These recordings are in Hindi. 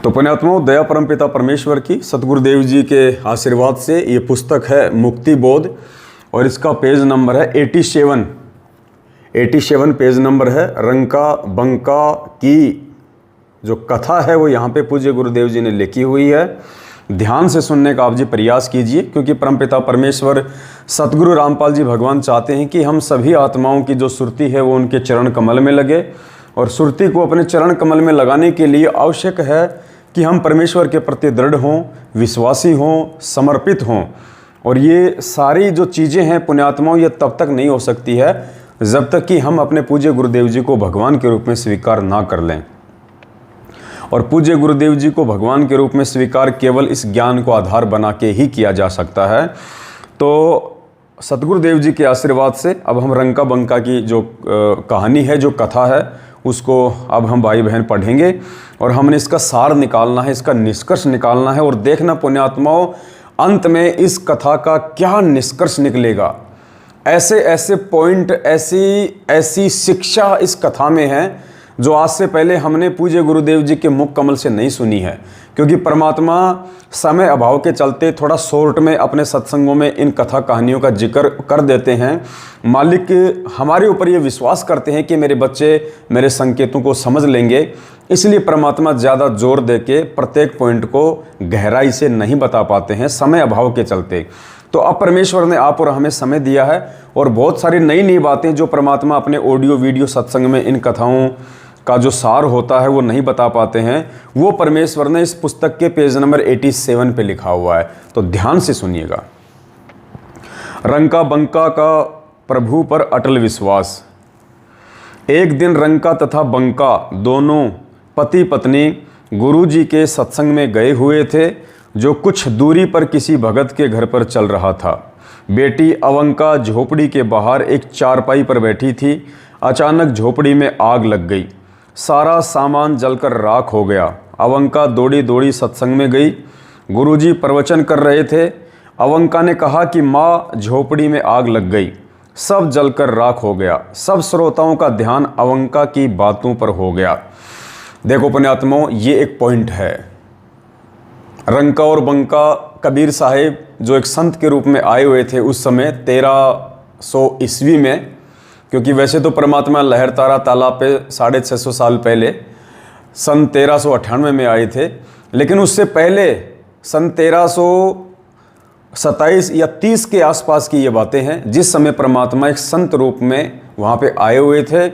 तो पुण्यात्माओं, दया परमपिता परमेश्वर की सतगुरुदेव जी के आशीर्वाद से ये पुस्तक है मुक्ति बोध और इसका पेज नंबर है 87 पेज नंबर है। रंका बंका की जो कथा है वो यहाँ पे पूज्य गुरुदेव जी ने लिखी हुई है। ध्यान से सुनने का आप जी प्रयास कीजिए, क्योंकि परमपिता परमेश्वर सतगुरु रामपाल जी भगवान चाहते हैं कि हम सभी आत्माओं की जो सुरती है वो उनके चरण कमल में लगे, और सुरती को अपने चरण कमल में लगाने के लिए आवश्यक है कि हम परमेश्वर के प्रति दृढ़ हों, विश्वासी हों, समर्पित हों। और ये सारी जो चीज़ें हैं पुण्यात्माओं, ये तब तक नहीं हो सकती है जब तक कि हम अपने पूज्य गुरुदेव जी को भगवान के रूप में स्वीकार ना कर लें। और पूज्य गुरुदेव जी को भगवान के रूप में स्वीकार केवल इस ज्ञान को आधार बना के ही किया जा सकता है। तो सतगुरुदेव जी के आशीर्वाद से अब हम रंका बंका की जो कहानी है, जो कथा है, उसको अब हम भाई बहन पढ़ेंगे और हमने इसका सार निकालना है, इसका निष्कर्ष निकालना है और देखना पुण्यात्माओं अंत में इस कथा का क्या निष्कर्ष निकलेगा। ऐसे ऐसे पॉइंट, ऐसी शिक्षा इस कथा में है जो आज से पहले हमने पूज्य गुरुदेव जी के मुख कमल से नहीं सुनी है, क्योंकि परमात्मा समय अभाव के चलते थोड़ा शॉर्ट में अपने सत्संगों में इन कथा कहानियों का जिक्र कर देते हैं। मालिक हमारे ऊपर ये विश्वास करते हैं कि मेरे बच्चे मेरे संकेतों को समझ लेंगे, इसलिए परमात्मा ज़्यादा जोर दे के प्रत्येक पॉइंट को गहराई से नहीं बता पाते हैं समय अभाव के चलते। तो अब परमेश्वर ने आप और हमें समय दिया है और बहुत सारी नई नई बातें जो परमात्मा अपने ऑडियो वीडियो सत्संग में इन कथाओं का जो सार होता है वो नहीं बता पाते हैं, वो परमेश्वर ने इस पुस्तक के पेज नंबर 87 पे लिखा हुआ है। तो ध्यान से सुनिएगा। रंका बंका का प्रभु पर अटल विश्वास। एक दिन रंका तथा बंका दोनों पति पत्नी गुरु जी के सत्संग में गए हुए थे, जो कुछ दूरी पर किसी भगत के घर पर चल रहा था। बेटी अवंका झोपड़ी के बाहर एक चारपाई पर बैठी थी। अचानक झोपड़ी में आग लग गई, सारा सामान जलकर राख हो गया। अवंका दौड़ी दौड़ी सत्संग में गई। गुरुजी प्रवचन कर रहे थे। अवंका ने कहा कि माँ, झोपड़ी में आग लग गई, सब जलकर राख हो गया। सब श्रोताओं का ध्यान अवंका की बातों पर हो गया। देखो पुण्यात्माओं, ये एक पॉइंट है। रंका और बंका कबीर साहिब जो एक संत के रूप में आए हुए थे उस समय 1300 ईस्वी में, क्योंकि वैसे तो परमात्मा लहरतारा तालाब पे 650 साल पहले सन 1398 में आए थे, लेकिन उससे पहले सन 1327 या 30 के आसपास की ये बातें हैं, जिस समय परमात्मा एक संत रूप में वहाँ पे आए हुए थे।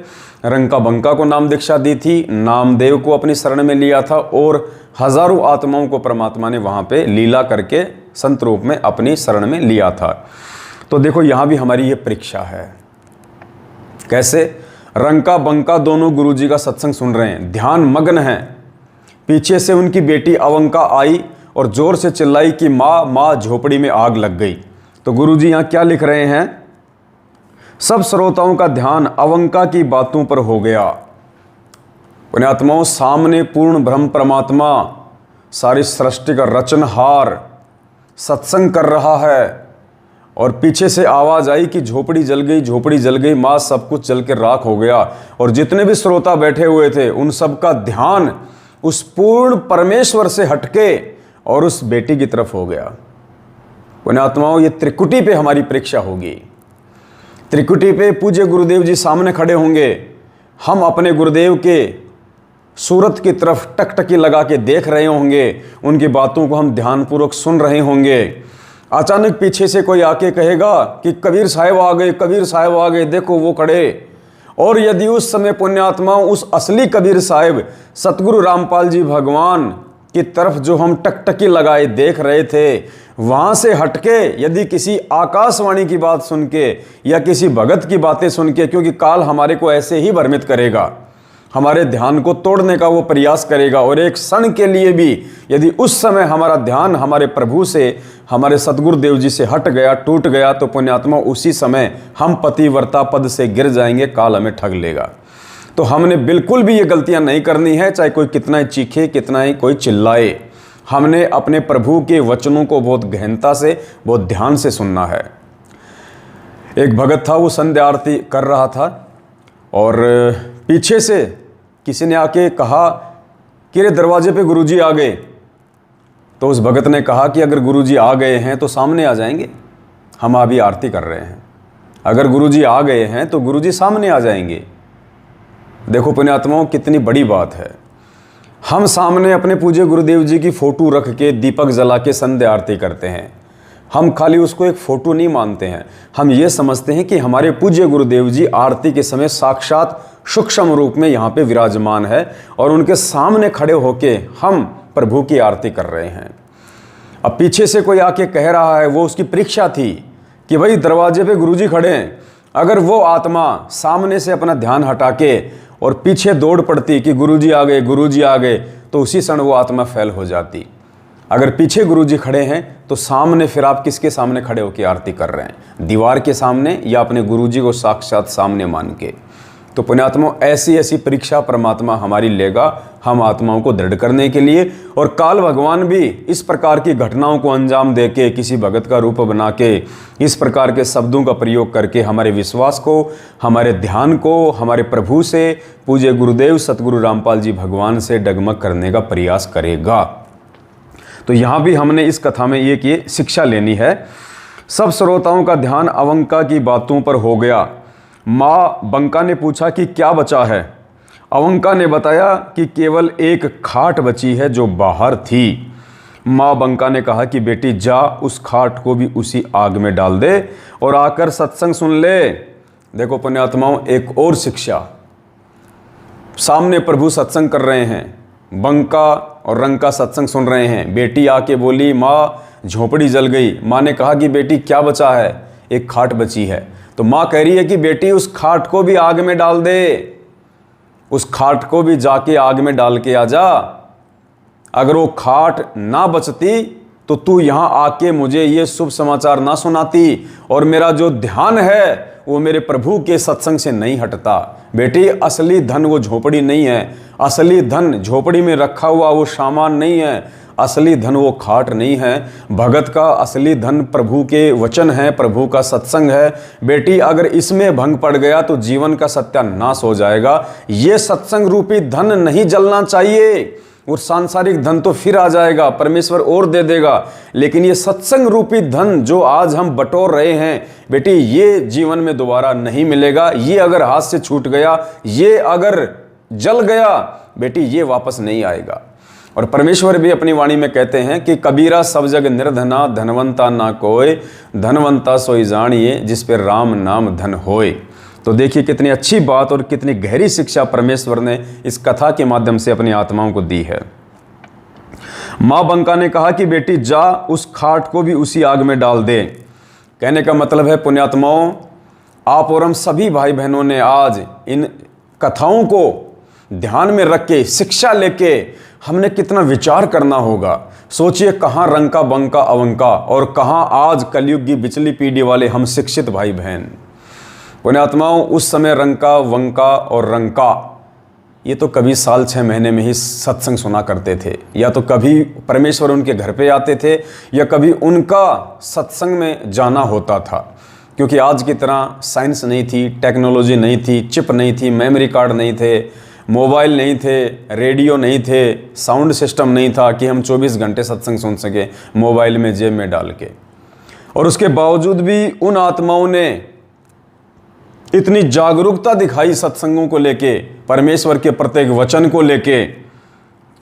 रंका बंका को नाम दीक्षा दी थी, नामदेव को अपनी शरण में लिया था और हजारों आत्माओं को परमात्मा ने वहाँ पे लीला करके संत रूप में अपनी शरण में लिया था। तो देखो यहाँ भी हमारी ये परीक्षा है। कैसे? रंका बंका दोनों गुरुजी का सत्संग सुन रहे हैं, ध्यान मग्न हैं। पीछे से उनकी बेटी अवंका आई और जोर से चिल्लाई कि माँ माँ, झोपड़ी में आग लग गई। तो गुरुजी यहाँ क्या लिख रहे हैं? सब श्रोताओं का ध्यान अवंका की बातों पर हो गया। पुण्यात्माओं, सामने पूर्ण ब्रह्म परमात्मा सारी सृष्टि का रचनहार सत्संग कर रहा है और पीछे से आवाज़ आई कि झोपड़ी जल गई, झोपड़ी जल गई, माँ सब कुछ जल के राख हो गया। और जितने भी श्रोता बैठे हुए थे उन सब का ध्यान उस पूर्ण परमेश्वर से हटके और उस बेटी की तरफ हो गया। पुण्यात्माओं, ये त्रिकुटी पे हमारी परीक्षा होगी। त्रिकुटी पे पूज्य गुरुदेव जी सामने खड़े होंगे, हम अपने गुरुदेव के सूरत की तरफ टकटकी लगा के देख रहे होंगे, उनकी बातों को हम ध्यानपूर्वक सुन रहे होंगे। अचानक पीछे से कोई आके कहेगा कि कबीर साहब आ गए, कबीर साहब आ गए, देखो वो खड़े। और यदि उस समय पुण्यात्मा उस असली कबीर साहब सतगुरु रामपाल जी भगवान की तरफ जो हम टकटकी लगाए देख रहे थे, वहाँ से हटके यदि किसी आकाशवाणी की बात सुन के या किसी भगत की बातें सुन के, क्योंकि काल हमारे को ऐसे ही भ्रमित करेगा, हमारे ध्यान को तोड़ने का वो प्रयास करेगा। और एक क्षण के लिए भी यदि उस समय हमारा ध्यान हमारे प्रभु से, हमारे सतगुरुदेव जी से हट गया, टूट गया, तो पुण्यात्मा उसी समय हम पतिव्रता पद से गिर जाएंगे, काल हमें ठग लेगा। तो हमने बिल्कुल भी ये गलतियां नहीं करनी है, चाहे कोई कितना ही चीखे, कितना ही कोई चिल्लाए। हमने अपने प्रभु के वचनों को बहुत गहनता से, बहुत ध्यान से सुनना है। एक भगत था, वो संध्या आरती कर रहा था और पीछे से किसी ने आके कहा कि रे दरवाजे पे गुरुजी आ गए। तो उस भगत ने कहा कि अगर गुरुजी आ गए हैं तो सामने आ जाएंगे, हम अभी आरती कर रहे हैं। अगर गुरुजी आ गए हैं तो गुरुजी सामने आ जाएंगे। देखो पुण्यात्माओं, कितनी बड़ी बात है। हम सामने अपने पूज्य गुरुदेव जी की फ़ोटो रख के दीपक जला के संध्या आरती करते हैं। हम खाली उसको एक फ़ोटो नहीं मानते हैं, हम ये समझते हैं कि हमारे पूज्य गुरुदेव जी आरती के समय साक्षात सूक्ष्म रूप में यहाँ पे विराजमान है और उनके सामने खड़े होके हम प्रभु की आरती कर रहे हैं। अब पीछे से कोई आके कह रहा है, वो उसकी परीक्षा थी कि भाई दरवाजे पे गुरुजी खड़े हैं। अगर वो आत्मा सामने से अपना ध्यान हटा के और पीछे दौड़ पड़ती कि गुरुजी आ गए, गुरुजी आ गए, तो उसी क्षण वो आत्मा फेल हो जाती। अगर पीछे गुरुजी खड़े हैं तो सामने फिर आप किसके सामने खड़े होकर आरती कर रहे हैं? दीवार के सामने या अपने गुरुजी को साक्षात सामने मान के? तो पुण्यात्माओं, ऐसी ऐसी परीक्षा परमात्मा हमारी लेगा हम आत्माओं को दृढ़ करने के लिए। और काल भगवान भी इस प्रकार की घटनाओं को अंजाम दे के, किसी भगत का रूप बना के, इस प्रकार के शब्दों का प्रयोग करके हमारे विश्वास को, हमारे ध्यान को, हमारे प्रभु से, पूज्य गुरुदेव सतगुरु रामपाल जी भगवान से डगमग करने का प्रयास करेगा। तो यहाँ भी हमने इस कथा में एक ये शिक्षा लेनी है। सब श्रोताओं का ध्यान अवंका की बातों पर हो गया। माँ बंका ने पूछा कि क्या बचा है? अवंका ने बताया कि केवल एक खाट बची है जो बाहर थी। माँ बंका ने कहा कि बेटी जा, उस खाट को भी उसी आग में डाल दे और आकर सत्संग सुन ले। देखो पुण्यात्माओं, एक और शिक्षा। सामने प्रभु सत्संग कर रहे हैं, बंका और रंका सत्संग सुन रहे हैं। बेटी आके बोली, माँ झोपड़ी जल गई। माँ ने कहा कि बेटी क्या बचा है? एक खाट बची है। तो माँ कह रही है कि बेटी उस खाट को भी आग में डाल दे, उस खाट को भी जाके आग में डाल के आ जा। अगर वो खाट ना बचती तो तू यहाँ आके मुझे ये शुभ समाचार ना सुनाती और मेरा जो ध्यान है वो मेरे प्रभु के सत्संग से नहीं हटता। बेटी, असली धन वो झोपड़ी नहीं है, असली धन झोपड़ी में रखा हुआ वो सामान नहीं है, असली धन वो खाट नहीं है। भगत का असली धन प्रभु के वचन है, प्रभु का सत्संग है। बेटी, अगर इसमें भंग पड़ गया तो जीवन का सत्यानाश हो जाएगा। ये सत्संग रूपी धन नहीं जलना चाहिए। और सांसारिक धन तो फिर आ जाएगा, परमेश्वर और दे देगा, लेकिन ये सत्संग रूपी धन जो आज हम बटोर रहे हैं, बेटी ये जीवन में दोबारा नहीं मिलेगा। ये अगर हाथ से छूट गया, ये अगर जल गया, बेटी ये वापस नहीं आएगा। और परमेश्वर भी अपनी वाणी में कहते हैं कि कबीरा सब जग निर्धना, धनवंता ना कोय, धनवंता सोई जानिए जिस पे राम नाम धन होए। तो देखिए कितनी अच्छी बात और कितनी गहरी शिक्षा परमेश्वर ने इस कथा के माध्यम से अपनी आत्माओं को दी है। माँ बंका ने कहा कि बेटी जा, उस खाट को भी उसी आग में डाल दे। कहने का मतलब है पुण्यात्माओं, आप और हम सभी भाई बहनों ने आज इन कथाओं को ध्यान में रख के, शिक्षा लेके हमने कितना विचार करना होगा। सोचिए कहाँ रंका बंका अवंका और कहाँ आज कलयुग की बिचली पीढ़ी वाले हम शिक्षित भाई बहन। पुण्यात्माओं, उस समय रंका वंका और रंका ये तो कभी साल 6 महीने में ही सत्संग सुना करते थे, या तो कभी परमेश्वर उनके घर पे आते थे या कभी उनका सत्संग में जाना होता था। क्योंकि आज की तरह साइंस नहीं थी, टेक्नोलॉजी नहीं थी, चिप नहीं थी, मेमोरी कार्ड नहीं थे, मोबाइल नहीं थे, रेडियो नहीं थे, साउंड सिस्टम नहीं था कि हम 24 घंटे सत्संग सुन सके मोबाइल में जेब में डाल के। और उसके बावजूद भी उन आत्माओं ने इतनी जागरूकता दिखाई सत्संगों को लेके, परमेश्वर के प्रत्येक वचन को लेके।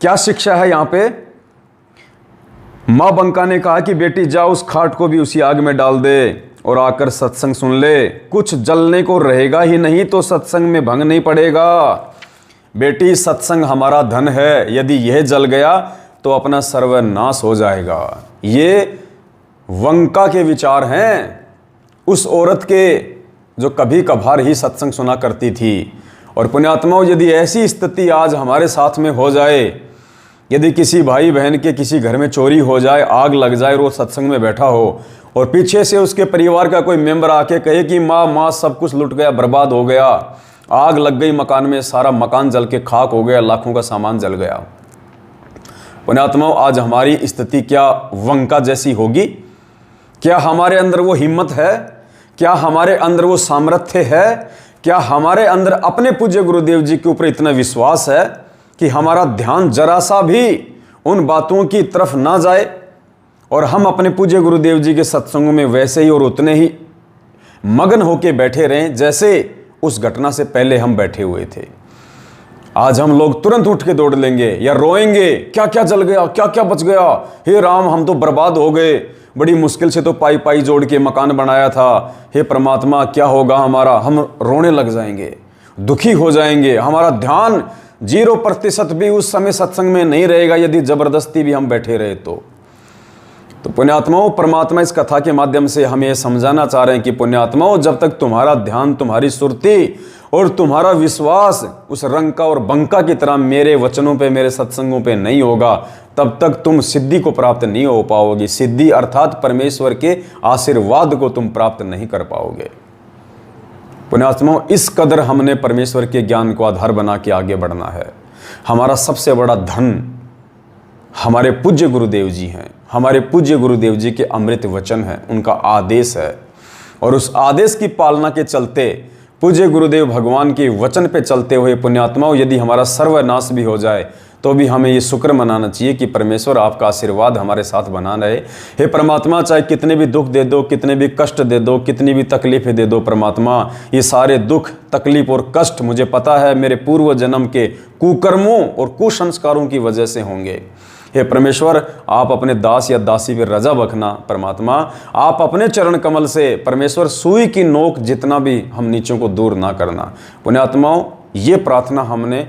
क्या शिक्षा है यहाँ पे? माँ बंका ने कहा कि बेटी जा, उस खाट को भी उसी आग में डाल दे और आकर सत्संग सुन ले। कुछ जलने को रहेगा ही नहीं तो सत्संग में भंग नहीं पड़ेगा। बेटी, सत्संग हमारा धन है, यदि यह जल गया तो अपना सर्वनाश हो जाएगा। ये वंका के विचार हैं उस औरत के जो कभी कभार ही सत्संग सुना करती थी। और पुण्यात्माओं, यदि ऐसी स्थिति आज हमारे साथ में हो जाए, यदि किसी भाई बहन के किसी घर में चोरी हो जाए, आग लग जाए और वो सत्संग में बैठा हो और पीछे से उसके परिवार का कोई मेंबर आके कहे कि माँ सब कुछ लुट गया, बर्बाद हो गया, आग लग गई मकान में, सारा मकान जल के खाक हो गया, लाखों का सामान जल गया। पुण्यात्माओं, आज हमारी स्थिति क्या वंका जैसी होगी? क्या हमारे अंदर वो हिम्मत है? क्या हमारे अंदर वो सामर्थ्य है? क्या हमारे अंदर अपने पूज्य गुरुदेव जी के ऊपर इतना विश्वास है कि हमारा ध्यान जरा सा भी उन बातों की तरफ ना जाए और हम अपने पूज्य गुरुदेव जी के सत्संगों में वैसे ही और उतने ही मगन होके बैठे रहें जैसे उस घटना से पहले हम बैठे हुए थे। आज हम लोग तुरंत उठ के दौड़ लेंगे या रोएंगे, क्या क्या जल गया, क्या क्या बच गया, हे राम हम तो बर्बाद हो गए, बड़ी मुश्किल से तो पाई पाई जोड़ के मकान बनाया था, हे परमात्मा क्या होगा हमारा। हम रोने लग जाएंगे, दुखी हो जाएंगे, हमारा ध्यान 0% भी उस समय सत्संग में नहीं रहेगा यदि जबरदस्ती भी हम बैठे रहे तो पुण्यात्माओं, परमात्मा इस कथा के माध्यम से हमें यह समझाना चाह रहे हैं कि पुण्यात्माओं, जब तक तुम्हारा ध्यान, तुम्हारी सुरती और तुम्हारा विश्वास उस रंका और बंका की तरह मेरे वचनों पे, मेरे सत्संगों पे नहीं होगा, तब तक तुम सिद्धि को प्राप्त नहीं हो पाओगे। सिद्धि अर्थात परमेश्वर के आशीर्वाद को तुम प्राप्त नहीं कर पाओगे। पुण्यात्माओं, इस कदर हमने परमेश्वर के ज्ञान को आधार बना के आगे बढ़ना है। हमारा सबसे बड़ा धन हमारे पूज्य गुरुदेव जी हैं, हमारे पूज्य गुरुदेव जी के अमृत वचन हैं, उनका आदेश है। और उस आदेश की पालना के चलते, पूज्य गुरुदेव भगवान के वचन पे चलते हुए पुण्यात्माओं, यदि हमारा सर्वनाश भी हो जाए तो भी हमें ये शुक्र मनाना चाहिए कि परमेश्वर आपका आशीर्वाद हमारे साथ बना रहे। हे परमात्मा, चाहे कितने भी दुख दे दो, कितने भी कष्ट दे दो, कितनी भी तकलीफें दे दो परमात्मा, ये सारे दुख, तकलीफ और कष्ट मुझे पता है मेरे पूर्व जन्म के कुकर्मों और कुसंस्कारों की वजह से होंगे। हे परमेश्वर, आप अपने दास या दासी पर रजा बखना। परमात्मा, आप अपने चरण कमल से परमेश्वर सुई की नोक जितना भी हम नीचों को दूर ना करना। पुण्यात्माओं, ये प्रार्थना हमने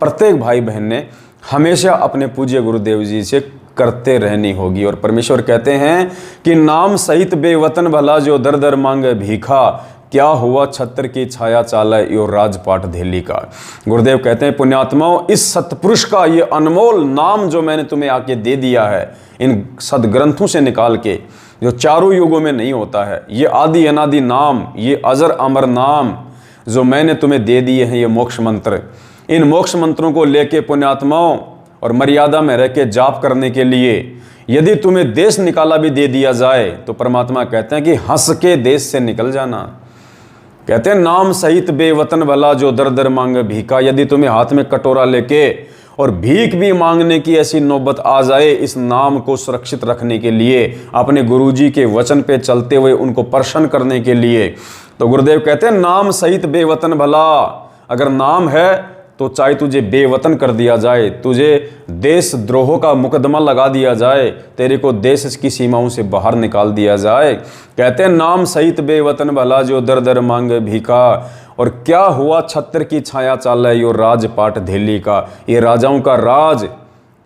प्रत्येक भाई बहन ने हमेशा अपने पूज्य गुरुदेव जी से करते रहनी होगी। और परमेश्वर कहते हैं कि नाम सहित बेवतन भला जो दर दर मांगे भीखा, क्या हुआ छत्र की छाया चालय यो राजपाट धेली का। गुरुदेव कहते हैं पुण्यात्माओं, इस सतपुरुष का ये अनमोल नाम जो मैंने तुम्हें आके दे दिया है, इन सदग्रंथों से निकाल के, जो चारों युगों में नहीं होता है, ये आदि अनादि नाम, ये अजर अमर नाम जो मैंने तुम्हें दे दिए हैं, ये मोक्ष मंत्र, इन मोक्ष मंत्रों को लेके पुण्यात्माओं और मर्यादा में रह के जाप करने के लिए यदि तुम्हें देश निकाला भी दे दिया जाए तो परमात्मा कहते हैं कि हंस के देश से निकल जाना। कहते हैं नाम सहित बेवतन भला जो दर दर मांगे भीखा। यदि तुम्हें हाथ में कटोरा लेके और भीख भी मांगने की ऐसी नौबत आ जाए, इस नाम को सुरक्षित रखने के लिए, अपने गुरुजी के वचन पे चलते हुए उनको प्रसन्न करने के लिए, तो गुरुदेव कहते हैं नाम सहित बेवतन भला। अगर नाम है तो चाहे तुझे बेवतन कर दिया जाए, तुझे देश द्रोह का मुकदमा लगा दिया जाए, तेरे को देश की सीमाओं से बाहर निकाल दिया जाए। कहते हैं नाम सहित बेवतन भला जो दर दर मांगे भीखा। और क्या हुआ छत्र की छाया चाल है यो राजपाट धेली का। ये राजाओं का राज,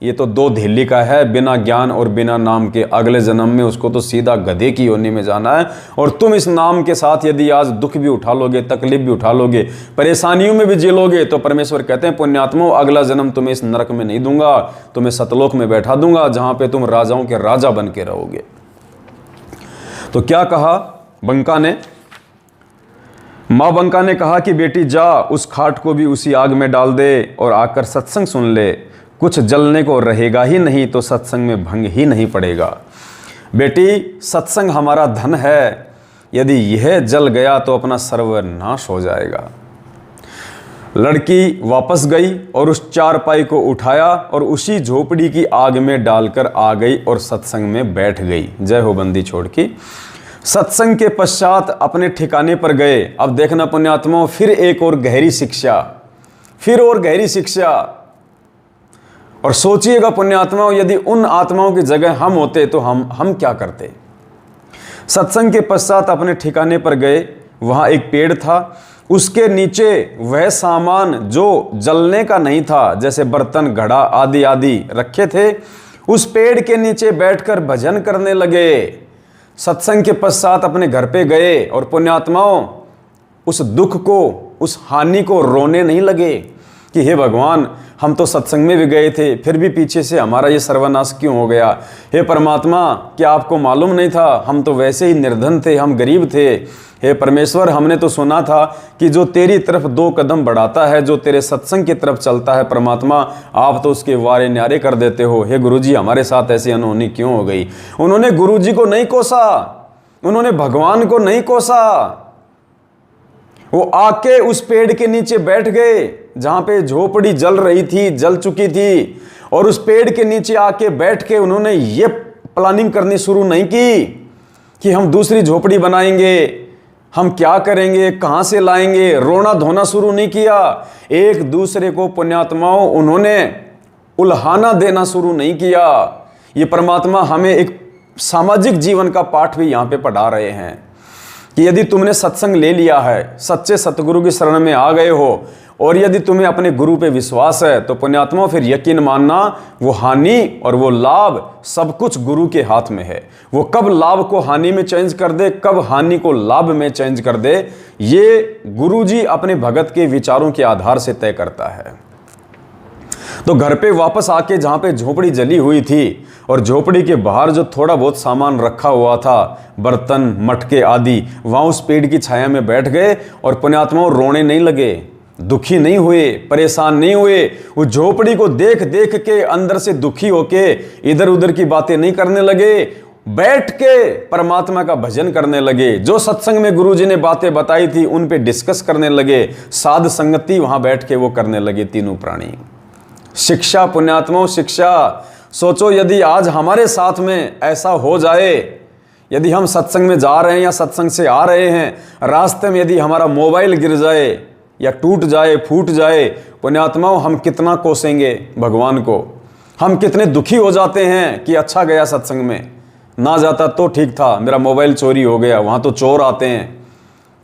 ये तो दो धेली का है, बिना ज्ञान और बिना नाम के अगले जन्म में उसको तो सीधा गधे की योनि में जाना है। और तुम इस नाम के साथ यदि आज दुख भी उठा लोगे, तकलीफ भी उठा लोगे, परेशानियों में भी जी लोगे, तो परमेश्वर कहते हैं पुण्यात्मों, अगला जन्म तुम्हें इस नरक में नहीं दूंगा, तुम्हें सतलोक में बैठा दूंगा, जहां पे तुम राजाओं के राजा बन के रहोगे। तो क्या कहा बंका ने? माँ बंका ने कहा कि बेटी जा, उस खाट को भी उसी आग में डाल दे और आकर सत्संग सुन ले, कुछ जलने को रहेगा ही नहीं तो सत्संग में भंग ही नहीं पड़ेगा। बेटी, सत्संग हमारा धन है, यदि यह जल गया तो अपना सर्वनाश हो जाएगा। लड़की वापस गई और उस चारपाई को उठाया और उसी झोपड़ी की आग में डालकर आ गई और सत्संग में बैठ गई। जय हो बंदी छोड़ की। सत्संग के पश्चात अपने ठिकाने पर गए। अब देखना पुण्यात्माओं, फिर एक और गहरी शिक्षा, फिर और गहरी शिक्षा। और सोचिएगा पुण्यात्माओं, यदि उन आत्माओं की जगह हम होते तो हम क्या करते। सत्संग के पश्चात अपने ठिकाने पर गए। वहां एक पेड़ था, उसके नीचे वह सामान जो जलने का नहीं था, जैसे बर्तन, घड़ा आदि आदि रखे थे, उस पेड़ के नीचे बैठकर भजन करने लगे। सत्संग के पश्चात अपने घर पे गए और पुण्यात्माओं उस दुख को, उस हानि को रोने नहीं लगे कि हे भगवान, हम तो सत्संग में भी गए थे, फिर भी पीछे से हमारा ये सर्वनाश क्यों हो गया। हे परमात्मा, क्या आपको मालूम नहीं था, हम तो वैसे ही निर्धन थे, हम गरीब थे। हे परमेश्वर, हमने तो सुना था कि जो तेरी तरफ 2 कदम बढ़ाता है, जो तेरे सत्संग की तरफ चलता है परमात्मा, आप तो उसके वारे न्यारे कर देते हो। हे गुरुजी, हमारे साथ ऐसी अनहोनी क्यों हो गई। उन्होंने गुरुजी को नहीं कोसा, उन्होंने भगवान को नहीं कोसा, वो आके उस पेड़ के नीचे बैठ गए जहाँ पे झोपड़ी जल रही थी, जल चुकी थी, और उस पेड़ के नीचे आके बैठ के उन्होंने ये प्लानिंग करनी शुरू नहीं की कि हम दूसरी झोपड़ी बनाएंगे, हम क्या करेंगे, कहाँ से लाएंगे, रोना धोना शुरू नहीं किया। एक दूसरे को पुण्यात्माओं उन्होंने उल्हाना देना शुरू नहीं किया। ये परमात्मा हमें एक सामाजिक जीवन का पाठ भी यहाँ पे पढ़ा रहे हैं कि यदि तुमने सत्संग ले लिया है, सच्चे सतगुरु की शरण में आ गए हो, और यदि तुम्हें अपने गुरु पे विश्वास है, तो पुण्यात्मा फिर यकीन मानना वो हानि और वो लाभ सब कुछ गुरु के हाथ में है। वो कब लाभ को हानि में चेंज कर दे, कब हानि को लाभ में चेंज कर दे, ये गुरु जी अपने भगत के विचारों के आधार से तय करता है। तो घर पे वापस आके जहाँ पे झोपड़ी जली हुई थी और झोपड़ी के बाहर जो थोड़ा बहुत सामान रखा हुआ था, बर्तन मटके आदि, वहाँ उस पेड़ की छाया में बैठ गए और पुण्यात्माओं रोने नहीं लगे, दुखी नहीं हुए, परेशान नहीं हुए। वो झोपड़ी को देख देख के अंदर से दुखी होके इधर उधर की बातें नहीं करने लगे, बैठ के परमात्मा का भजन करने लगे। जो सत्संग में गुरुजी ने बातें बताई थी उन पे डिस्कस करने लगे, साध संगति वहां बैठ के वो करने लगे तीनों प्राणी। शिक्षा पुण्यात्माओं, शिक्षा। सोचो यदि आज हमारे साथ में ऐसा हो जाए, यदि हम सत्संग में जा रहे हैं या सत्संग से आ रहे हैं, रास्ते में यदि हमारा मोबाइल गिर जाए या टूट जाए, फूट जाए, पुण्यात्माओं हम कितना कोसेंगे भगवान को, हम कितने दुखी हो जाते हैं कि अच्छा गया सत्संग में, ना जाता तो ठीक था, मेरा मोबाइल चोरी हो गया, वहाँ तो चोर आते हैं,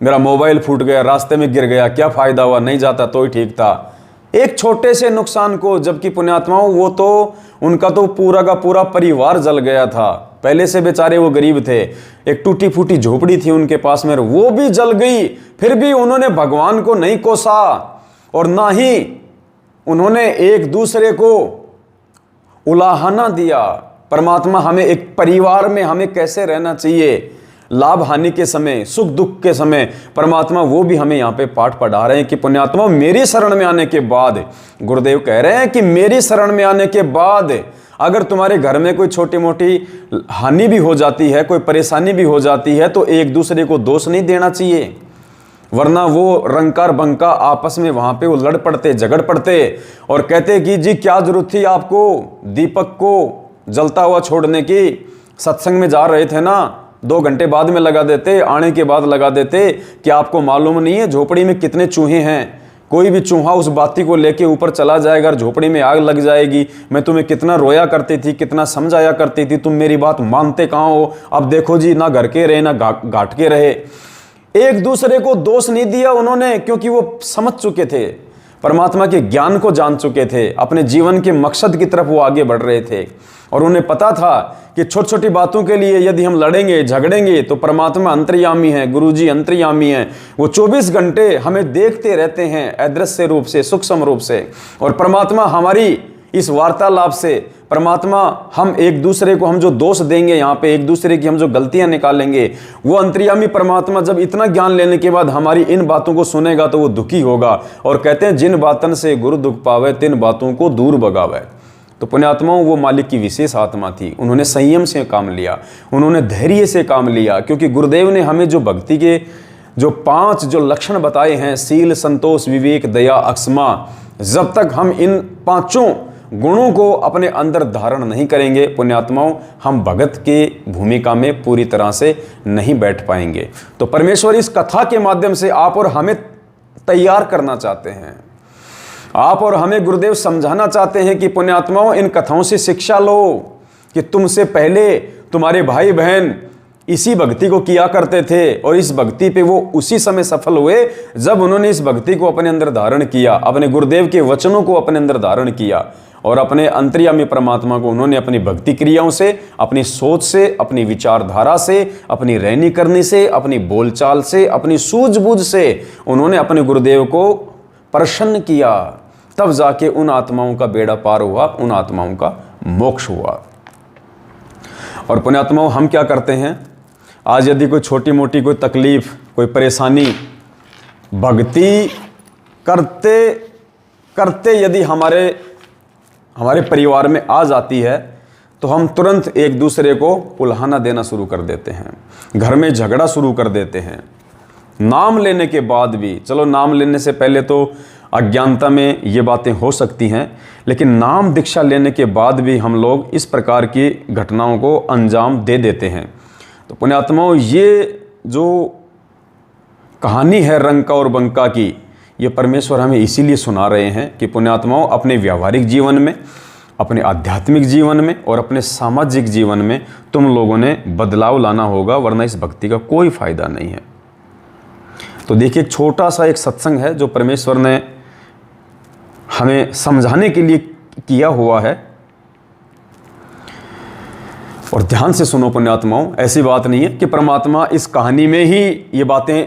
मेरा मोबाइल फूट गया, रास्ते में गिर गया, क्या फ़ायदा हुआ, नहीं जाता तो ही ठीक था। एक छोटे से नुकसान को, जबकि पुण्यात्माओं वो तो उनका तो पूरा का पूरा परिवार जल गया था, पहले से बेचारे वो गरीब थे, एक टूटी फूटी झोपड़ी थी उनके पास में, वो भी जल गई, फिर भी उन्होंने भगवान को नहीं कोसा और ना ही उन्होंने एक दूसरे को उलाहना दिया। परमात्मा हमें एक परिवार में हमें कैसे रहना चाहिए, लाभ हानि के समय, सुख दुख के समय, परमात्मा वो भी हमें यहाँ पे पाठ पढ़ा रहे हैं कि पुण्यात्मा मेरी शरण में आने के बाद, गुरुदेव कह रहे हैं कि मेरी शरण में आने के बाद अगर तुम्हारे घर में कोई छोटी मोटी हानि भी हो जाती है, कोई परेशानी भी हो जाती है, तो एक दूसरे को दोष नहीं देना चाहिए, वरना वो रंकार बंका आपस में वहां पे वो लड़ पड़ते, झगड़ पड़ते और कहते कि जी क्या जरूरत थी आपको दीपक को जलता हुआ छोड़ने की, सत्संग में जा रहे थे ना, 2 घंटे बाद में लगा देते, आने के बाद लगा देते, कि आपको मालूम नहीं है झोपड़ी में कितने चूहे हैं, कोई भी चूहा उस बाती को लेके ऊपर चला जाएगा और झोपड़ी में आग लग जाएगी। मैं तुम्हें कितना रोया करती थी, कितना समझाया करती थी, तुम मेरी बात मानते कहाँ हो, अब देखो जी ना घर के रहे ना घाट के रहे। एक दूसरे को दोष नहीं दिया उन्होंने, क्योंकि वो समझ चुके थे, परमात्मा के ज्ञान को जान चुके थे, अपने जीवन के मकसद की तरफ वो आगे बढ़ रहे थे और उन्हें पता था कि छोटी छोटी बातों के लिए यदि हम लड़ेंगे झगड़ेंगे तो परमात्मा अंतर्यामी है, गुरुजी अंतर्यामी है, वो 24 घंटे हमें देखते रहते हैं अदृश्य रूप से, सूक्ष्म रूप से। और परमात्मा हमारी इस वार्तालाप से, परमात्मा हम एक दूसरे को हम जो दोष देंगे, यहाँ पे एक दूसरे की हम जो गलतियां निकालेंगे, वो अंतर्यामी परमात्मा जब इतना ज्ञान लेने के बाद हमारी इन बातों को सुनेगा तो वो दुखी होगा। और कहते हैं जिन बातन से गुरु दुख पावे तिन बातों को दूर भगावे। तो पुण्यात्माओं वो मालिक की विशेष आत्मा थी, उन्होंने संयम से काम लिया, उन्होंने धैर्य से काम लिया, क्योंकि गुरुदेव ने हमें जो भक्ति के जो 5 जो लक्षण बताए हैं, शील संतोष विवेक दया अक्षमा, जब तक हम इन 5 गुणों को अपने अंदर धारण नहीं करेंगे पुण्यात्माओं, हम भगत के भूमिका में पूरी तरह से नहीं बैठ पाएंगे। तो परमेश्वर इस कथा के माध्यम से आप और हमें तैयार करना चाहते हैं, आप और हमें गुरुदेव समझाना चाहते हैं कि पुण्यात्माओं इन कथाओं से शिक्षा लो कि तुमसे पहले तुम्हारे भाई बहन इसी भक्ति को किया करते थे और इस भक्ति पे वो उसी समय सफल हुए जब उन्होंने इस भक्ति को अपने अंदर धारण किया, अपने गुरुदेव के वचनों को अपने अंदर धारण किया और अपने अंतर्यामी परमात्मा को उन्होंने अपनी भक्ति क्रियाओं से, अपनी सोच से, अपनी विचारधारा से, अपनी रहनी करनी से, अपनी बोलचाल से, अपनी सूझबूझ से उन्होंने अपने गुरुदेव को प्रसन्न किया। तब जाके उन आत्माओं का बेड़ा पार हुआ, उन आत्माओं का मोक्ष हुआ। और पुण्यात्माओं हम क्या करते हैं, आज यदि कोई छोटी मोटी कोई तकलीफ, कोई परेशानी भक्ति करते करते यदि हमारे परिवार में आ जाती है तो हम तुरंत एक दूसरे को उल्हाना देना शुरू कर देते हैं, घर में झगड़ा शुरू कर देते हैं। नाम लेने के बाद भी, चलो नाम लेने से पहले तो अज्ञानता में ये बातें हो सकती हैं, लेकिन नाम दीक्षा लेने के बाद भी हम लोग इस प्रकार की घटनाओं को अंजाम दे देते हैं। तो पुण्यात्माओं, ये जो कहानी है रंका और बंका की, ये परमेश्वर हमें इसीलिए सुना रहे हैं कि पुण्यात्माओं, अपने व्यावहारिक जीवन में, अपने आध्यात्मिक जीवन में और अपने सामाजिक जीवन में तुम लोगों ने बदलाव लाना होगा, वरना इस भक्ति का कोई फायदा नहीं है। तो देखिए, एक छोटा सा एक सत्संग है जो परमेश्वर ने हमें समझाने के लिए किया हुआ है, और ध्यान से सुनो पुण्यात्माओं। ऐसी बात नहीं है कि परमात्मा इस कहानी में ही ये बातें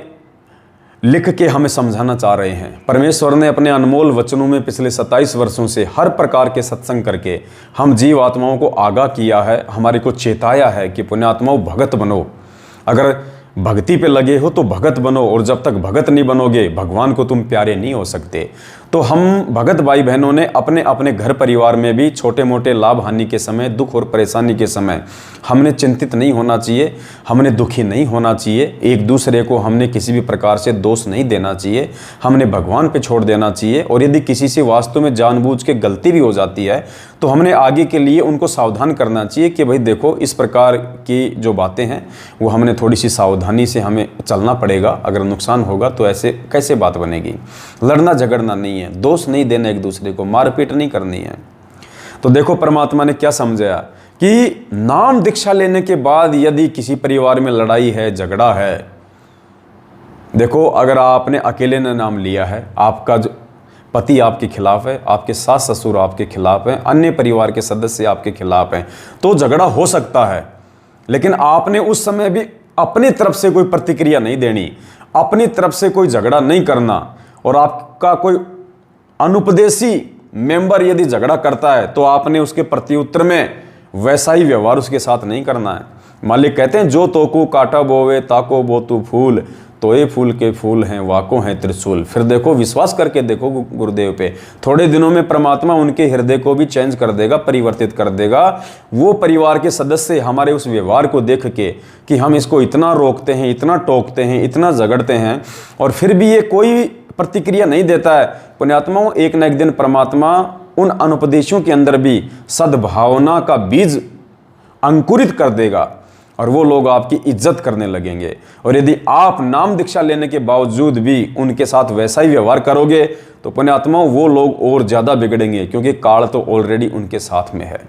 लिख के हमें समझाना चाह रहे हैं। परमेश्वर ने अपने अनमोल वचनों में पिछले 27 वर्षों से हर प्रकार के सत्संग करके हम जीव आत्माओं को आगाह किया है, हमारे को चेताया है कि पुण्यात्माओं भगत बनो। अगर भक्ति पे लगे हो तो भगत बनो, और जब तक भगत नहीं बनोगे भगवान को तुम प्यारे नहीं हो सकते। तो हम भगत भाई बहनों ने अपने अपने घर परिवार में भी छोटे मोटे लाभ हानि के समय, दुख और परेशानी के समय हमने चिंतित नहीं होना चाहिए, हमने दुखी नहीं होना चाहिए, एक दूसरे को हमने किसी भी प्रकार से दोष नहीं देना चाहिए, हमने भगवान पे छोड़ देना चाहिए। और यदि किसी से वास्तव में जानबूझ के गलती भी हो जाती है तो हमने आगे के लिए उनको सावधान करना चाहिए कि भाई देखो, इस प्रकार की जो बातें हैं वो हमने थोड़ी सी सावधानी से हमें चलना पड़ेगा, अगर नुकसान होगा तो ऐसे कैसे बात बनेगी। लड़ना झगड़ना नहीं है, दोष नहीं देना एक दूसरे को, मारपीट नहीं करनी है। तो देखो परमात्मा ने क्या समझाया कि नाम दीक्षा लेने के बाद यदि किसी परिवार में लड़ाई है, झगड़ा है, देखो अगर आपने अकेले ने नाम लिया है, आपका जो पति आपके खिलाफ है, आपके सास ससुर आपके खिलाफ हैं, अन्य परिवार के सदस्य आपके खिलाफ हैं, तो झगड़ा हो सकता है। लेकिन आपने उस समय भी अपनी तरफ से कोई प्रतिक्रिया नहीं देनी, अपनी तरफ से कोई झगड़ा नहीं करना। और आपका कोई अनुपदेशी मेंबर यदि झगड़ा करता है तो आपने उसके प्रत्युत्तर में वैसा ही व्यवहार उसके साथ नहीं करना है। मालिक कहते हैं, जो तोकू काटा बोवे ताको बोतू फूल, तो ये फूल के फूल हैं वाको हैं त्रिशूल। फिर देखो, विश्वास करके देखो गुरुदेव पे, थोड़े दिनों में परमात्मा उनके हृदय को भी चेंज कर देगा, परिवर्तित कर देगा। वो परिवार के सदस्य हमारे उस व्यवहार को देख के कि हम इसको इतना रोकते हैं, इतना टोकते हैं, इतना झगड़ते हैं, और फिर भी ये कोई प्रतिक्रिया नहीं देता है। पुण्यात्माओं, एक न एक दिन परमात्मा उन अनुपदेशों के अंदर भी सद्भावना का बीज अंकुरित कर देगा और वो लोग आपकी इज्जत करने लगेंगे। और यदि आप नाम दीक्षा लेने के बावजूद भी उनके साथ वैसा ही व्यवहार करोगे तो पुण्यात्माओं वो लोग और ज़्यादा बिगड़ेंगे, क्योंकि काल तो ऑलरेडी उनके साथ में है।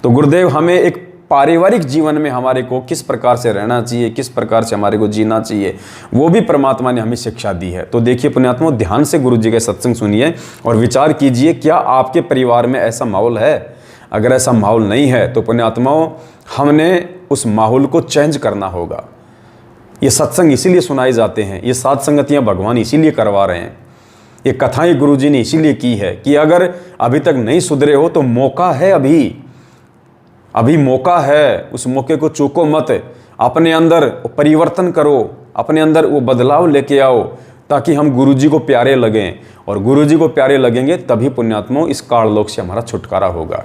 तो गुरुदेव हमें एक पारिवारिक जीवन में हमारे को किस प्रकार से रहना चाहिए, किस प्रकार से हमारे को जीना चाहिए, वो भी परमात्मा ने हमें शिक्षा दी है। तो देखिए पुण्यात्माओं, ध्यान से गुरु जी के सत्संग सुनिए और विचार कीजिए, क्या आपके परिवार में ऐसा माहौल है? अगर ऐसा माहौल नहीं है तो पुण्यात्माओं हमने उस माहौल को चेंज करना होगा। ये सत्संग इसीलिए सुनाए जाते हैं, ये सात संगतियां भगवान इसीलिए करवा रहे हैं, ये कथाएं गुरु जी ने इसीलिए की है कि अगर अभी तक नहीं सुधरे हो तो मौका है, अभी मौका है, उस मौके को चूको मत। अपने अंदर परिवर्तन करो, अपने अंदर वो बदलाव लेके आओ, ताकि हम गुरुजी को प्यारे लगें, और गुरुजी को प्यारे लगेंगे तभी पुण्यात्माओं इस काललोक से हमारा छुटकारा होगा।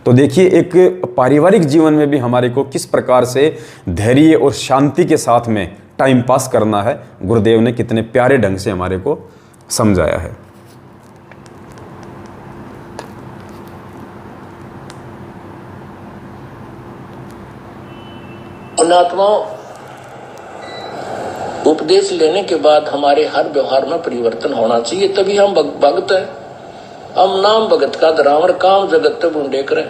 तो देखिए, एक पारिवारिक जीवन में भी हमारे को किस प्रकार से धैर्य और शांति के साथ में टाइम पास करना है, गुरुदेव ने कितने प्यारे ढंग से हमारे को समझाया है। पुण्यात्माओं, उपदेश लेने के बाद हमारे हर व्यवहार में परिवर्तन होना चाहिए, तभी हम भगत हैं। हम नाम भगत का रावण काम जगत तक ढूंढे करें,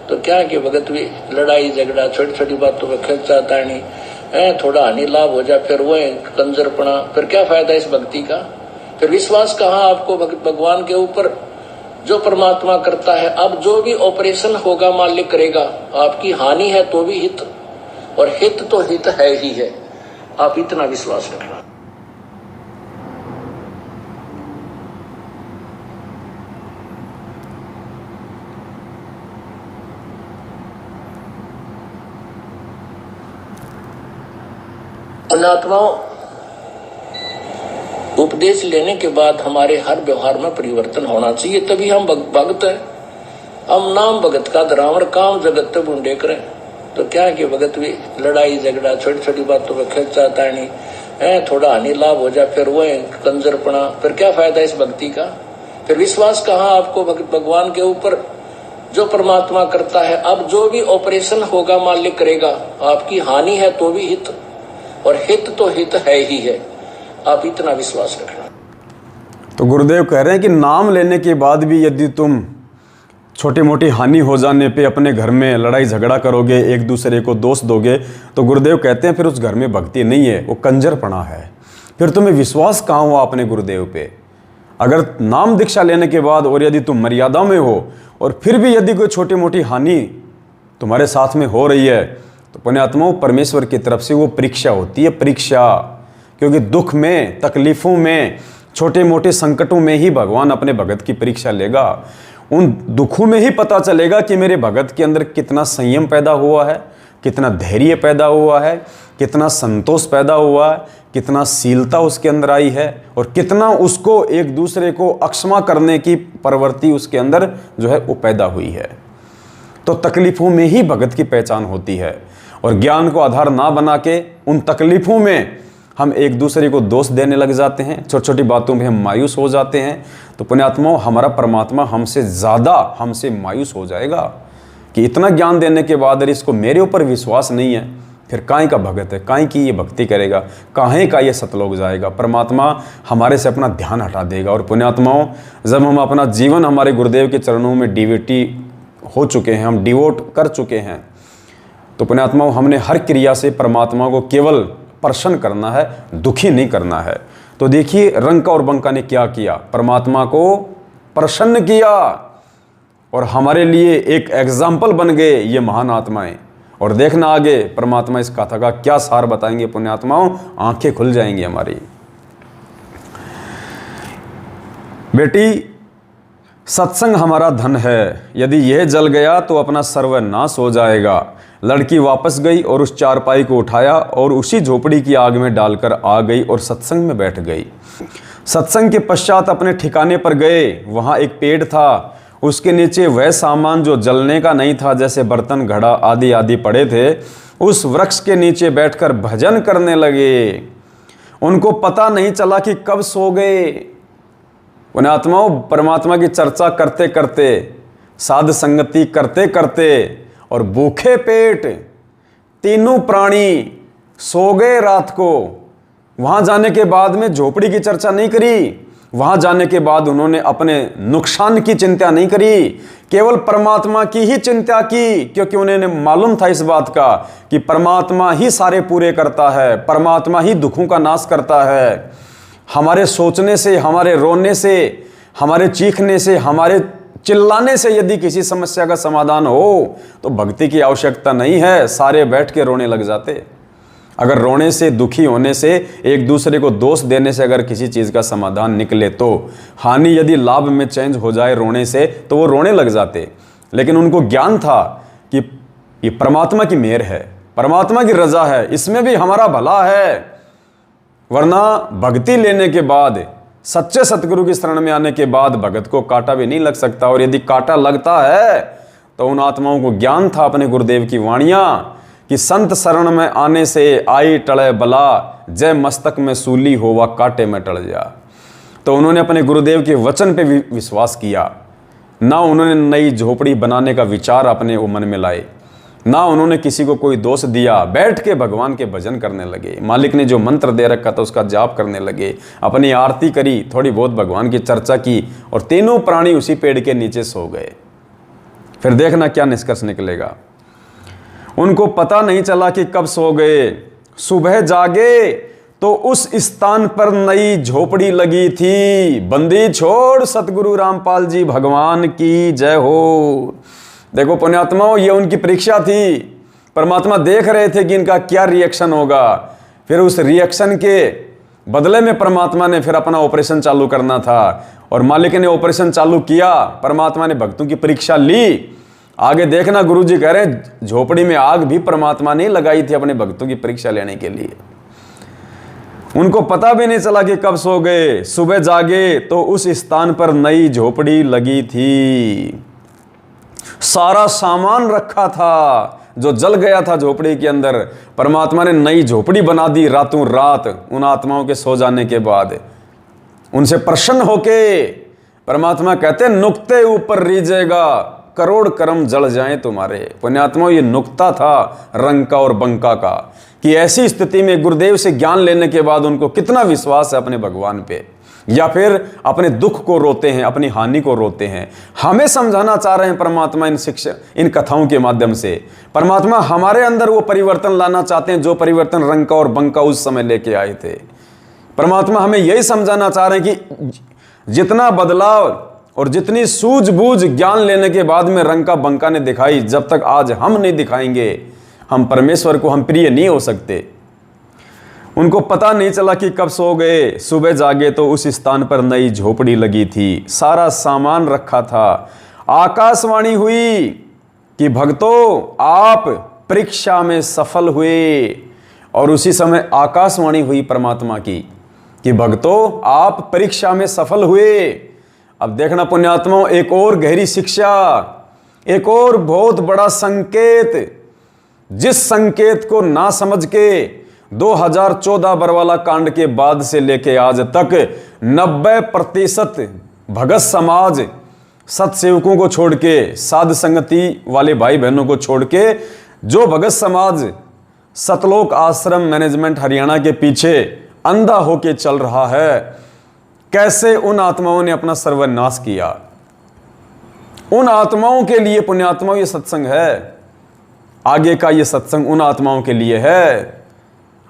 तो क्या कि भगत भी लड़ाई झगड़ा छोटी छोटी बातों में खर्चा तानी है, थोड़ा हानि लाभ हो जाए, फिर वो कंजरपना, फिर क्या फायदा इस भक्ति का? फिर विश्वास कहाँ आपको भगवान के ऊपर जो परमात्मा करता है। अब जो भी ऑपरेशन होगा मालिक करेगा, आपकी हानि है तो भी हित, और हित तो हित है ही है, आप इतना विश्वास रखना। पुण्यात्माओं, उपदेश लेने के बाद हमारे हर व्यवहार में परिवर्तन होना चाहिए, तभी हम भगत हैं। हम नाम भगत का रावण काम जगत तक ढूंढे करें, तो क्या कि भगत भी लड़ाई झगड़ा छोटी छोटी बातों में खर्चा तानी है, थोड़ा हानि लाभ हो जाए फिर वो कंजरपना, फिर क्या फायदा इस भक्ति का? फिर विश्वास कहाँ आपको भगवान के ऊपर जो परमात्मा करता है? अब जो भी ऑपरेशन होगा मालिक करेगा, आपकी हानि है तो भी हित, और हित तो हित है ही है, आप इतना विश्वास रखना। तो गुरुदेव कह रहे हैं कि नाम लेने के बाद भी यदि तुम छोटी मोटी हानि हो जाने पे अपने घर में लड़ाई झगड़ा करोगे, एक दूसरे को दोष दोगे, तो गुरुदेव कहते हैं फिर उस घर में भक्ति नहीं है, वो कंजरपना है। फिर तुम्हें विश्वास कहाँ हुआ अपने गुरुदेव पे? अगर नाम दीक्षा लेने के बाद और यदि तुम मर्यादा में हो और फिर भी यदि कोई छोटी मोटी हानि तुम्हारे साथ में हो रही है, तो पुण्यात्माओं परमेश्वर की तरफ से वो परीक्षा होती है, परीक्षा। क्योंकि दुख में, तकलीफ़ों में, छोटे मोटे संकटों में ही भगवान अपने भगत की परीक्षा लेगा। उन दुखों में ही पता चलेगा कि मेरे भगत के अंदर कितना संयम पैदा हुआ है, कितना धैर्य पैदा हुआ है, कितना संतोष पैदा हुआ है, कितना शीलता उसके अंदर आई है, और कितना उसको एक दूसरे को अक्षमा करने की प्रवृत्ति उसके अंदर जो है वो पैदा हुई है। तो तकलीफ़ों में ही भगत की पहचान होती है। और ज्ञान को आधार ना बना के उन तकलीफ़ों में हम एक दूसरे को दोष देने लग जाते हैं, छोटी छोटी बातों में हम मायूस हो जाते हैं, तो पुण्यात्माओं हमारा परमात्मा हमसे ज़्यादा हमसे मायूस हो जाएगा कि इतना ज्ञान देने के बाद अगर इसको मेरे ऊपर विश्वास नहीं है, फिर काहे का भगत है, काहे की ये भक्ति करेगा, काहे का ये सतलोक जाएगा। परमात्मा हमारे से अपना ध्यान हटा देगा। और पुण्यात्माओं जब हम अपना जीवन हमारे गुरुदेव के चरणों में डिवोटी हो चुके हैं, हम डिवोट कर चुके हैं, तो पुण्यात्माओं हमने हर क्रिया से परमात्मा को केवल प्रसन्न करना है, दुखी नहीं करना है। तो देखिए रंका और बंका ने क्या किया, परमात्मा को प्रसन्न किया और हमारे लिए एक एग्जाम्पल बन गए ये महान आत्माएं। और देखना आगे परमात्मा इस कथा का क्या सार बताएंगे पुण्यात्माओं, आंखें खुल जाएंगी हमारी। बेटी सत्संग हमारा धन है, यदि यह जल गया तो अपना सर्वनाश हो जाएगा। लड़की वापस गई और उस चारपाई को उठाया और उसी झोपड़ी की आग में डालकर आ गई और सत्संग में बैठ गई। सत्संग के पश्चात अपने ठिकाने पर गए, वहाँ एक पेड़ था, उसके नीचे वह सामान जो जलने का नहीं था, जैसे बर्तन घड़ा आदि आदि पड़े थे, उस वृक्ष के नीचे बैठकर भजन करने लगे। उनको पता नहीं चला कि कब सो गए। पुण्यात्माओं परमात्मा की चर्चा करते करते, साध संगति करते करते और भूखे पेट तीनों प्राणी सो गए रात को। वहाँ जाने के बाद में झोपड़ी की चर्चा नहीं करी, वहाँ जाने के बाद उन्होंने अपने नुकसान की चिंता नहीं करी, केवल परमात्मा की ही चिंता की, क्योंकि उन्हें मालूम था इस बात का कि परमात्मा ही सारे पूरे करता है, परमात्मा ही दुखों का नाश करता है। हमारे सोचने से, हमारे रोने से, हमारे चीखने से, हमारे चिल्लाने से यदि किसी समस्या का समाधान हो तो भक्ति की आवश्यकता नहीं है, सारे बैठ के रोने लग जाते। अगर रोने से, दुखी होने से, एक दूसरे को दोष देने से अगर किसी चीज़ का समाधान निकले, तो हानि यदि लाभ में चेंज हो जाए रोने से, तो वो रोने लग जाते। लेकिन उनको ज्ञान था कि ये परमात्मा की मेहर है, परमात्मा की रजा है, इसमें भी हमारा भला है। वरना भक्ति लेने के बाद, सच्चे सतगुरु की शरण में आने के बाद भगत को कांटा भी नहीं लग सकता। और यदि कांटा लगता है तो उन आत्माओं को ज्ञान था अपने गुरुदेव की वाणियाँ कि संत शरण में आने से आई टले बला, जय मस्तक में सूली हो व कांटे में टल जा। तो उन्होंने अपने गुरुदेव के वचन पे विश्वास किया, ना उन्होंने नई झोपड़ी बनाने का विचार अपने वो मन में लाए, ना उन्होंने किसी को कोई दोष दिया, बैठ के भगवान के भजन करने लगे। मालिक ने जो मंत्र दे रखा था उसका जाप करने लगे, अपनी आरती करी, थोड़ी बहुत भगवान की चर्चा की, और तीनों प्राणी उसी पेड़ के नीचे सो गए। फिर देखना क्या निष्कर्ष निकलेगा। उनको पता नहीं चला कि कब सो गए। सुबह जागे तो उस स्थान पर नई झोपड़ी लगी थी। बंदी छोड़ सतगुरु रामपाल जी भगवान की जय हो। देखो पुण्यात्माओं, ये उनकी परीक्षा थी। परमात्मा देख रहे थे कि इनका क्या रिएक्शन होगा। फिर उस रिएक्शन के बदले में परमात्मा ने फिर अपना ऑपरेशन चालू करना था, और मालिक ने ऑपरेशन चालू किया। परमात्मा ने भक्तों की परीक्षा ली। आगे देखना, गुरुजी कह रहे हैं झोपड़ी में आग भी परमात्मा ने लगाई थी अपने भक्तों की परीक्षा लेने के लिए। उनको पता भी नहीं चला कि कब सो गए। सुबह जागे तो उस स्थान पर नई झोपड़ी लगी थी। सारा सामान रखा था जो जल गया था झोपड़ी के अंदर, परमात्मा ने नई झोपड़ी बना दी रातों रात उन आत्माओं के सो जाने के बाद। उनसे प्रसन्न होके परमात्मा कहते हैं नुक्ते ऊपर रीजेगा, करोड़ कर्म जल जाएं तुम्हारे। पुण्यात्माओं, ये नुक्ता था रंका और बंका का कि ऐसी स्थिति में गुरुदेव से ज्ञान लेने के बाद उनको कितना विश्वास है अपने भगवान पे, या फिर अपने दुख को रोते हैं, अपनी हानि को रोते हैं। हमें समझाना चाह रहे हैं परमात्मा इन शिक्षा, इन कथाओं के माध्यम से। परमात्मा हमारे अंदर वो परिवर्तन लाना चाहते हैं जो परिवर्तन रंका और बंका उस समय लेके आए थे। परमात्मा हमें यही समझाना चाह रहे हैं कि जितना बदलाव और जितनी सूझबूझ ज्ञान लेने के बाद में रंका बंका ने दिखाई, जब तक आज हम नहीं दिखाएंगे हम परमेश्वर को हम प्रिय नहीं हो सकते। उनको पता नहीं चला कि कब सो गए, सुबह जागे तो उस स्थान पर नई झोपड़ी लगी थी, सारा सामान रखा था। आकाशवाणी हुई कि भक्तों आप परीक्षा में सफल हुए, और उसी समय आकाशवाणी हुई परमात्मा की कि भक्तों आप परीक्षा में सफल हुए। अब देखना पुण्यात्माओं, एक और गहरी शिक्षा, एक और बहुत बड़ा संकेत, जिस संकेत को ना समझ के 2014 बरवाला कांड के बाद से लेके आज तक 90% भगत समाज सत्सेवकों को छोड़ के, साध संगति वाले भाई बहनों को छोड़ के, जो भगत समाज सतलोक आश्रम मैनेजमेंट हरियाणा के पीछे अंधा होके चल रहा है, कैसे उन आत्माओं ने अपना सर्वनाश किया। उन आत्माओं के लिए पुण्यात्माओं ये सत्संग है, आगे का ये सत्संग उन आत्माओं के लिए है।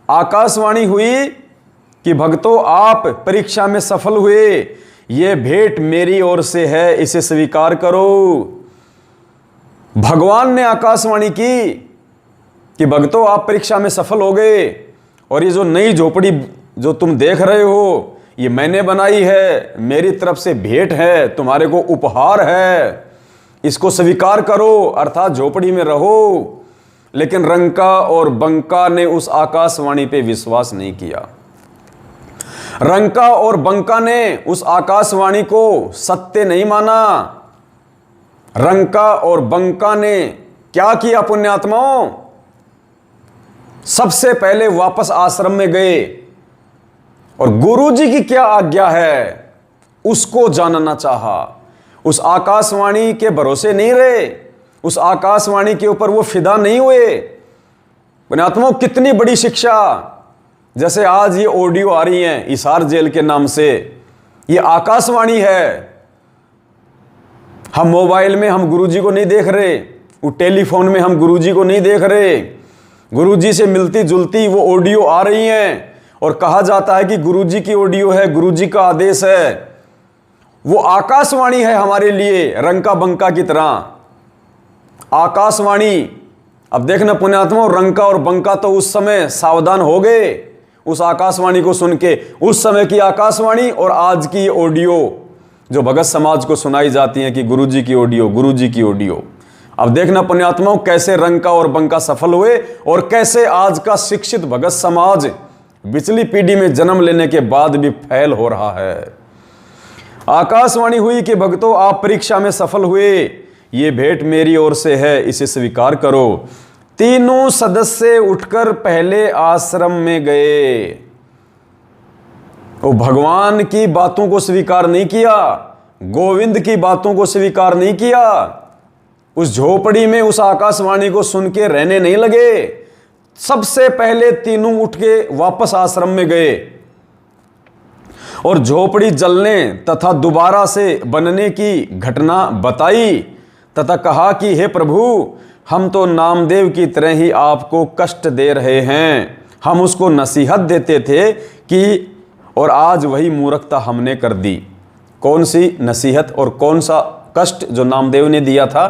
आकाशवाणी हुई कि भक्तों आप परीक्षा में सफल हुए, ये भेंट मेरी ओर से है, इसे स्वीकार करो। भगवान ने आकाशवाणी की कि भक्तों आप परीक्षा में सफल हो गए, और ये जो नई झोपड़ी जो तुम देख रहे हो ये मैंने बनाई है, मेरी तरफ से भेंट है, तुम्हारे को उपहार है, इसको स्वीकार करो, अर्थात झोपड़ी में रहो। लेकिन रंका और बंका ने उस आकाशवाणी पे विश्वास नहीं किया। रंका और बंका ने उस आकाशवाणी को सत्य नहीं माना। रंका और बंका ने क्या किया पुण्यात्माओं? सबसे पहले वापस आश्रम में गए और गुरुजी की क्या आज्ञा है उसको जानना चाहा। उस आकाशवाणी के भरोसे नहीं रहे, उस आकाशवाणी के ऊपर वो फिदा नहीं हुए। पुण्यात्माओं, कितनी बड़ी शिक्षा! जैसे आज ये ऑडियो आ रही है इसार जेल के नाम से, ये आकाशवाणी है। हम मोबाइल में हम गुरुजी को नहीं देख रहे, वो टेलीफोन में हम गुरुजी को नहीं देख रहे। गुरुजी से मिलती जुलती वो ऑडियो आ रही हैं और कहा जाता है कि गुरुजी की ऑडियो है, गुरुजी का आदेश है। वो आकाशवाणी है हमारे लिए, रंका बंका की तरह आकाशवाणी। अब देखना पुण्यात्मा, रंका और बंका तो उस समय सावधान हो गए उस आकाशवाणी को सुन के। उस समय की आकाशवाणी और आज की ऑडियो जो भगत समाज को सुनाई जाती है कि गुरुजी की ऑडियो, गुरुजी की ऑडियो। अब देखना पुण्यात्माओं, कैसे रंका और बंका सफल हुए और कैसे आज का शिक्षित भगत समाज पिछली पीढ़ी में जन्म लेने के बाद भी फैल हो रहा है। आकाशवाणी हुई कि भक्तों आप परीक्षा में सफल हुए, ये भेंट मेरी ओर से है, इसे स्वीकार करो। तीनों सदस्य उठकर पहले आश्रम में गए। वो भगवान की बातों को स्वीकार नहीं किया, गोविंद की बातों को स्वीकार नहीं किया। उस झोपड़ी में उस आकाशवाणी को सुन के रहने नहीं लगे। सबसे पहले तीनों उठ के वापस आश्रम में गए और झोपड़ी जलने तथा दोबारा से बनने की घटना बताई तथा कहा कि हे प्रभु, हम तो नामदेव की तरह ही आपको कष्ट दे रहे हैं। हम उसको नसीहत देते थे कि, और आज वही मूर्खता हमने कर दी। कौन सी नसीहत और कौन सा कष्ट जो नामदेव ने दिया था?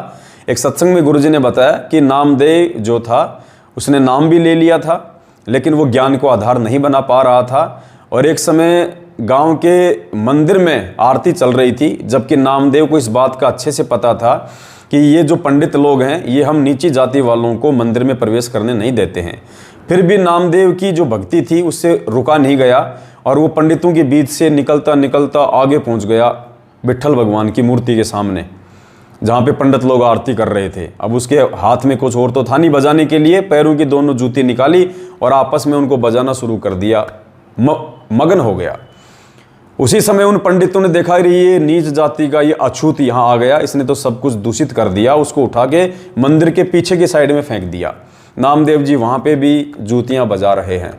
एक सत्संग में गुरुजी ने बताया कि नामदेव जो था उसने नाम भी ले लिया था, लेकिन वो ज्ञान को आधार नहीं बना पा रहा था। और एक समय गांव के मंदिर में आरती चल रही थी, जबकि नामदेव को इस बात का अच्छे से पता था कि ये जो पंडित लोग हैं ये हम नीची जाति वालों को मंदिर में प्रवेश करने नहीं देते हैं। फिर भी नामदेव की जो भक्ति थी उससे रुका नहीं गया और वो पंडितों के बीच से निकलता निकलता आगे पहुंच गया विट्ठल भगवान की मूर्ति के सामने। जहाँ पे पंडित लोग आरती कर रहे थे। अब उसके हाथ में कुछ और तो था नहीं बजाने के लिए, पैरों की दोनों जूती निकाली और आपस में उनको बजाना शुरू कर दिया, मगन हो गया। उसी समय उन पंडितों ने देखा ये नीच जाति का ये अछूत यहाँ आ गया, इसने तो सब कुछ दूषित कर दिया। उसको उठा के मंदिर के पीछे की साइड में फेंक दिया। नामदेव जी वहाँ पे भी जूतियाँ बजा रहे हैं।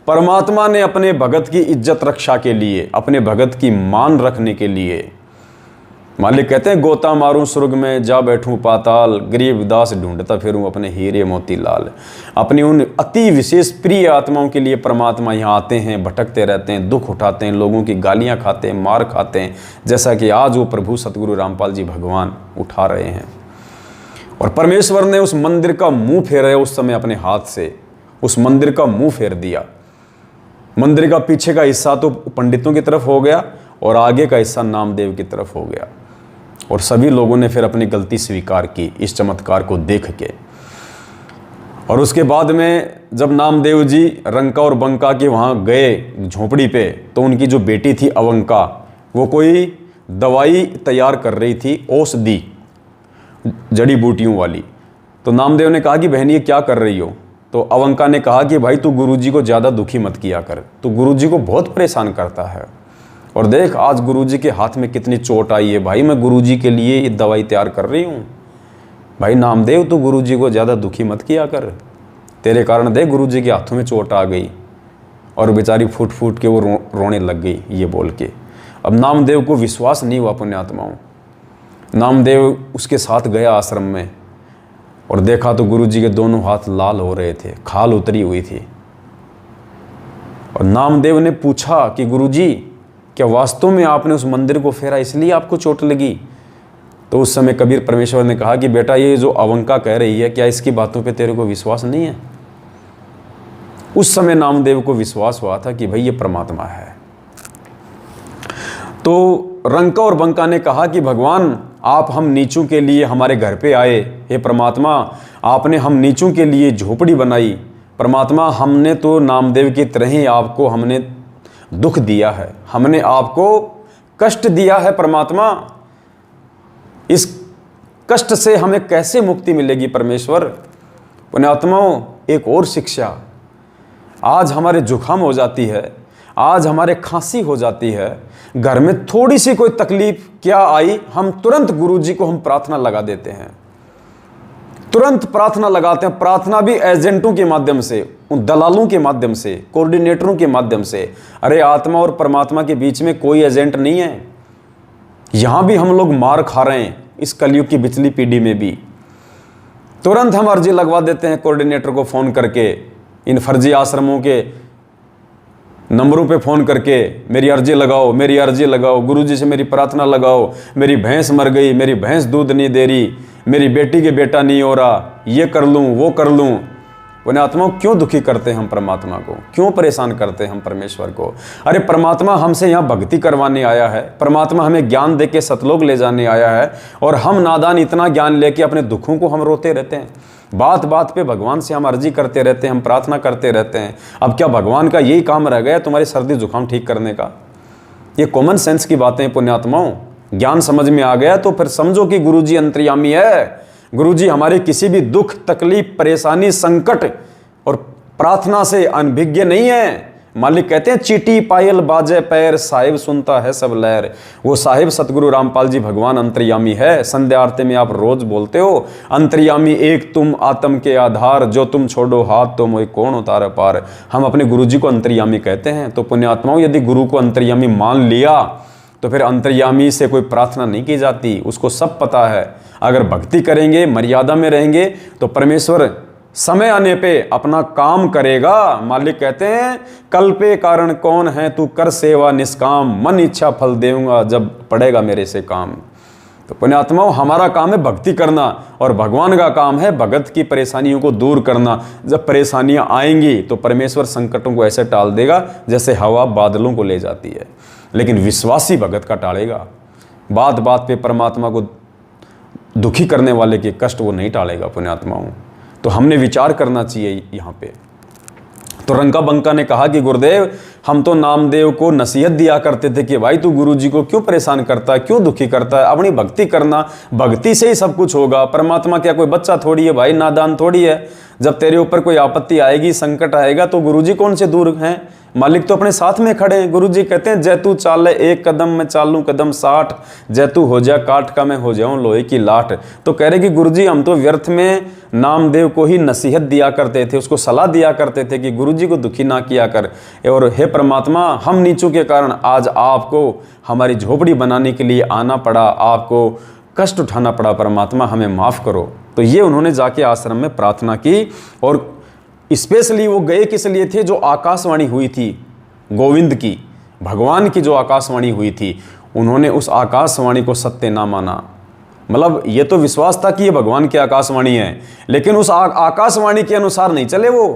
परमात्मा ने अपने भगत की इज्जत रक्षा के लिए, अपने भगत की मान रखने के लिए, मालिक कहते हैं गोता मारूं स्वर्ग में जा बैठूं पाताल, गरीब दास ढूंढता फिरूं अपने हीरे मोती लाल। अपनी उन अति विशेष प्रिय आत्माओं के लिए परमात्मा यहाँ आते हैं, भटकते रहते हैं, दुख उठाते हैं, लोगों की गालियाँ खाते हैं, मार खाते हैं, जैसा कि आज वो प्रभु सतगुरु रामपाल जी भगवान उठा रहे हैं। और परमेश्वर ने उस मंदिर का मुंह फेरा उस समय अपने हाथ से, उस मंदिर का मुंह फेर दिया। मंदिर का पीछे का हिस्सा तो पंडितों की तरफ हो गया और आगे का हिस्सा नामदेव की तरफ हो गया। और सभी लोगों ने फिर अपनी गलती स्वीकार की इस चमत्कार को देख के। और उसके बाद में जब नामदेव जी रंका और बंका के वहाँ गए झोपड़ी पे, तो उनकी जो बेटी थी अवंका, वो कोई दवाई तैयार कर रही थी, औषधि जड़ी बूटियों वाली। तो नामदेव ने कहा कि बहन ये क्या कर रही हो? तो अवंका ने कहा कि भाई तू गुरुजी को ज़्यादा दुखी मत किया कर, तू गुरुजी को बहुत परेशान करता है। और देख आज गुरुजी के हाथ में कितनी चोट आई है, भाई मैं गुरुजी के लिए ये दवाई तैयार कर रही हूँ। भाई नामदेव तू गुरुजी को ज़्यादा दुखी मत किया कर, तेरे कारण देख गुरुजी के हाथों में चोट आ गई। और बेचारी फूट फूट के वो रोने लग गई ये बोल के। अब नामदेव को विश्वास नहीं हुआ पुण्यात्माओं। नामदेव उसके साथ गया आश्रम में और देखा तो गुरुजी के दोनों हाथ लाल हो रहे थे, खाल उतरी हुई थी। और नामदेव ने पूछा कि गुरुजी क्या वास्तव में आपने उस मंदिर को फेरा इसलिए आपको चोट लगी? तो उस समय कबीर परमेश्वर ने कहा कि बेटा ये जो अवंका कह रही है, क्या इसकी बातों पे तेरे को विश्वास नहीं है? उस समय नामदेव को विश्वास हुआ था कि भाई ये परमात्मा है। तो रंका और बंका ने कहा कि भगवान आप हम नीचों के लिए हमारे घर पे आए, हे परमात्मा आपने हम नीचों के लिए झोपड़ी बनाई। परमात्मा हमने तो नामदेव की तरह ही आपको हमने दुख दिया है, हमने आपको कष्ट दिया है। परमात्मा इस कष्ट से हमें कैसे मुक्ति मिलेगी परमेश्वर? पुण्यात्माओं एक और शिक्षा, आज हमारे जुकाम हो जाती है, आज हमारे खांसी हो जाती है, घर में थोड़ी सी कोई तकलीफ क्या आई, हम तुरंत गुरुजी को हम प्रार्थना लगा देते हैं, तुरंत प्रार्थना लगाते हैं। प्रार्थना भी एजेंटों के माध्यम से, उन दलालों के माध्यम से, कोऑर्डिनेटरों के माध्यम से। अरे आत्मा और परमात्मा के बीच में कोई एजेंट नहीं है। यहां भी हम लोग मार खा रहे हैं, इस कलयुग की पिछली पीढ़ी में भी। तुरंत हम अर्जी लगवा देते हैं कोऑर्डिनेटर को फ़ोन करके, इन फर्जी आश्रमों के नंबरों पे फ़ोन करके मेरी अर्जी लगाओ, मेरी अर्जी लगाओ, गुरुजी से मेरी प्रार्थना लगाओ, मेरी भैंस मर गई, मेरी भैंस दूध नहीं दे रही, मेरी बेटी के बेटा नहीं हो रहा, ये कर लूँ वो कर लूँ। पुण्यात्माओं क्यों दुखी करते हैं हम परमात्मा को, क्यों परेशान करते हैं हम परमेश्वर को? अरे परमात्मा हमसे यहाँ भक्ति करवाने आया है, परमात्मा हमें ज्ञान दे के सतलोक ले जाने आया है, और हम नादान इतना ज्ञान लेके अपने दुखों को हम रोते रहते हैं। बात बात पे भगवान से हम अर्जी करते रहते हैं, हम प्रार्थना करते रहते हैं। अब क्या भगवान का यही काम रह गया तुम्हारी सर्दी जुकाम ठीक करने का? ये कॉमन सेंस की बातें पुण्यात्माओं। ज्ञान समझ में आ गया तो फिर समझो कि गुरुजी अंतर्यामी है। गुरुजी हमारे किसी भी दुख तकलीफ परेशानी संकट और प्रार्थना से अनभिज्ञ नहीं है। मालिक कहते हैं चीटी पायल बाजे पैर, साहिब सुनता है सब लहर। वो साहिब सतगुरु रामपाल जी भगवान अंतर्यामी है। संध्या आरती में आप रोज बोलते हो अंतर्यामी एक तुम आत्म के आधार, जो तुम छोड़ो हाथ तो मोई कौन उतार पार। हम अपने गुरुजी को अंतर्यामी कहते हैं। तो पुण्यात्माओं यदि गुरु को अंतर्यामी मान लिया तो फिर अंतर्यामी से कोई प्रार्थना नहीं की जाती, उसको सब पता है। अगर भक्ति करेंगे मर्यादा में रहेंगे तो परमेश्वर समय आने पे अपना काम करेगा। मालिक कहते हैं कल पे कारण कौन है, तू कर सेवा निष्काम, मन इच्छा फल देऊंगा जब पड़ेगा मेरे से काम। तो पुण्यात्माओं हमारा काम है भक्ति करना और भगवान का काम है भगत की परेशानियों को दूर करना। जब परेशानियां आएंगी तो परमेश्वर संकटों को ऐसे टाल देगा जैसे हवा बादलों को ले जाती है, लेकिन विश्वासी भगत का टालेगा। बात बात पे परमात्मा को दुखी करने वाले के कष्ट वो नहीं टालेगा पुण्यात्माओं। तो हमने विचार करना चाहिए यहाँ पे। तो रंका बंका ने कहा कि गुरुदेव, हम तो नामदेव को नसीहत दिया करते थे कि भाई तू गुरुजी को क्यों परेशान करता है, क्यों दुखी करता है, अपनी भक्ति करना, भक्ति से ही सब कुछ होगा। परमात्मा क्या कोई बच्चा थोड़ी है भाई, नादान थोड़ी है। जब तेरे ऊपर कोई आपत्ति आएगी, संकट आएगा, तो गुरुजी कौन से दूर हैं, मालिक तो अपने साथ में खड़े हैं। गुरुजी कहते हैं, जय तू चाले एक कदम मैं चालूं कदम 60, जय तू हो जा काठ का मैं हो जाऊं लोहे की लाठ। तो कह रहे कि गुरुजी हम तो व्यर्थ में नामदेव को ही नसीहत दिया करते थे, उसको सलाह दिया करते थे कि गुरुजी को दुखी ना किया कर। और हे परमात्मा, हम नीचों के कारण आज आपको हमारी झोपड़ी बनाने के लिए आना पड़ा, आपको कष्ट उठाना पड़ा, परमात्मा हमें माफ़ करो। तो ये उन्होंने जाके आश्रम में प्रार्थना की। और स्पेशली वो गए किस लिए थे, जो आकाशवाणी हुई थी गोविंद की, भगवान की जो आकाशवाणी हुई थी, उन्होंने उस आकाशवाणी को सत्य ना माना। मतलब ये तो विश्वास था कि ये भगवान की आकाशवाणी है, लेकिन उस आकाशवाणी के अनुसार नहीं चले। वो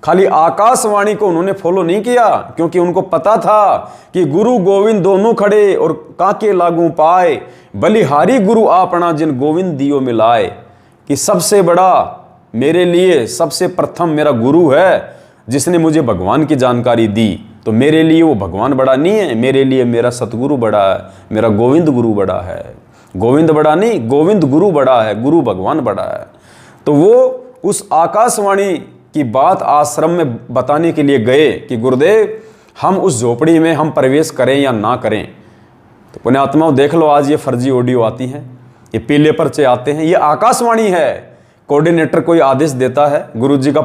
खाली आकाशवाणी को उन्होंने फॉलो नहीं किया, क्योंकि उनको पता था कि गुरु गोविंद दोनों खड़े और काके लागू पाए, बलिहारी गुरु आपना जिन गोविंद दियो मिलाए। कि सबसे बड़ा मेरे लिए, सबसे प्रथम मेरा गुरु है जिसने मुझे भगवान की जानकारी दी। तो मेरे लिए वो भगवान बड़ा नहीं है, मेरे लिए मेरा सतगुरु बड़ा है, मेरा गोविंद गुरु बड़ा है। गोविंद बड़ा नहीं, गोविंद गुरु बड़ा है, गुरु भगवान बड़ा है। तो वो उस आकाशवाणी की बात आश्रम में बताने के लिए गए कि गुरुदेव, हम उस झोपड़ी में हम प्रवेश करें या ना करें। तो पुण्यात्माओं देख लो, आज ये फर्जी ऑडियो आती हैं, ये पीले पर्चे आते हैं, ये आकाशवाणी है। कोऑर्डिनेटर कोई आदेश देता है, गुरुजी का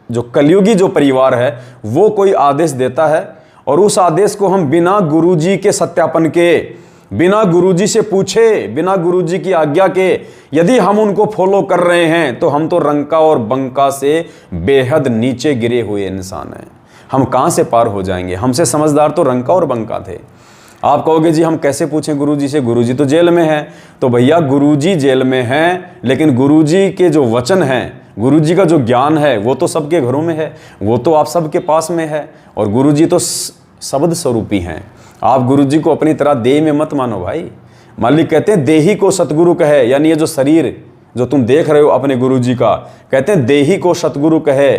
जो कलयुगी जो परिवार है वो कोई आदेश देता है, और उस आदेश को हम बिना गुरुजी के सत्यापन के, बिना गुरुजी से पूछे, बिना गुरुजी की आज्ञा के यदि हम उनको फॉलो कर रहे हैं, तो हम तो रंका और बंका से बेहद नीचे गिरे हुए इंसान हैं। हम कहाँ से पार हो जाएंगे? हमसे समझदार तो रंका और बंका थे। आप कहोगे जी हम कैसे पूछें गुरुजी से, गुरुजी तो जेल में है। तो भैया गुरुजी जेल में हैं, लेकिन गुरुजी के जो वचन हैं, गुरुजी का जो ज्ञान है, वो तो सबके घरों में है, वो तो आप सबके पास में है। और गुरुजी तो शब्द स्वरूपी हैं। आप गुरुजी को अपनी तरह देह में मत मानो भाई। मालिक कहते हैं देही को सतगुरु कहे, यानी ये जो शरीर जो तुम देख रहे हो अपने गुरुजी का, कहते हैं देही को सतगुरु कहे,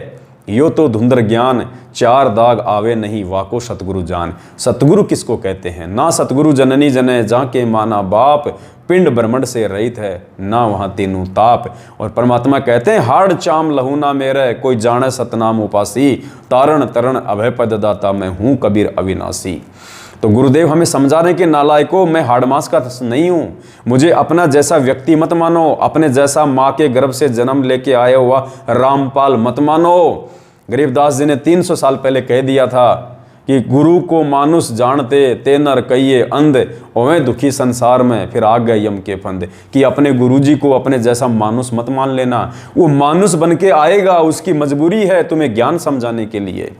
यो तो धुंधर ज्ञान, चार दाग आवे नहीं वाको सतगुरु जान। सतगुरु किसको कहते हैं? ना सतगुरु जननी जने जाके माना बाप, पिंड ब्रह्मंड से रहित है ना वहाँ तीनों ताप। और परमात्मा कहते हैं हाड़ चाम लहू ना मेरे, कोई जाने सतनाम उपासी, तारण तरण अभय पद दाता मैं हूँ कबीर अविनाशी। तो गुरुदेव हमें समझा रहे कि नालायकों, मैं हाड़मास का नहीं हूँ, मुझे अपना जैसा व्यक्ति मत मानो, अपने जैसा माँ के गर्भ से जन्म लेके आया हुआ रामपाल मत मानो। गरीबदास जी ने 300 साल पहले कह दिया था कि गुरु को मानुष जानते ते नर कहिए अंध, ओवे दुखी संसार में फिर आ गए यम के फंद। कि अपने गुरुजी को अपने जैसा मानुष मत मान लेना, वो मानुष बन के आएगा, उसकी मजबूरी है तुम्हें ज्ञान समझाने के लिए।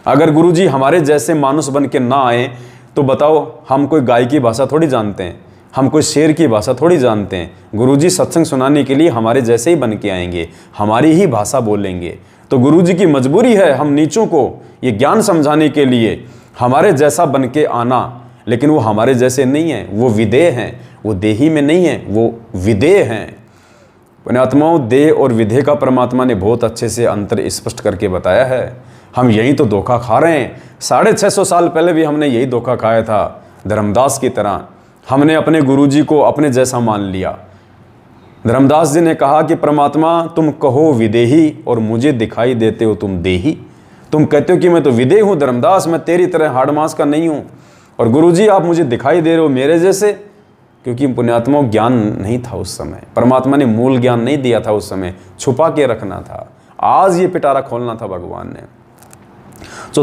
अगर गुरुजी हमारे जैसे मानुष बन के ना आए तो बताओ, हम कोई गाय की भाषा थोड़ी जानते हैं, हम कोई शेर की भाषा थोड़ी जानते हैं। गुरुजी सत्संग सुनाने के लिए हमारे जैसे ही बन के आएंगे, हमारी ही भाषा बोलेंगे। तो गुरुजी की मजबूरी है हम नीचों को ये ज्ञान समझाने के लिए हमारे जैसा बन के आना। लेकिन वो हमारे जैसे नहीं है, वो विदेह हैं, वो देही में नहीं है, वो विदेह हैं। पुण्यात्माओं, देह और विदेह का परमात्मा ने बहुत अच्छे से अंतर स्पष्ट करके बताया है। हम यही तो धोखा खा रहे हैं। 650 साल पहले भी हमने यही धोखा खाया था, धर्मदास की तरह। हमने अपने गुरुजी को अपने जैसा मान लिया। धर्मदास जी ने कहा कि परमात्मा तुम कहो विदेही और मुझे दिखाई देते हो तुम देही। तुम कहते हो कि मैं तो विदेह हूँ धर्मदास, मैं तेरी तरह हाड़मास का नहीं हूँ, और गुरुजी आप मुझे दिखाई दे रहे हो मेरे जैसे। क्योंकि पुण्यात्मा ज्ञान नहीं था उस समय, परमात्मा ने मूल ज्ञान नहीं दिया था उस समय, छुपा के रखना था। आज ये पिटारा खोलना था भगवान ने। तो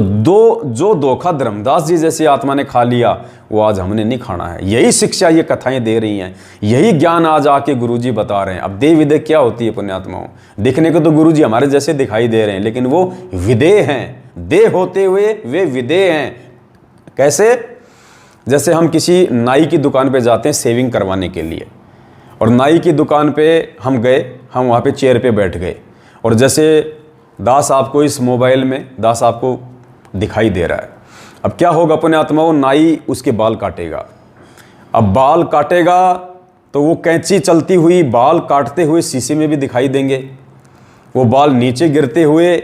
जो धोखा धर्मदास जी जैसी आत्मा ने खा लिया, वो आज हमने नहीं खाना है। यही शिक्षा ये कथाएं दे रही हैं, यही ज्ञान आज आके गुरुजी बता रहे हैं। अब देह विदेह क्या होती है पुण्यात्माओं? दिखने को तो गुरुजी हमारे जैसे दिखाई दे रहे हैं, लेकिन वो विदेह हैं। देह होते हुए वे विदेह हैं। कैसे? जैसे हम किसी नाई की दुकान पे जाते हैं शेविंग करवाने के लिए, और नाई की दुकान पे हम गए, हम वहाँ पे चेयर पे बैठ गए, और जैसे दास आपको इस मोबाइल में दास आपको दिखाई दे रहा है। अब क्या होगा पुण्यात्माओं? नाई उसके बाल काटेगा। अब बाल काटेगा तो वो कैंची चलती हुई बाल काटते हुए शीशे में भी दिखाई देंगे, वो बाल नीचे गिरते हुए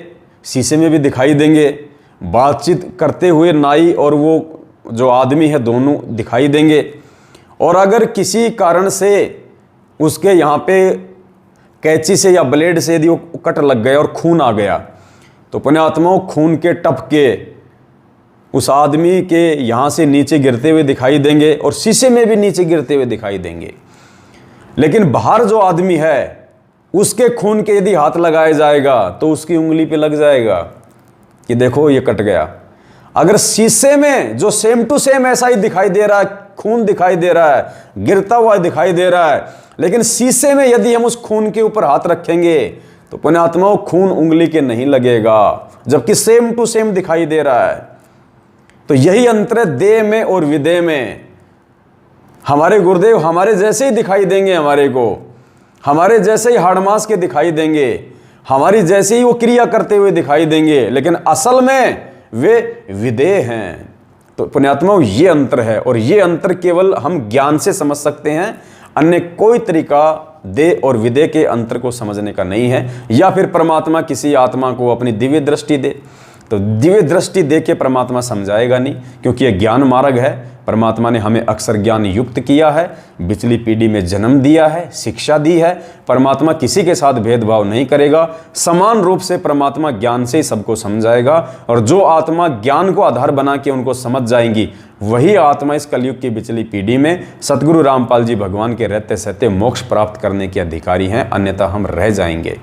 शीशे में भी दिखाई देंगे, बातचीत करते हुए नाई और वो जो आदमी है दोनों दिखाई देंगे। और अगर किसी कारण से उसके यहाँ पे कैंची से या ब्लेड से यदि वो कट लग गया और खून आ गया, तो पुण्यात्माओं खून के टपके उस आदमी के यहाँ से नीचे गिरते हुए दिखाई देंगे और शीशे में भी नीचे गिरते हुए दिखाई देंगे। लेकिन बाहर जो आदमी है उसके खून के यदि हाथ लगाया जाएगा तो उसकी उंगली पे लग जाएगा कि देखो ये कट गया। अगर शीशे में जो सेम टू सेम ऐसा ही दिखाई दे रहा है, खून दिखाई दे रहा है, गिरता हुआ दिखाई दे रहा है, लेकिन शीशे में यदि हम उस खून के ऊपर हाथ रखेंगे तो पुण्यात्माओं खून उंगली के नहीं लगेगा, जबकि सेम टू सेम दिखाई दे रहा है। तो यही अंतर है देह में और विदेह में। हमारे गुरुदेव हमारे जैसे ही दिखाई देंगे, हमारे जैसे ही हाड़ मांस के दिखाई देंगे, हमारी जैसे ही वो क्रिया करते हुए दिखाई देंगे, लेकिन असल में वे विदेह हैं। तो पुण्यात्माओं ये अंतर है, और ये अंतर केवल हम ज्ञान से समझ सकते हैं, अन्य कोई तरीका देह और विदेह के अंतर को समझने का नहीं है। या फिर परमात्मा किसी आत्मा को अपनी दिव्य दृष्टि दे, तो दिव्य दृष्टि दे के परमात्मा समझाएगा नहीं, क्योंकि यह ज्ञान मार्ग है। परमात्मा ने हमें अक्सर ज्ञान युक्त किया है, पिछली पीढ़ी में जन्म दिया है, शिक्षा दी है। परमात्मा किसी के साथ भेदभाव नहीं करेगा, समान रूप से परमात्मा ज्ञान से ही सबको समझाएगा। और जो आत्मा ज्ञान को आधार बना के उनको समझ जाएंगी, वही आत्मा इस कलयुग की पिछली पीढ़ी में सतगुरु रामपाल जी भगवान के रहते सहते मोक्ष प्राप्त करने के अधिकारी हैं, अन्यथा हम रह जाएंगे।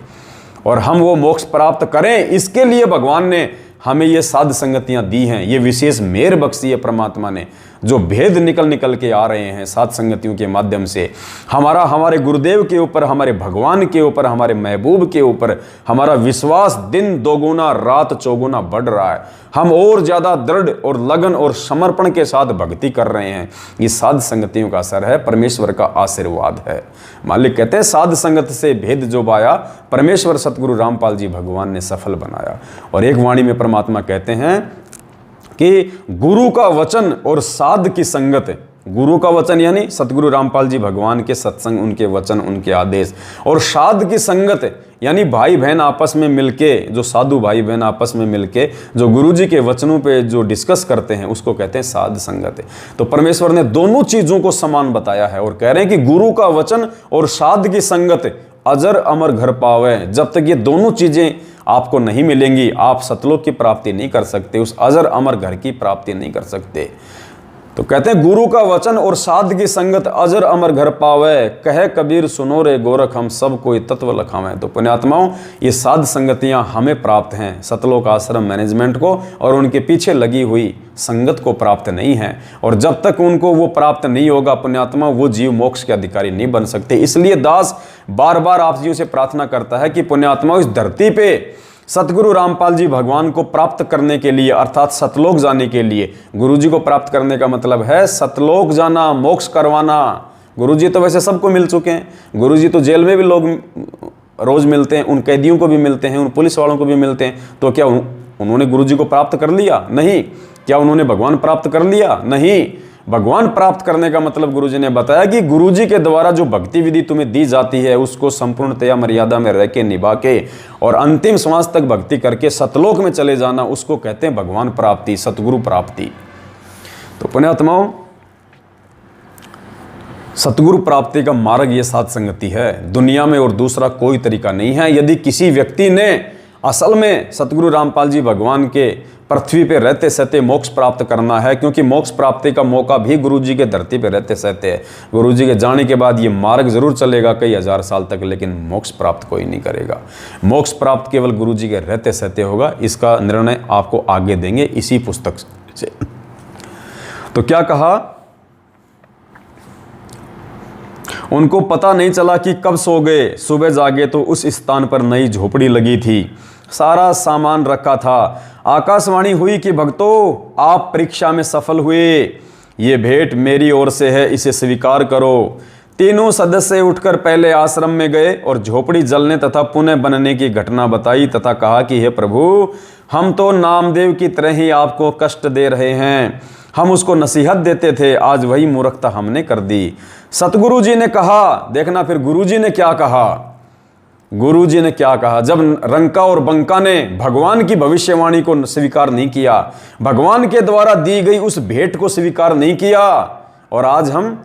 और हम वो मोक्ष प्राप्त करें, इसके लिए भगवान ने हमें ये साध संगतियां दी हैं, ये विशेष मेहर बख्शी है परमात्मा ने। जो भेद निकल के आ रहे हैं साध संगतियों के माध्यम से, हमारे गुरुदेव के ऊपर, हमारे भगवान के ऊपर, हमारे महबूब के ऊपर हमारा विश्वास दिन दोगुना रात चौगुना बढ़ रहा है। हम और ज़्यादा दृढ़ और लगन और समर्पण के साथ भक्ति कर रहे हैं। ये साध संगतियों का असर है, परमेश्वर का आशीर्वाद है। मालिक कहते हैं साध संगत से भेद जो पाया, परमेश्वर सतगुरु रामपाल जी भगवान ने सफल बनाया। और एक वाणी में परमात्मा कहते हैं कि गुरु का वचन और साध की संगत, गुरु का वचन यानी सतगुरु रामपाल जी भगवान के सत्संग, उनके वचन, उनके आदेश, और साध की संगत यानी भाई बहन आपस में मिलके, जो साधु भाई बहन आपस में मिलके जो गुरु जी के वचनों पे जो डिस्कस करते हैं, उसको कहते हैं साध संगत। तो परमेश्वर ने दोनों चीजों को समान बताया है और कह रहे हैं कि गुरु का वचन और साध की संगत अजर अमर घर पावे। जब तक ये दोनों चीजें आपको नहीं मिलेंगी, आप सतलोक की प्राप्ति नहीं कर सकते, उस अजर अमर घर की प्राप्ति नहीं कर सकते। तो कहते हैं गुरु का वचन और साध की संगत अजर अमर घर पावे, कहे कबीर सुनो रे गोरख हम सब कोई तत्व लखावें। तो पुण्यात्माओं ये साध संगतियां हमें प्राप्त हैं, सतलोक आश्रम मैनेजमेंट को और उनके पीछे लगी हुई संगत को प्राप्त नहीं है। और जब तक उनको वो प्राप्त नहीं होगा पुण्यात्मा, वो जीव मोक्ष के अधिकारी नहीं बन सकते। इसलिए दास बार बार आप जीव से प्रार्थना करता है कि पुण्यात्मा इस धरती पे सतगुरु रामपाल जी भगवान को प्राप्त करने के लिए, अर्थात सतलोक जाने के लिए, गुरु जी को प्राप्त करने का मतलब है सतलोक जाना, मोक्ष करवाना। गुरु जी तो वैसे सबको मिल चुके हैं, गुरु जी तो जेल में भी लोग रोज मिलते हैं, उन कैदियों को भी मिलते हैं, उन पुलिस वालों को भी मिलते हैं। तो क्या उन्होंने गुरु जी को प्राप्त कर लिया? नहीं। क्या उन्होंने भगवान प्राप्त कर लिया? नहीं। भगवान प्राप्त करने का मतलब गुरुजी ने बताया कि गुरुजी के द्वारा जो भक्ति विधि तुम्हें दी जाती है, उसको संपूर्णतया मर्यादा में रह के निभा के और अंतिम श्वास तक भक्ति करके सतलोक में चले जाना, उसको कहते हैं भगवान प्राप्ति, सतगुरु प्राप्ति। तो पुण्यात्माओं सतगुरु प्राप्ति का मार्ग ये साध संगति है, दुनिया में और दूसरा कोई तरीका नहीं है। यदि किसी व्यक्ति ने असल में सतगुरु रामपाल जी भगवान के पृथ्वी पे रहते सहते मोक्ष प्राप्त करना है, क्योंकि मोक्ष प्राप्ति का मौका भी गुरुजी के धरती पे रहते सहते है। गुरुजी के जाने के बाद ये मार्ग जरूर चलेगा कई हजार साल तक, लेकिन मोक्ष प्राप्त कोई नहीं करेगा। मोक्ष प्राप्त केवल गुरुजी के रहते सहते होगा। इसका निर्णय आपको आगे देंगे इसी पुस्तक से। तो क्या कहा, उनको पता नहीं चला कि कब सो गए, सुबह जागे तो उस स्थान पर नई झोपड़ी लगी थी, सारा सामान रखा था। आकाशवाणी हुई कि भक्तों आप परीक्षा में सफल हुए, ये भेंट मेरी ओर से है, इसे स्वीकार करो। तीनों सदस्य उठकर पहले आश्रम में गए और झोपड़ी जलने तथा पुनः बनने की घटना बताई तथा कहा कि हे प्रभु, हम तो नामदेव की तरह ही आपको कष्ट दे रहे हैं, हम उसको नसीहत देते थे, आज वही मूर्खता हमने कर दी। सतगुरु जी ने कहा, देखना फिर गुरु जी ने क्या कहा, गुरुजी ने क्या कहा, जब रंका और बंका ने भगवान की भविष्यवाणी को स्वीकार नहीं किया, भगवान के द्वारा दी गई उस भेंट को स्वीकार नहीं किया, और आज हम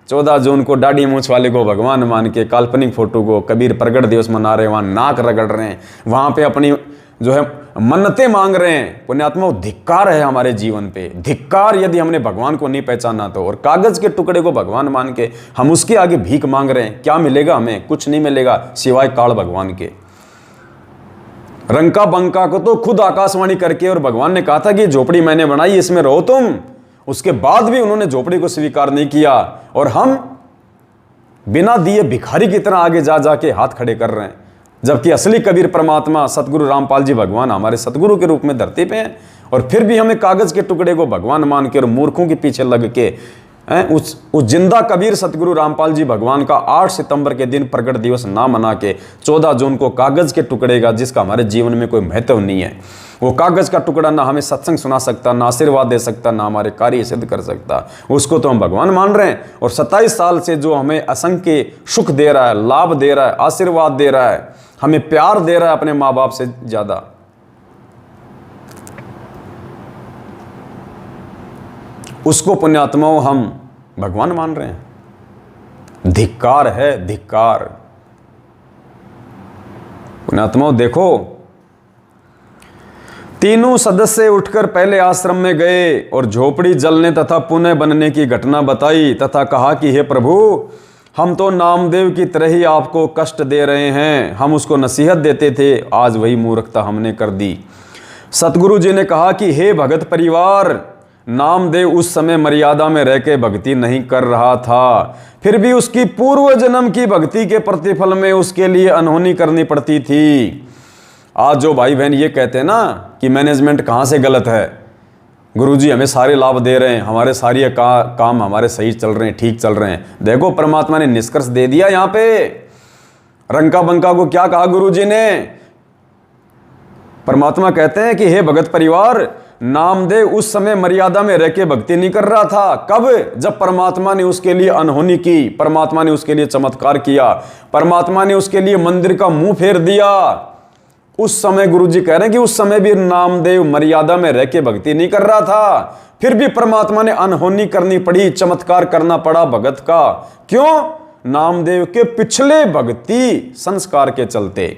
14 जून को दाढ़ी मूंछ वाले को भगवान मान के काल्पनिक फोटो को कबीर प्रगट दिवस मना रहे हैं, वहां नाक रगड़ रहे हैं, वहां पे अपनी जो है मन्नतें मांग रहे हैं। पुण्यात्मा, धिक्कार है हमारे जीवन पे, धिक्कार यदि हमने भगवान को नहीं पहचाना तो। और कागज के टुकड़े को भगवान मान के हम उसके आगे भीख मांग रहे हैं, क्या मिलेगा हमें? कुछ नहीं मिलेगा सिवाय काल भगवान के। रंका बंका को तो खुद आकाशवाणी करके और भगवान ने कहा था कि झोपड़ी मैंने बनाई, इसमें रहो तुम। उसके बाद भी उन्होंने झोपड़ी को स्वीकार नहीं किया, और हम बिना दिए भिखारी की तरह आगे जा जाके हाथ खड़े कर रहे हैं, जबकि असली कबीर परमात्मा सतगुरु रामपाल जी भगवान हमारे सतगुरु के रूप में धरती पे हैं। और फिर भी हमें कागज के टुकड़े को भगवान मान के और मूर्खों के पीछे लग के उस जिंदा कबीर सतगुरु रामपाल जी भगवान का 8 सितंबर के दिन प्रगट दिवस ना मना के 14 जून को कागज के टुकड़े का, जिसका हमारे जीवन में कोई महत्व नहीं है, वो कागज का टुकड़ा ना हमें सत्संग सुना सकता, ना आशीर्वाद दे सकता, ना हमारे कार्य सिद्ध कर सकता, उसको तो हम भगवान मान रहे हैं। और 27 साल से जो हमें असंख्य सुख दे रहा है, लाभ दे रहा है, आशीर्वाद दे रहा है, हमें प्यार दे रहा है अपने माँ बाप से ज्यादा, उसको पुण्यात्माओं हम भगवान मान रहे हैं। धिक्कार है, धिक्कार। पुण्यात्माओं देखो, तीनों सदस्य उठकर पहले आश्रम में गए और झोपड़ी जलने तथा पुनः बनने की घटना बताई तथा कहा कि हे प्रभु, हम तो नामदेव की तरह ही आपको कष्ट दे रहे हैं, हम उसको नसीहत देते थे, आज वही मूर्खता हमने कर दी। सतगुरु जी ने कहा कि हे भगत परिवार, नामदेव उस समय मर्यादा में रह के भक्ति नहीं कर रहा था, फिर भी उसकी पूर्व जन्म की भक्ति के प्रतिफल में उसके लिए अनहोनी करनी पड़ती थी। आज जो भाई बहन ये कहते हैं ना कि मैनेजमेंट कहाँ से गलत है, गुरुजी हमें सारे लाभ दे रहे हैं, हमारे सारे काम हमारे सही चल रहे हैं, ठीक चल रहे हैं, देखो परमात्मा ने निष्कर्ष दे दिया। यहाँ पे रंका बंका को क्या कहा गुरुजी ने? परमात्मा कहते हैं कि हे भगत परिवार, नामदेव उस समय मर्यादा में रह के भक्ति नहीं कर रहा था। कब? जब परमात्मा ने उसके लिए अनहोनी की, परमात्मा ने उसके लिए चमत्कार किया, परमात्मा ने उसके लिए मंदिर का मुंह फेर दिया। उस समय गुरुजी कह रहे हैं कि उस समय भी नामदेव मर्यादा में रह के भक्ति नहीं कर रहा था, फिर भी परमात्मा ने अनहोनी करनी पड़ी, चमत्कार करना पड़ा भगत का। क्यों? नामदेव के पिछले भक्ति संस्कार के चलते।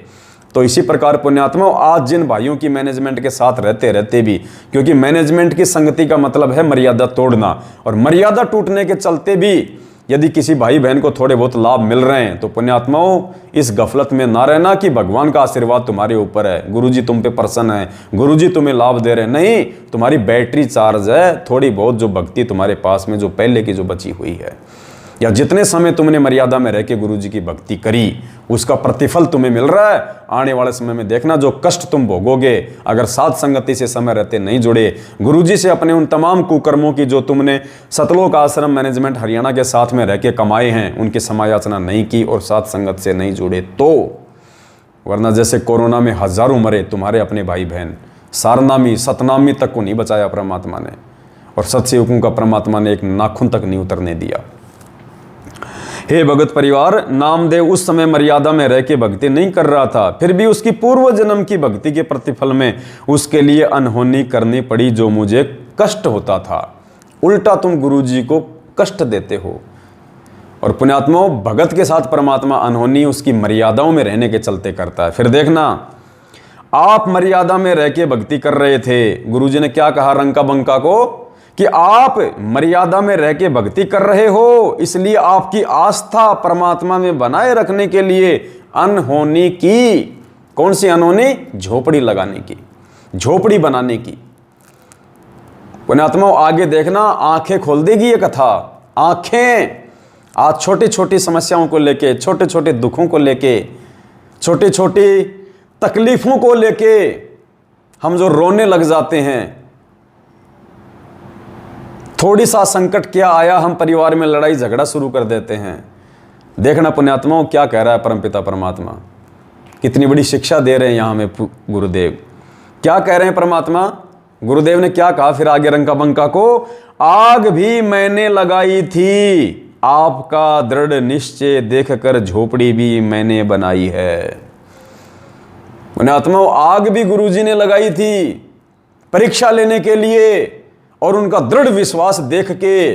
तो इसी प्रकार पुण्यात्मा, आज जिन भाइयों की मैनेजमेंट के साथ रहते रहते भी, क्योंकि मैनेजमेंट की संगति का मतलब है मर्यादा तोड़ना, और मर्यादा टूटने के चलते भी यदि किसी भाई बहन को थोड़े बहुत लाभ मिल रहे हैं तो पुण्यात्माओं, इस गफलत में ना रहना कि भगवान का आशीर्वाद तुम्हारे ऊपर है, गुरुजी तुम पे प्रसन्न है, गुरुजी तुम्हें लाभ दे रहे हैं। नहीं, तुम्हारी बैटरी चार्ज है, थोड़ी बहुत जो भक्ति तुम्हारे पास में जो पहले की जो बची हुई है, या जितने समय तुमने मर्यादा में रह के गुरुजी की भक्ति करी, उसका प्रतिफल तुम्हें मिल रहा है। आने वाले समय में देखना जो कष्ट तुम भोगोगे, अगर साथ संगति से समय रहते नहीं जुड़े, गुरुजी से अपने उन तमाम कुकर्मों की जो तुमने सतलोक आश्रम मैनेजमेंट हरियाणा के साथ में रह के कमाए हैं, उनकी समायाचना नहीं की और साथ संगत से नहीं जुड़े तो, वरना जैसे कोरोना में हजारों मरे तुम्हारे अपने भाई बहन, सारनामी सतनामी तक को नहीं बचाया परमात्मा ने, और सत्सेवकों का परमात्मा ने एक नाखून तक नहीं उतरने दिया। हे भगत परिवार, नामदेव उस समय मर्यादा में रह के भक्ति नहीं कर रहा था, फिर भी उसकी पूर्व जन्म की भक्ति के प्रतिफल में उसके लिए अनहोनी करनी पड़ी, जो मुझे कष्ट होता था। उल्टा तुम गुरुजी को कष्ट देते हो। और पुण्यात्माओं, भगत के साथ परमात्मा अनहोनी उसकी मर्यादाओं में रहने के चलते करता है। फिर देखना, आप मर्यादा में रह के भक्ति कर रहे थे, गुरुजी ने क्या कहा रंका बंका को कि आप मर्यादा में रह के भक्ति कर रहे हो, इसलिए आपकी आस्था परमात्मा में बनाए रखने के लिए अनहोनी की। कौन सी अनहोनी? झोपड़ी लगाने की, झोपड़ी बनाने की। पुण्यात्माओं, आगे देखना, आंखें खोल देगी ये कथा। आंखें आज छोटी छोटी समस्याओं को लेके, छोटे छोटे दुखों को लेके, छोटी छोटी तकलीफों को लेके हम जो रोने लग जाते हैं, थोड़ी सा संकट क्या आया, हम परिवार में लड़ाई झगड़ा शुरू कर देते हैं। देखना पुण्यात्माओं, क्या कह रहा है परमपिता परमात्मा, कितनी बड़ी शिक्षा दे रहे हैं यहाँ में गुरुदेव। क्या कह रहे हैं परमात्मा? गुरुदेव ने क्या कहा फिर आगे रंका बंका को? आग भी मैंने लगाई थी, आपका दृढ़ निश्चय देखकर झोपड़ी भी मैंने बनाई है। पुण्यात्माओं, आग भी गुरुजी ने लगाई थी परीक्षा लेने के लिए, और उनका दृढ़ विश्वास देख के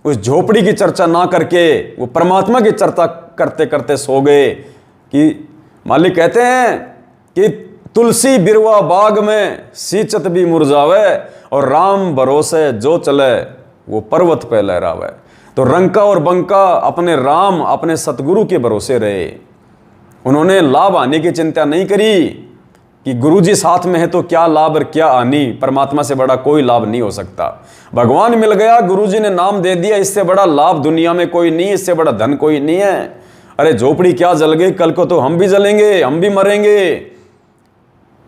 उस झोपड़ी की चर्चा ना करके वो परमात्मा की चर्चा करते करते सो गए। कि मालिक कहते हैं कि तुलसी बिरवा बाग में सींचत भी मुरझावे, और राम भरोसे जो चले वो पर्वत पे लहरावे। तो रंका और बंका अपने राम, अपने सतगुरु के भरोसे रहे। उन्होंने लाभ आने की चिंता नहीं करी कि गुरुजी साथ में है तो क्या लाभ और क्या हानि, परमात्मा से बड़ा कोई लाभ नहीं हो सकता। भगवान मिल गया, गुरुजी ने नाम दे दिया, इससे बड़ा लाभ दुनिया में कोई नहीं, इससे बड़ा धन कोई नहीं है। अरे झोपड़ी क्या जल गई, कल को तो हम भी जलेंगे, हम भी मरेंगे।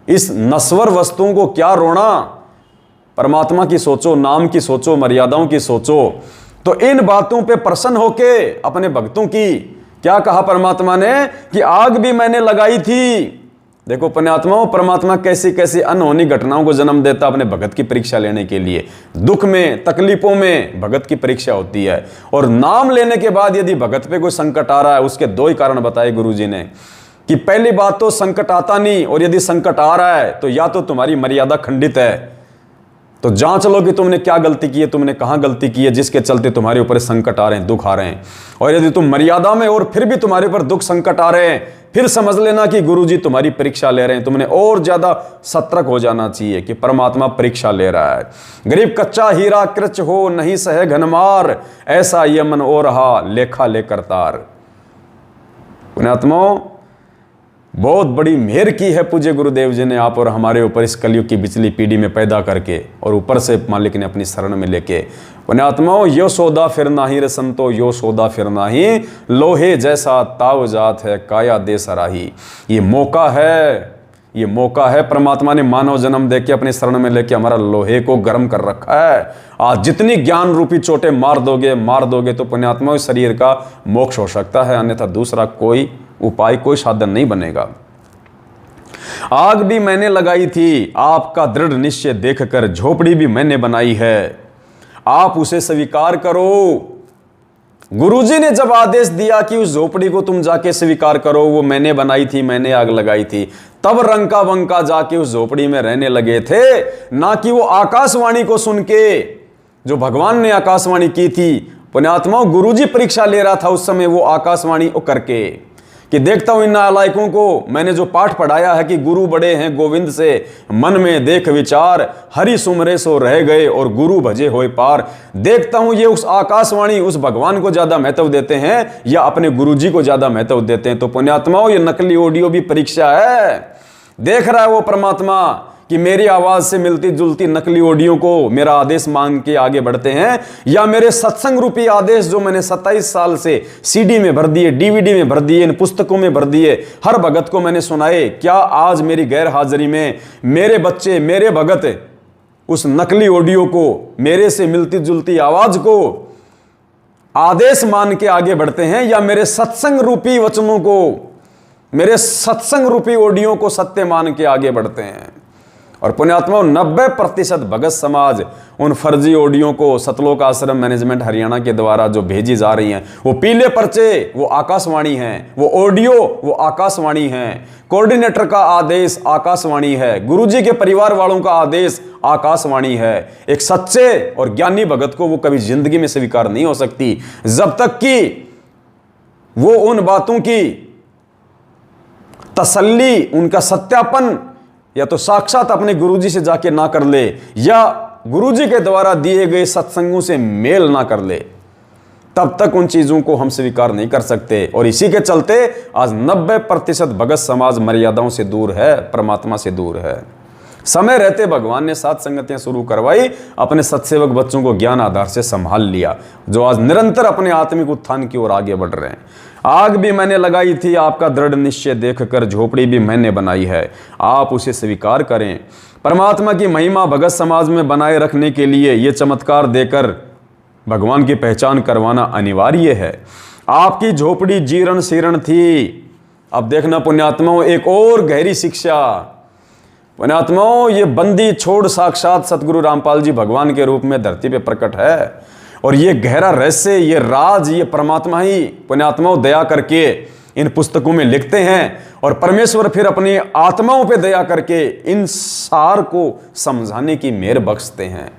इस नश्वर वस्तुओं को क्या रोना, परमात्मा की सोचो, नाम की सोचो, मर्यादाओं की सोचो। तो इन बातों पे प्रसन्न होके अपने भक्तों की क्या कहा परमात्मा ने कि आग भी मैंने लगाई थी। देखो पुण्यात्माओं, परमात्मा कैसी कैसी अनहोनी घटनाओं को जन्म देता अपने भगत की परीक्षा लेने के लिए। दुख में, तकलीफों में भगत की परीक्षा होती है। और नाम लेने के बाद यदि भगत पे कोई संकट आ रहा है, उसके दो ही कारण बताए गुरुजी ने कि पहली बात तो संकट आता नहीं, और यदि संकट आ रहा है तो या तो तुम्हारी मर्यादा खंडित है, तो जांच लो कि तुमने क्या गलती की है, तुमने कहां गलती की है जिसके चलते तुम्हारे ऊपर संकट आ रहे हैं, दुख आ रहे हैं। और यदि तुम मर्यादा में और फिर भी तुम्हारे ऊपर दुख संकट आ रहे हैं, फिर समझ लेना कि गुरुजी तुम्हारी परीक्षा ले रहे हैं। तुमने और ज्यादा सतर्क हो जाना चाहिए कि परमात्मा परीक्षा ले रहा है। गरीब कच्चा हीरा कृच हो, नहीं सहे घनमार, ऐसा ये मन ओ रहा लेखा लेकर तार। पुण्यात्माओं, बहुत बड़ी मेहर की है पूज्य गुरुदेव जी ने आप और हमारे ऊपर इस कलयुग की बिचली पीढ़ी में पैदा करके, और ऊपर से मालिक ने अपनी शरण में लेके। पुण्यात्माओं, यो सौदा फिर नाही रे संतो, यो सौदा फिर नाही, लोहे जैसा ताव जात है, काया दे सराही। ये मौका है परमात्मा ने मानव जन्म देके अपने शरण में लेके हमारा लोहे को गर्म कर रखा है। आज जितनी ज्ञान रूपी चोटें मार दोगे तो पुण्यात्माओं शरीर का मोक्ष हो सकता है, अन्यथा दूसरा कोई उपाय, कोई साधन नहीं बनेगा। आग भी मैंने लगाई थी, आपका दृढ़ निश्चय देखकर, झोपड़ी भी मैंने बनाई है, आप उसे स्वीकार करो। गुरुजी ने जब आदेश दिया कि उस झोपड़ी को तुम जाके स्वीकार करो, वो मैंने बनाई थी, मैंने आग लगाई थी, तब रंका बंका जाके उस झोपड़ी में रहने लगे थे। ना कि वो आकाशवाणी को सुन के, जो भगवान ने आकाशवाणी की थी। पुण्यात्माओं, गुरुजी परीक्षा ले रहा था उस समय वो आकाशवाणी करके कि देखता हूं इन नालायकों को, मैंने जो पाठ पढ़ाया है कि गुरु बड़े हैं गोविंद से, मन में देख विचार, हरि सुमरे सो रह गए और गुरु भजे होए पार। देखता हूं ये उस आकाशवाणी, उस भगवान को ज्यादा महत्व देते हैं या अपने गुरुजी को ज्यादा महत्व देते हैं। तो पुण्यात्माओं, ये नकली ऑडियो भी परीक्षा है। देख रहा है वो परमात्मा कि मेरी आवाज से मिलती जुलती नकली ऑडियो को मेरा आदेश मांग के आगे बढ़ते हैं, या मेरे सत्संग रूपी आदेश जो मैंने 27 साल से सीडी में भर दिए, डीवीडी में भर दिए, इन पुस्तकों में भर दिए, हर भगत को मैंने सुनाए। क्या आज मेरी गैर हाजिरी में मेरे बच्चे, मेरे भगत उस नकली ऑडियो को, मेरे से मिलती जुलती आवाज को आदेश मान के आगे बढ़ते हैं, या मेरे सत्संग रूपी वचनों को, मेरे सत्संग रूपी ऑडियो को सत्य मान के आगे बढ़ते हैं? और पुण्यात्माओं, 90% भगत समाज उन फर्जी ऑडियो को सतलोक आश्रम मैनेजमेंट हरियाणा के द्वारा जो भेजी जा रही हैं, वो पीले पर्चे वो आकाशवाणी हैं, वो ऑडियो वो आकाशवाणी हैं, कोऑर्डिनेटर का आदेश आकाशवाणी है, गुरुजी के परिवार वालों का आदेश आकाशवाणी है। एक सच्चे और ज्ञानी भगत को वो कभी जिंदगी में स्वीकार नहीं हो सकती जब तक कि वो उन बातों की तसल्ली, उनका सत्यापन या तो साक्षात अपने गुरुजी से जाके ना कर ले, या गुरुजी के द्वारा दिए गए सत्संगों से मेल ना कर ले, तब तक उन चीजों को हम स्वीकार नहीं कर सकते। और इसी के चलते आज 90% भगत समाज मर्यादाओं से दूर है, परमात्मा से दूर है। समय रहते भगवान ने सात संगतियां शुरू करवाई, अपने सत्सेवक बच्चों को ज्ञान आधार से संभाल लिया, जो आज निरंतर अपने आत्मिक उत्थान की ओर आगे बढ़ रहे हैं। आग भी मैंने लगाई थी, आपका दृढ़ निश्चय देखकर, झोपड़ी भी मैंने बनाई है, आप उसे स्वीकार करें। परमात्मा की महिमा भगत समाज में बनाए रखने के लिए ये चमत्कार देकर भगवान की पहचान करवाना अनिवार्य है। आपकी झोपड़ी जीर्ण शीर्ण थी। अब देखना पुण्यात्माओं, एक और गहरी शिक्षा। पुण्यात्माओं, ये बंदी छोड़ साक्षात सतगुरु रामपाल जी भगवान के रूप में धरती पे प्रकट है, और ये गहरा रहस्य, ये राज, ये परमात्मा ही पुण्यात्माओं दया करके इन पुस्तकों में लिखते हैं। और परमेश्वर फिर अपनी आत्माओं पे दया करके इन सार को समझाने की मेहर बख्शते हैं।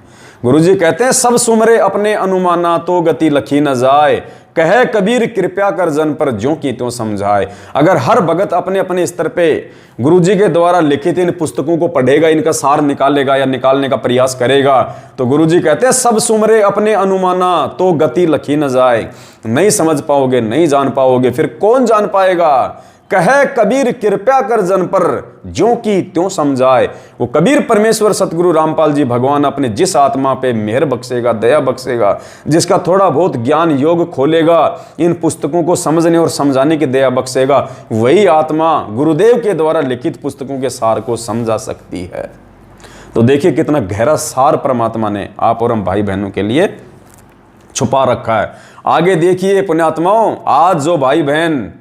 गुरुजी कहते हैं, सब सुमरे अपने अनुमाना तो गति लखी न जाए, कहे कबीर कृपया कर जन पर ज्यों की त्यों समझाए। अगर हर भगत अपने अपने स्तर पे गुरुजी के द्वारा लिखित इन पुस्तकों को पढ़ेगा, इनका सार निकालेगा या निकालने का प्रयास करेगा, तो गुरुजी कहते हैं सब सुमरे अपने अनुमाना तो गति लखी न जाए। नहीं समझ पाओगे, नहीं जान पाओगे, फिर कौन जान पाएगा। कहे कबीर कृपया कर जन पर ज्यों की त्यों समझाए। वो कबीर परमेश्वर सतगुरु रामपाल जी भगवान अपने जिस आत्मा पे मेहर बख्शेगा, दया बख्शेगा, जिसका थोड़ा बहुत ज्ञान योग खोलेगा, इन पुस्तकों को समझने और समझाने की दया बख्शेगा, वही आत्मा गुरुदेव के द्वारा लिखित पुस्तकों के सार को समझा सकती है। तो देखिए कितना गहरा सार परमात्मा ने आप और हम भाई बहनों के लिए छुपा रखा है। आगे देखिए पुण्यात्माओं, आज जो भाई बहन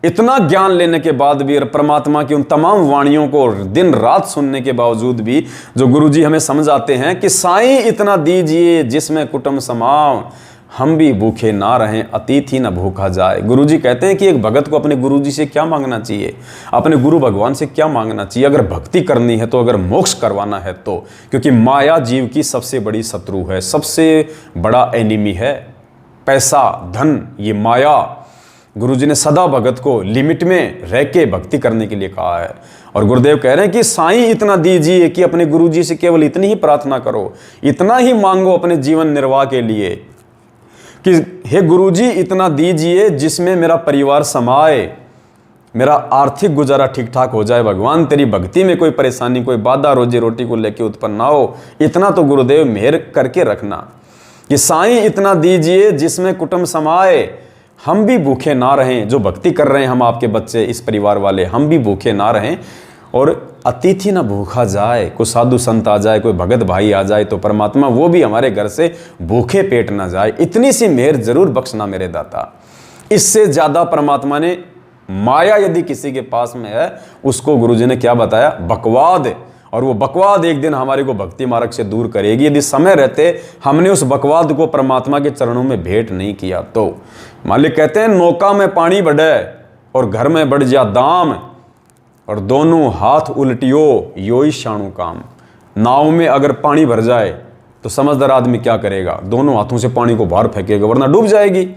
इतना ज्ञान लेने के बाद भी और परमात्मा की उन तमाम वाणियों को दिन रात सुनने के बावजूद भी जो गुरुजी हमें समझाते हैं कि साईं इतना दीजिए जिसमें कुटुंब समाओ, हम भी भूखे ना रहें, अतिथि न भूखा जाए। गुरुजी कहते हैं कि एक भगत को अपने गुरुजी से क्या मांगना चाहिए, अपने गुरु भगवान से क्या मांगना चाहिए अगर भक्ति करनी है तो, अगर मोक्ष करवाना है तो। क्योंकि माया जीव की सबसे बड़ी शत्रु है, सबसे बड़ा एनिमी है। पैसा, धन, ये माया। गुरुजी ने सदा भगत को लिमिट में रह के भक्ति करने के लिए कहा है। और गुरुदेव कह रहे हैं कि साईं इतना दीजिए कि अपने गुरुजी से केवल इतनी ही प्रार्थना करो, इतना ही मांगो अपने जीवन निर्वाह के लिए कि हे गुरुजी इतना दीजिए जिसमें मेरा परिवार समाए, मेरा आर्थिक गुजारा ठीक ठाक हो जाए। भगवान तेरी भक्ति में कोई परेशानी, कोई बाधा रोजी रोटी को लेकर उत्पन्न ना हो, इतना तो गुरुदेव मेहर करके रखना। कि साईं इतना दीजिए जिसमें कुटुंब समाए, हम भी भूखे ना रहें। जो भक्ति कर रहे हैं हम आपके बच्चे, इस परिवार वाले, हम भी भूखे ना रहें। और अतिथि ना भूखा जाए, कोई साधु संत आ जाए, कोई भगत भाई आ जाए तो परमात्मा वो भी हमारे घर से भूखे पेट ना जाए, इतनी सी मेहर जरूर बख्शना मेरे दाता। इससे ज्यादा परमात्मा ने माया यदि किसी के पास में है, उसको गुरुजी ने क्या बताया, बकवाद। और वो बकवाद एक दिन हमारे को भक्ति मार्ग से दूर करेगी यदि समय रहते हमने उस बकवाद को परमात्मा के चरणों में भेंट नहीं किया तो। मालिक कहते हैं, नौका में पानी बढ़े और घर में बढ़ जा दाम, और दोनों हाथ उल्टियो यो ही शाणु काम। नाव में अगर पानी भर जाए तो समझदार आदमी क्या करेगा, दोनों हाथों से पानी को बाहर फेंकेगा वरना डूब जाएगी।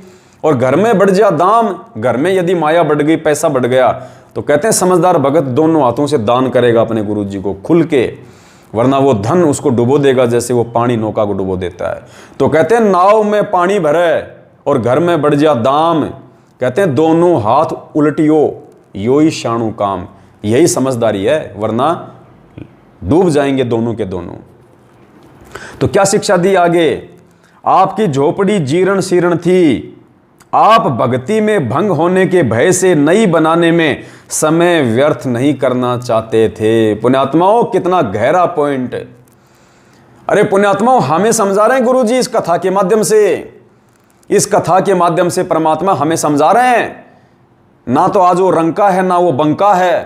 और घर में बढ़ जा दाम, घर में यदि माया बढ़ गई, पैसा बढ़ गया, तो कहते हैं समझदार भगत दोनों हाथों से दान करेगा अपने गुरुजी को खुल के, वरना वो धन उसको डुबो देगा जैसे वो पानी नौका को डुबो देता है। तो कहते हैं नाव में पानी भरे और घर में बढ़ जा दाम, कहते हैं दोनों हाथ उल्टियो यो ही शाणु काम। यही समझदारी है, वरना डूब जाएंगे दोनों के दोनों। तो क्या शिक्षा दी आगे, आपकी झोपड़ी जीर्ण शीर्ण थी, आप भक्ति में भंग होने के भय से नई बनाने में समय व्यर्थ नहीं करना चाहते थे। पुण्यात्माओं कितना गहरा पॉइंट। अरे पुण्यात्माओं हमें समझा रहे हैं गुरुजी इस कथा के माध्यम से, इस कथा के माध्यम से परमात्मा हमें समझा रहे हैं। ना तो आज वो रंका है ना वो बंका है।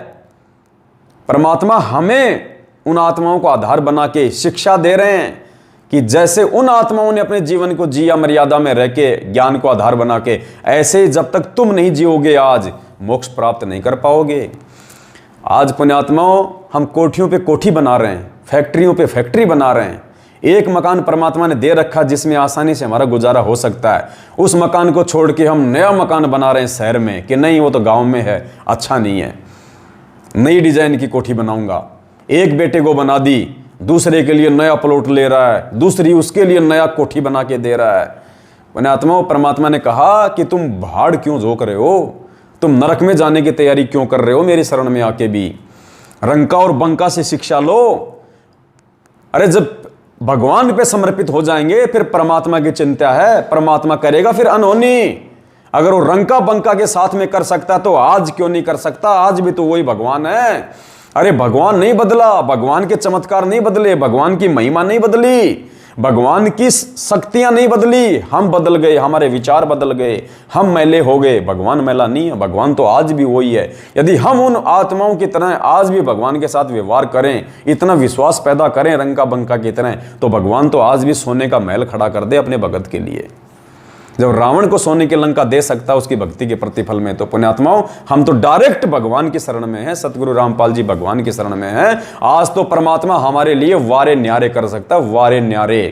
परमात्मा हमें उन आत्माओं को आधार बना के शिक्षा दे रहे हैं कि जैसे उन आत्माओं ने अपने जीवन को जिया मर्यादा में रह के ज्ञान को आधार बना के, ऐसे जब तक तुम नहीं जियोगे आज मोक्ष प्राप्त नहीं कर पाओगे। आज पुण्यात्माओं हम कोठियों पे कोठी बना रहे हैं, फैक्ट्रियों पे फैक्ट्री बना रहे हैं। एक मकान परमात्मा ने दे रखा जिसमें आसानी से हमारा गुजारा हो सकता है, उस मकान को छोड़ के हम नया मकान बना रहे हैं शहर में कि नहीं वो तो गाँव में है, अच्छा नहीं है, नई डिजाइन की कोठी बनाऊंगा। एक बेटे को बना दी, दूसरे के लिए नया प्लॉट ले रहा है, दूसरी उसके लिए नया कोठी बना के दे रहा है। पुण्यात्माओं परमात्मा ने कहा कि तुम भाड़ क्यों झोंक रहे हो, तुम नरक में जाने की तैयारी क्यों कर रहे हो मेरी शरण में आके भी। रंका और बंका से शिक्षा लो। अरे जब भगवान पे समर्पित हो जाएंगे फिर परमात्मा की चिंता है, परमात्मा करेगा फिर अनहोनी। अगर वो रंका बंका के साथ में कर सकता तो आज क्यों नहीं कर सकता, आज भी तो वही भगवान है। अरे भगवान नहीं बदला, भगवान के चमत्कार नहीं बदले, भगवान की महिमा नहीं बदली, भगवान की शक्तियां नहीं बदली, हम बदल गए, हमारे विचार बदल गए, हम मैले हो गए। भगवान मैला नहीं है, भगवान तो आज भी वही है। यदि हम उन आत्माओं की तरह आज भी भगवान के साथ व्यवहार करें, इतना विश्वास पैदा करें रंका बंका की तरह, तो भगवान तो आज भी सोने का महल खड़ा कर दे अपने भगत के लिए। जब रावण को सोने की लंका दे सकता उसकी भक्ति के प्रतिफल में, तो पुण्यात्माओं हम तो डायरेक्ट भगवान की शरण में हैं, सतगुरु रामपाल जी भगवान की शरण में हैं। आज तो परमात्मा हमारे लिए वारे न्यारे कर सकता, वारे न्यारे।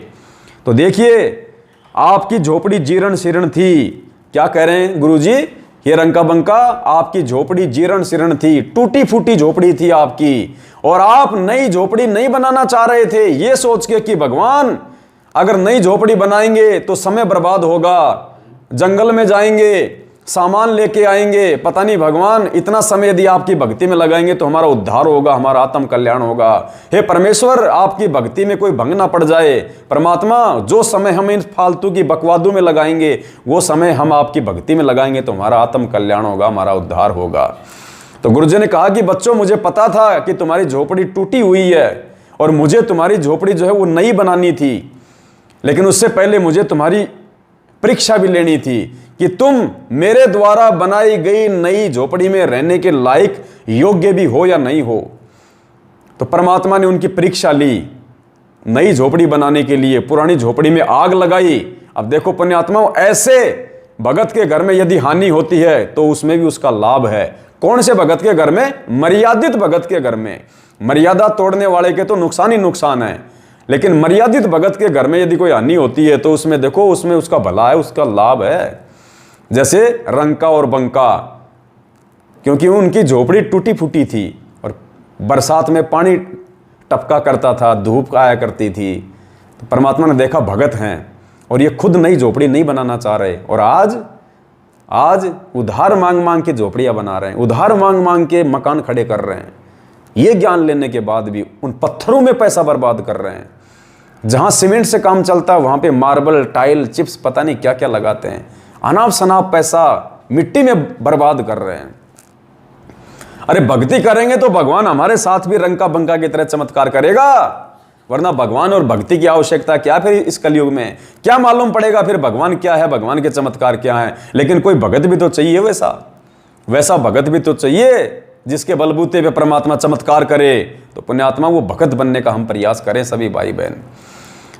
तो देखिए आपकी झोपड़ी जीर्ण शीर्ण थी, क्या कह रहे हैं गुरु जी, ये रंका बंका आपकी झोपड़ी जीर्ण शीर्ण थी, टूटी फूटी झोपड़ी थी आपकी, और आप नई झोपड़ी नहीं बनाना चाह रहे थे, ये सोच के कि भगवान अगर नई झोपड़ी बनाएंगे तो समय बर्बाद होगा, जंगल में जाएंगे, सामान लेके आएंगे, पता नहीं भगवान इतना समय यदि आपकी भक्ति में लगाएंगे तो हमारा उद्धार होगा, हमारा आत्म कल्याण होगा। हे परमेश्वर, आपकी भक्ति में कोई भंग ना पड़ जाए। परमात्मा, जो समय हम इन फालतू की बकवादों में लगाएंगे वो समय हम आपकी भक्ति में लगाएंगे तो हमारा आत्म कल्याण होगा, हमारा उद्धार होगा। तो गुरुजी ने कहा कि बच्चों, मुझे पता था कि तुम्हारी झोपड़ी टूटी हुई है और मुझे तुम्हारी झोपड़ी जो है वो नई बनानी थी, लेकिन उससे पहले मुझे तुम्हारी परीक्षा भी लेनी थी कि तुम मेरे द्वारा बनाई गई नई झोपड़ी में रहने के लायक योग्य भी हो या नहीं हो। तो परमात्मा ने उनकी परीक्षा ली, नई झोपड़ी बनाने के लिए पुरानी झोपड़ी में आग लगाई। अब देखो पुण्यात्माओं, ऐसे भगत के घर में यदि हानि होती है तो उसमें भी उसका लाभ है। कौन से भगत के घर में? मर्यादित भगत के घर में। मर्यादा तोड़ने वाले के तो नुकसान ही नुकसान है, लेकिन मर्यादित भगत के घर में यदि कोई हानि होती है तो उसमें देखो, उसमें उसका भला है, उसका लाभ है। जैसे रंका और बंका, क्योंकि उनकी झोपड़ी टूटी फूटी थी और बरसात में पानी टपका करता था, धूप आया करती थी, तो परमात्मा ने देखा भगत हैं और ये खुद नई झोपड़ी नहीं बनाना चाह रहे, और आज उधार मांग मांग के झोपड़ियां बना रहे हैं, उधार मांग मांग के मकान खड़े कर रहे हैं। ये ज्ञान लेने के बाद भी उन पत्थरों में पैसा बर्बाद कर रहे हैं। जहां सीमेंट से काम चलता है वहां पे मार्बल, टाइल, चिप्स, पता नहीं क्या क्या लगाते हैं। अनाप शनाप पैसा मिट्टी में बर्बाद कर रहे हैं। अरे भक्ति करेंगे तो भगवान हमारे साथ भी रंका बंका की तरह चमत्कार करेगा, वरना भगवान और भक्ति की आवश्यकता क्या फिर इस कलयुग में? क्या मालूम पड़ेगा फिर भगवान क्या है, भगवान के चमत्कार क्या है? लेकिन कोई भगत भी तो चाहिए, वैसा भगत भी तो चाहिए जिसके बलबूते पे परमात्मा चमत्कार करे। तो पुण्यात्मा, वो भगत बनने का हम प्रयास करें सभी भाई बहन।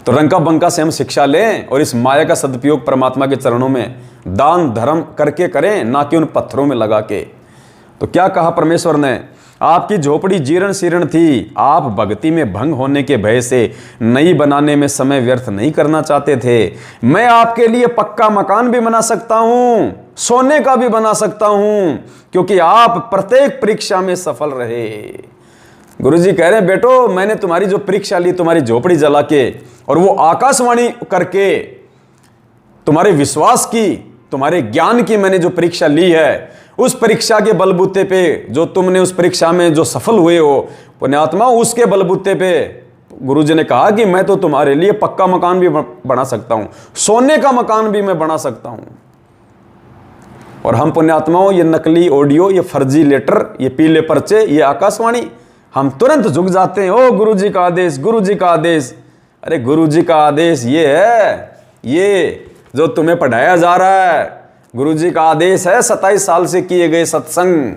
तो रंका बंका से हम शिक्षा लें और इस माया का सदुपयोग परमात्मा के चरणों में दान धर्म करके करें, ना कि उन पत्थरों में लगा के। तो क्या कहा परमेश्वर ने? आपकी झोपड़ी जीर्ण शीर्ण थी, आप भक्ति में भंग होने के भय से नई बनाने में समय व्यर्थ नहीं करना चाहते थे। मैं आपके लिए पक्का मकान भी बना सकता हूं, सोने का भी बना सकता हूं, क्योंकि आप प्रत्येक परीक्षा में सफल रहे। गुरुजी कह रहे हैं, बेटो, मैंने तुम्हारी जो परीक्षा ली, तुम्हारी झोपड़ी जला के और वो आकाशवाणी करके तुम्हारे विश्वास की, तुम्हारे ज्ञान की मैंने जो परीक्षा ली है, उस परीक्षा के बलबूते पे जो तुमने उस परीक्षा में जो सफल हुए हो पुण्यात्मा, उसके बलबूते पे गुरुजी ने कहा कि मैं तो तुम्हारे लिए पक्का मकान भी बना सकता हूं, सोने का मकान भी मैं बना सकता हूं। और हम पुण्यात्माओं, ये नकली ऑडियो, ये फर्जी लेटर, ये पीले पर्चे, ये आकाशवाणी, हम तुरंत झुक जाते हैं। ओ गुरुजी का आदेश, गुरुजी का आदेश। अरे गुरुजी का आदेश ये है, ये जो तुम्हें पढ़ाया जा रहा है, गुरुजी का आदेश है 27 साल से किए गए सत्संग,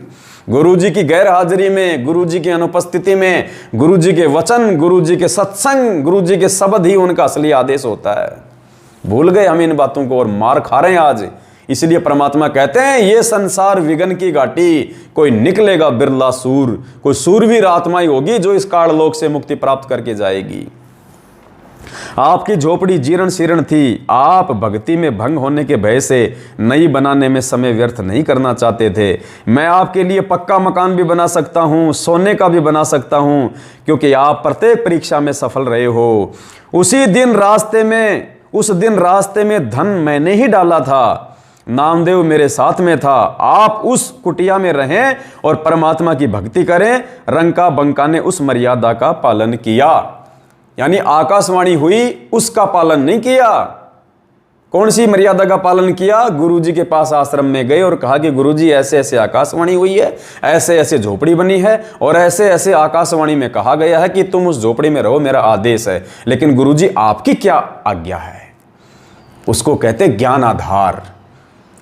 गुरुजी की गैर हाजिरी में, गुरुजी की अनुपस्थिति में, गुरुजी के वचन, गुरुजी के सत्संग, गुरुजी के शब्द ही उनका असली आदेश होता है। भूल गए हम इन बातों को और मार खा रहे हैं आज। इसलिए परमात्मा कहते हैं, ये संसार विघन की घाटी, कोई निकलेगा बिरला सूर, कोई सूरवीर आत्मा ही होगी जो इस काललोक से मुक्ति प्राप्त करके जाएगी। आपकी झोपड़ी जीर्ण शीर्ण थी, आप भक्ति में भंग होने के भय से नई बनाने में समय व्यर्थ नहीं करना चाहते थे। मैं आपके लिए पक्का मकान भी बना सकता हूं, सोने का भी बना सकता हूं, क्योंकि आप प्रत्येक परीक्षा में सफल रहे हो। उस दिन रास्ते में धन मैंने ही डाला था, नामदेव मेरे साथ में था। आप उस कुटिया में रहें और परमात्मा की भक्ति करें। रंका बंका ने उस मर्यादा का पालन किया, यानी आकाशवाणी हुई उसका पालन नहीं किया। कौन सी मर्यादा का पालन किया? गुरुजी के पास आश्रम में गए और कहा कि गुरुजी ऐसे ऐसे आकाशवाणी हुई है, ऐसे ऐसे झोपड़ी बनी है और ऐसे ऐसे आकाशवाणी में कहा गया है कि तुम उस झोपड़ी में रहो, मेरा आदेश है। लेकिन गुरुजी आपकी क्या आज्ञा है? उसको कहते ज्ञान आधार।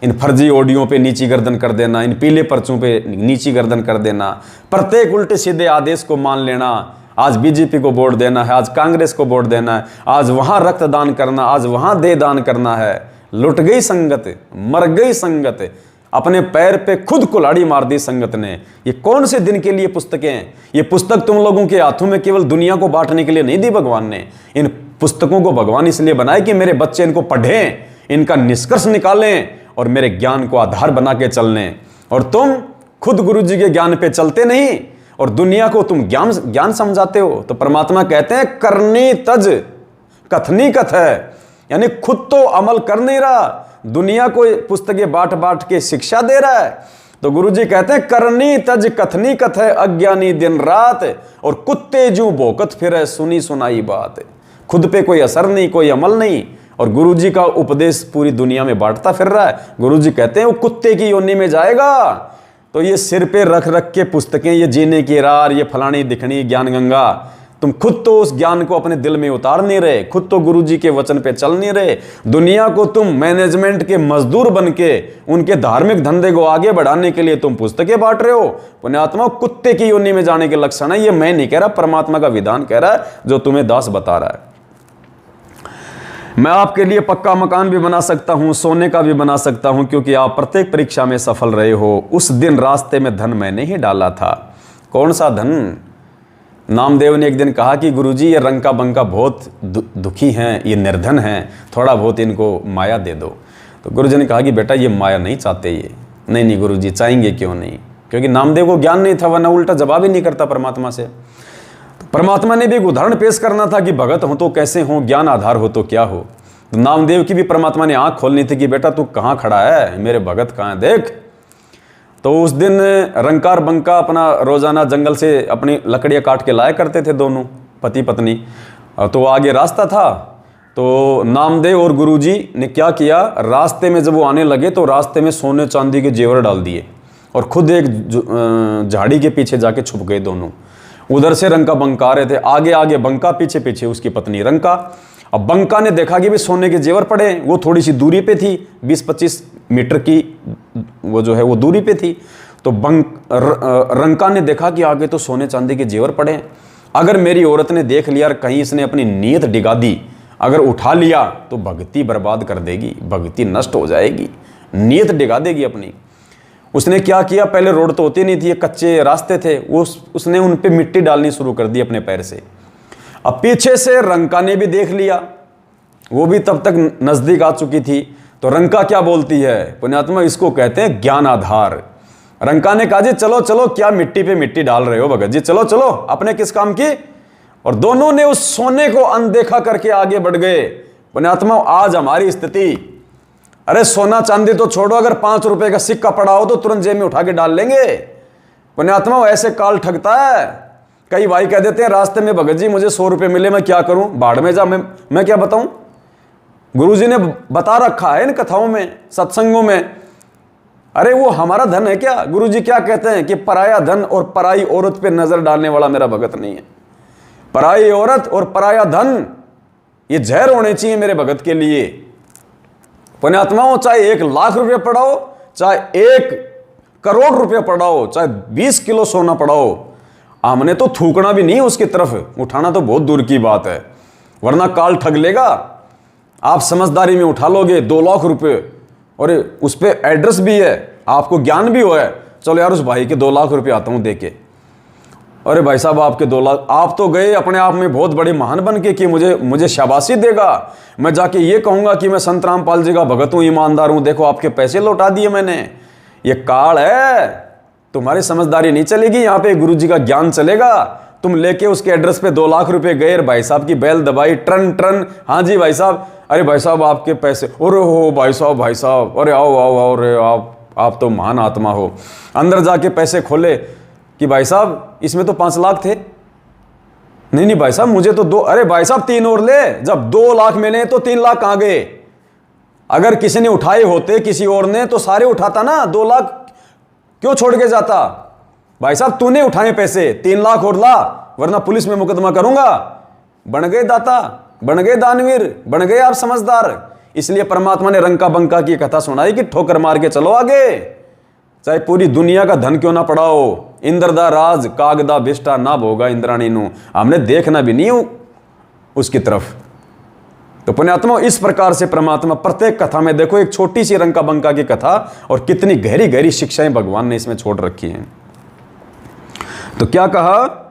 इन फर्जी ऑडियो पे नीची गर्दन कर देना, इन पीले पर्चों पे नीची गर्दन कर देना, प्रत्येक उल्टे सीधे आदेश को मान लेना। आज बीजेपी को वोट देना है, आज कांग्रेस को वोट देना है, आज वहां रक्तदान करना, आज वहां देह दान करना है। लुट गई संगत, मर गई संगत, अपने पैर पे खुद कुल्हाड़ी मार दी संगत ने। ये कौन से दिन के लिए पुस्तकें हैं? ये पुस्तक तुम लोगों के हाथों में केवल दुनिया को बांटने के लिए नहीं दी भगवान ने। इन पुस्तकों को भगवान इसलिए बनाए कि मेरे बच्चे इनको पढ़ें, इनका निष्कर्ष निकालें और मेरे ज्ञान को आधार बना के चलने। और तुम खुद गुरु जी के ज्ञान पे चलते नहीं और दुनिया को तुम ज्ञान समझाते हो। तो परमात्मा कहते हैं करनी तज कथनी कथ है, यानी खुद तो अमल कर नहीं रहा, दुनिया को पुस्तकें बांट बांट के शिक्षा दे रहा है। तो गुरु जी कहते हैं करनी तज कथनी कथ है, अज्ञानी दिन रात और कुत्ते जू भोकत फिरे सुनी सुनाई बात। खुद पे कोई असर नहीं, कोई अमल नहीं, और गुरु जी का उपदेश पूरी दुनिया में बांटता फिर रहा है। गुरु जी कहते हैं वो कुत्ते की योनि में जाएगा। तो ये सिर पे रख रख के पुस्तकें, ये जीने की रार, ये फलानी दिखनी ज्ञान गंगा, तुम खुद तो उस ज्ञान को अपने दिल में उतार नहीं रहे, खुद तो गुरु जी के वचन पे चल नहीं रहे। दुनिया को तुम मैनेजमेंट के मजदूर बन के उनके धार्मिक धंधे को आगे बढ़ाने के लिए तुम पुस्तकें बांट रहे हो। पुण्यात्मा, कुत्ते की योनि में जाने के लक्षण है। ये मैं नहीं कह रहा, परमात्मा का विधान कह रहा है, जो तुम्हें दास बता रहा है। मैं आपके लिए पक्का मकान भी बना सकता हूं, सोने का भी बना सकता हूं, क्योंकि आप प्रत्येक परीक्षा में सफल रहे हो। उस दिन रास्ते में धन मैंने ही डाला था। कौन सा धन? नामदेव ने एक दिन कहा कि गुरुजी ये रंका बंका बहुत दुखी हैं, ये निर्धन हैं, थोड़ा बहुत इनको माया दे दो। तो गुरुजी ने कहा कि बेटा ये माया नहीं चाहते ये। नहीं गुरुजी, चाहेंगे क्यों नहीं? क्योंकि नामदेव को ज्ञान नहीं था, वरना उल्टा जवाब ही नहीं करता परमात्मा से। तो परमात्मा ने भी एक उदाहरण पेश करना था कि भगत हो तो कैसे हो, ज्ञान आधार हो तो क्या हो। तो नामदेव की भी परमात्मा ने आंख खोलनी थी कि बेटा तू कहाँ खड़ा है, मेरे भगत कहाँ है, देख। तो उस दिन रंकार बंका अपना रोजाना जंगल से अपनी लकड़ियाँ काट के लाया करते थे, दोनों पति पत्नी। तो आगे रास्ता था, तो नामदेव और गुरुजी ने क्या किया, रास्ते में जब वो आने लगे तो रास्ते में सोने चांदी के जेवर डाल दिए और खुद एक झाड़ी के पीछे जाके छुप गए दोनों। उधर से रंका बंका आ रहे थे, आगे आगे बंका, पीछे पीछे उसकी पत्नी रंका। अब बंका ने देखा कि भी सोने के जेवर पड़े, वो थोड़ी सी दूरी पे थी, 20-25 मीटर की वो जो है वो दूरी पे थी। तो रंका ने देखा कि आगे तो सोने चांदी के जेवर पड़े हैं, अगर मेरी औरत ने देख लिया और कहीं इसने अपनी नीयत डिगा दी, अगर उठा लिया तो भक्ति बर्बाद कर देगी, भक्ति नष्ट हो जाएगी, नीयत डिगा देगी अपनी। उसने क्या किया, पहले रोड तो होती नहीं थी, ये कच्चे रास्ते थे, उसने उन पे मिट्टी डालनी शुरू कर दी अपने पैर से। अब पीछे से रंका ने भी देख लिया, वो भी तब तक नजदीक आ चुकी थी। तो रंका क्या बोलती है, पुण्यात्मा, इसको कहते हैं ज्ञान आधार। रंका ने कहा जी चलो चलो, क्या मिट्टी पे मिट्टी डाल रहे हो भगत जी, चलो चलो, अपने किस काम की। और दोनों ने उस सोने को अनदेखा करके आगे बढ़ गए। पुण्यात्मा, आज हमारी स्थिति, अरे सोना चांदी तो छोड़ो, अगर 5 रुपए का सिक्का पड़ा हो तो तुरंत जेब में उठा के डाल लेंगे। पुण्यात्मा, ऐसे काल ठगता है। कई भाई कह देते हैं रास्ते में, भगत जी मुझे 100 रुपए मिले, मैं क्या करूं, बाढ़ में जा, मैं क्या बताऊं। गुरुजी ने बता रखा है इन कथाओं में, सत्संगों में। अरे वो हमारा धन है क्या? गुरुजी क्या कहते हैं कि पराया धन और पराई औरत पे नजर डालने वाला मेरा भगत नहीं है। पराई औरत और पराया धन ये जहर होने चाहिए मेरे भगत के लिए। पुण्यात्माओं, चाहे 1 लाख रुपये पड़ाओ, चाहे 1 करोड़ रुपये पड़ाओ, चाहे 20 किलो सोना पड़ाओ, हमने तो थूकना भी नहीं उसकी तरफ, उठाना तो बहुत दूर की बात है, वरना काल ठग लेगा। आप समझदारी में उठा लोगे 2 लाख रुपए, और उस पर एड्रेस भी है, आपको ज्ञान भी हुआ है, चलो यार उस भाई के 2 लाख रुपए आता हूं देके। अरे भाई साहब, आपके 2 लाख, आप तो गए अपने आप में बहुत बड़े महान बन के कि मुझे शाबाशी देगा, मैं जाके ये कहूंगा कि मैं संत रामपाल जी का भगत हूं, ईमानदार हूं, देखो आपके पैसे लौटा दिए मैंने। ये काल है, तुम्हारी समझदारी नहीं चलेगी, यहाँ पे गुरु जी का ज्ञान चलेगा। तुम लेके उसके एड्रेस पे 2 लाख रुपए गए, भाई साहब की बैल दबाई, ट्रन ट्रन, हाँ जी भाई साहब, अरे भाई साहब आपके पैसे, अरे हो भाई साहब, अरे आओ आओ आओ, अरे आप तो महान आत्मा हो। अंदर जाके पैसे खोले कि भाई साहब इसमें तो 5 लाख थे। नहीं भाई साहब मुझे तो 2, अरे भाई साहब 3 और ले, जब 2 लाख मिले तो 3 लाख कहाँ गए? अगर किसी ने उठाए होते किसी और ने तो सारे उठाता ना, 2 लाख क्यों छोड़ के जाता? भाई साहब तूने उठाए पैसे, 3 लाख और ला, वरना पुलिस में मुकदमा करूंगा। बन गए दाता, बन गए दानवीर, बन गए आप समझदार। इसलिए परमात्मा ने रंका बंका की कथा सुनाई कि ठोकर मार के चलो आगे, चाहे पूरी दुनिया का धन क्यों ना पड़ाओ। इंद्रदा राज कागदा बिष्टा ना भोगा इंद्राणी नु, हमने देखना भी नहीं उसकी तरफ। तो पुण्यात्मा, इस प्रकार से परमात्मा प्रत्येक कथा में देखो, एक छोटी सी रंका बंका की कथा और कितनी गहरी गहरी शिक्षाएं भगवान ने इसमें छोड़ रखी हैं। तो क्या कहा,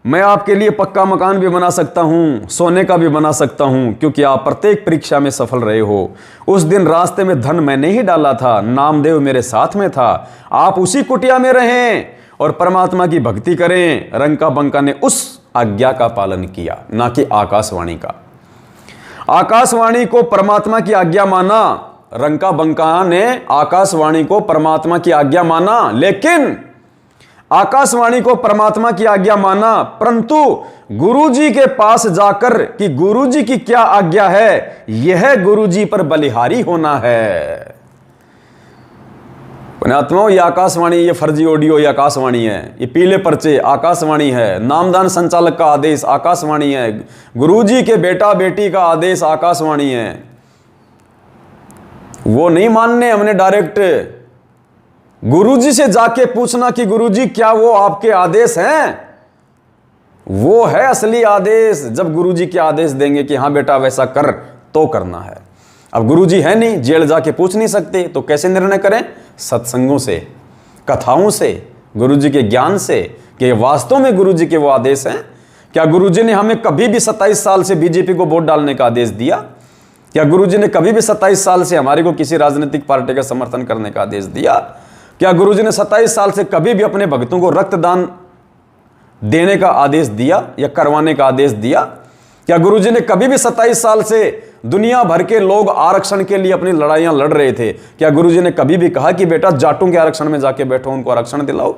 मैं आपके लिए पक्का मकान भी बना सकता हूं, सोने का भी बना सकता हूं, क्योंकि आप प्रत्येक परीक्षा में सफल रहे हो। उस दिन रास्ते में धन मैंने ही डाला था, नामदेव मेरे साथ में था, आप उसी कुटिया में रहें और परमात्मा की भक्ति करें। रंका बंका ने उस आज्ञा का पालन किया, ना कि आकाशवाणी का। आकाशवाणी को परमात्मा की आज्ञा माना, रंका बंका ने आकाशवाणी को परमात्मा की आज्ञा माना, लेकिन आकाशवाणी को परमात्मा की आज्ञा माना, परंतु गुरुजी के पास जाकर कि गुरुजी की क्या आज्ञा है, यह गुरुजी पर बलिहारी होना है। पुण्यात्माओं, ये आकाशवाणी, ये फर्जी ऑडियो, ये आकाशवाणी है, ये पीले पर्चे आकाशवाणी है, नामदान संचालक का आदेश आकाशवाणी है, गुरुजी के बेटा बेटी का आदेश आकाशवाणी है। वो नहीं मानने हमने, डायरेक्ट गुरुजी से जाके पूछना कि गुरुजी क्या वो आपके आदेश हैं। वो है असली आदेश, जब गुरुजी के आदेश देंगे कि हाँ बेटा वैसा कर, तो करना है। अब गुरुजी है नहीं, जेल जाके पूछ नहीं सकते, तो कैसे निर्णय करें? सत्संगों से, कथाओं से, गुरुजी के ज्ञान से कि वास्तव में गुरुजी के वो आदेश हैं। क्या गुरुजी ने हमें कभी भी 27 साल से बीजेपी को वोट डालने का आदेश दिया? क्या गुरुजी ने कभी भी 27 साल से हमारे को किसी राजनीतिक पार्टी का समर्थन करने का आदेश दिया? क्या गुरुजी ने 27 साल से कभी भी अपने भक्तों को रक्तदान देने का आदेश दिया या करवाने का आदेश दिया? क्या गुरुजी ने कभी भी 27 साल से दुनिया भर के लोग आरक्षण के लिए अपनी लड़ाइयां लड़ रहे थे, क्या गुरुजी ने कभी भी कहा कि बेटा जाटों के आरक्षण में जाके बैठो, उनको आरक्षण दिलाओ?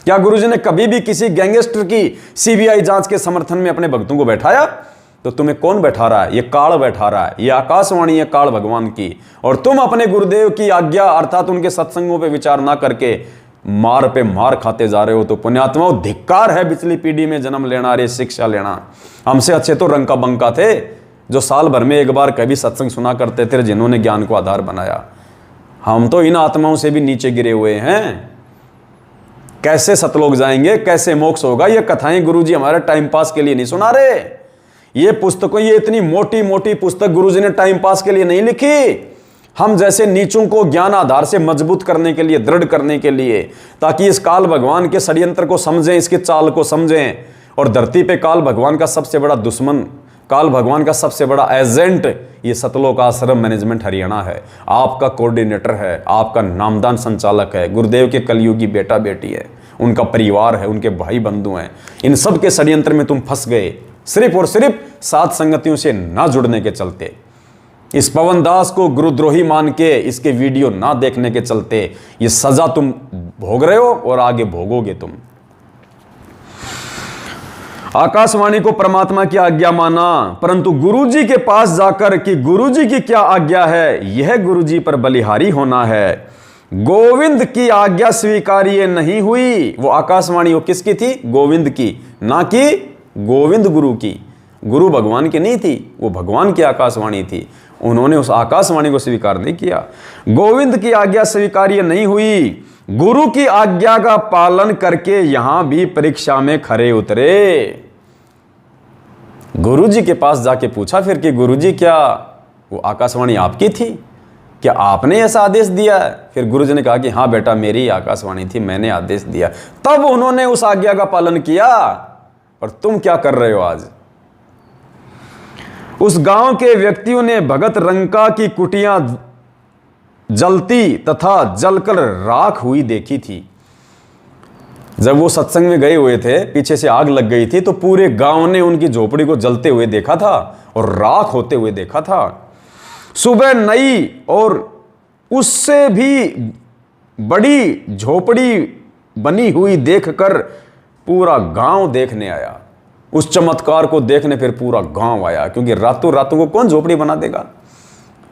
क्या गुरुजी ने कभी भी किसी गैंगस्टर की सीबीआई जांच के समर्थन में अपने भक्तों को बैठाया? तो तुम्हें कौन बैठा रहा है? ये काल बैठा रहा है, ये आकाशवाणी है काल भगवान की, और तुम अपने गुरुदेव की आज्ञा अर्थात उनके सत्संगों पे विचार ना करके मार पे मार खाते जा रहे हो। तो पुण्यात्माओं, धिक्कार है पिछली पीढ़ी में जन्म लेना, रे शिक्षा लेना। हमसे अच्छे तो रंका बंका थे जो साल भर में एक बार कभी सत्संग सुना करते थे, जिन्होंने ज्ञान को आधार बनाया। हम तो इन आत्माओं से भी नीचे गिरे हुए हैं। कैसे सतलोक जाएंगे, कैसे मोक्ष होगा? ये कथाएं गुरुजी हमारे टाइम पास के लिए नहीं सुना रहे। ये पुस्तकों, ये इतनी मोटी मोटी पुस्तक गुरुजी ने टाइम पास के लिए नहीं लिखी। हम जैसे नीचों को ज्ञान आधार से मजबूत करने के लिए, दृढ़ करने के लिए, ताकि इस काल भगवान के षड्यंत्र को समझें, इसके चाल को समझें। और धरती पे काल भगवान का सबसे बड़ा दुश्मन, काल भगवान का सबसे बड़ा एजेंट ये सतलोक आश्रम मैनेजमेंट हरियाणा है। आपका कोऑर्डिनेटर है, आपका नामदान संचालक है, गुरुदेव के कलयुगी बेटा बेटी है, उनका परिवार है, उनके भाई बंधु हैं। इन सब के षड्यंत्र में तुम फंस गए, सिर्फ और सिर्फ सात संगतियों से ना जुड़ने के चलते। इस पवन दास को गुरुद्रोही मान के इसके वीडियो ना देखने के चलते ये सजा तुम भोग रहे हो और आगे भोगोगे तुम। आकाशवाणी को परमात्मा की आज्ञा माना, परंतु गुरुजी के पास जाकर कि गुरुजी की क्या आज्ञा है, यह गुरुजी पर बलिहारी होना है। गोविंद की आज्ञा स्वीकार्य नहीं हुई। वो आकाशवाणी वो किसकी थी? गोविंद की, ना कि गोविंद गुरु की। गुरु भगवान की नहीं थी, वो भगवान की आकाशवाणी थी। उन्होंने उस आकाशवाणी को स्वीकार नहीं किया। गोविंद की आज्ञा स्वीकार्य नहीं हुई। गुरु की आज्ञा का पालन करके यहां भी परीक्षा में खरे उतरे। गुरुजी के पास जाके पूछा फिर कि गुरुजी क्या वो आकाशवाणी आपकी थी? क्या आपने ऐसा आदेश दिया है? फिर गुरुजी ने कहा कि हाँ बेटा, मेरी आकाशवाणी थी, मैंने आदेश दिया। तब उन्होंने उस आज्ञा का पालन किया। और तुम क्या कर रहे हो आज? उस गांव के व्यक्तियों ने भगत रंका की कुटियां जलती तथा जलकर राख हुई देखी थी। जब वो सत्संग में गए हुए थे, पीछे से आग लग गई थी, तो पूरे गांव ने उनकी झोपड़ी को जलते हुए देखा था और राख होते हुए देखा था। सुबह नई और उससे भी बड़ी झोपड़ी बनी हुई देखकर पूरा गांव देखने आया। उस चमत्कार को देखने फिर पूरा गांव आया, क्योंकि रातों रातों को कौन झोपड़ी बना देगा?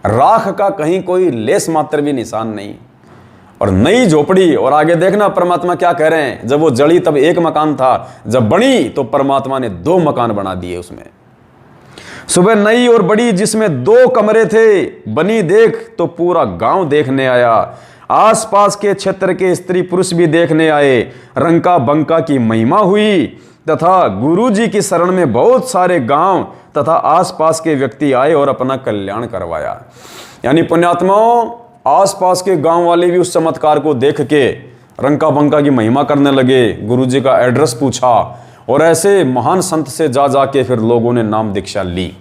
राख का कहीं कोई लेस मात्र भी निशान नहीं, और नई झोपड़ी। और आगे देखना परमात्मा क्या कह रहे हैं, जब वो जड़ी तब एक मकान था, जब बनी तो परमात्मा ने 2 मकान बना दिए उसमें। सुबह नई और बड़ी जिसमें 2 कमरे थे, बनी देख तो पूरा गांव देखने आया। आसपास के क्षेत्र के स्त्री पुरुष भी देखने आए। रंका बंका की महिमा हुई तथा गुरुजी की शरण में बहुत सारे गांव तथा आसपास के व्यक्ति आए और अपना कल्याण करवाया। यानी पुण्यात्माओं, आसपास के गांव वाले भी उस चमत्कार को देख के रंका बंका की महिमा करने लगे, गुरुजी का एड्रेस पूछा और ऐसे महान संत से जा जाके फिर लोगों ने नाम दीक्षा ली।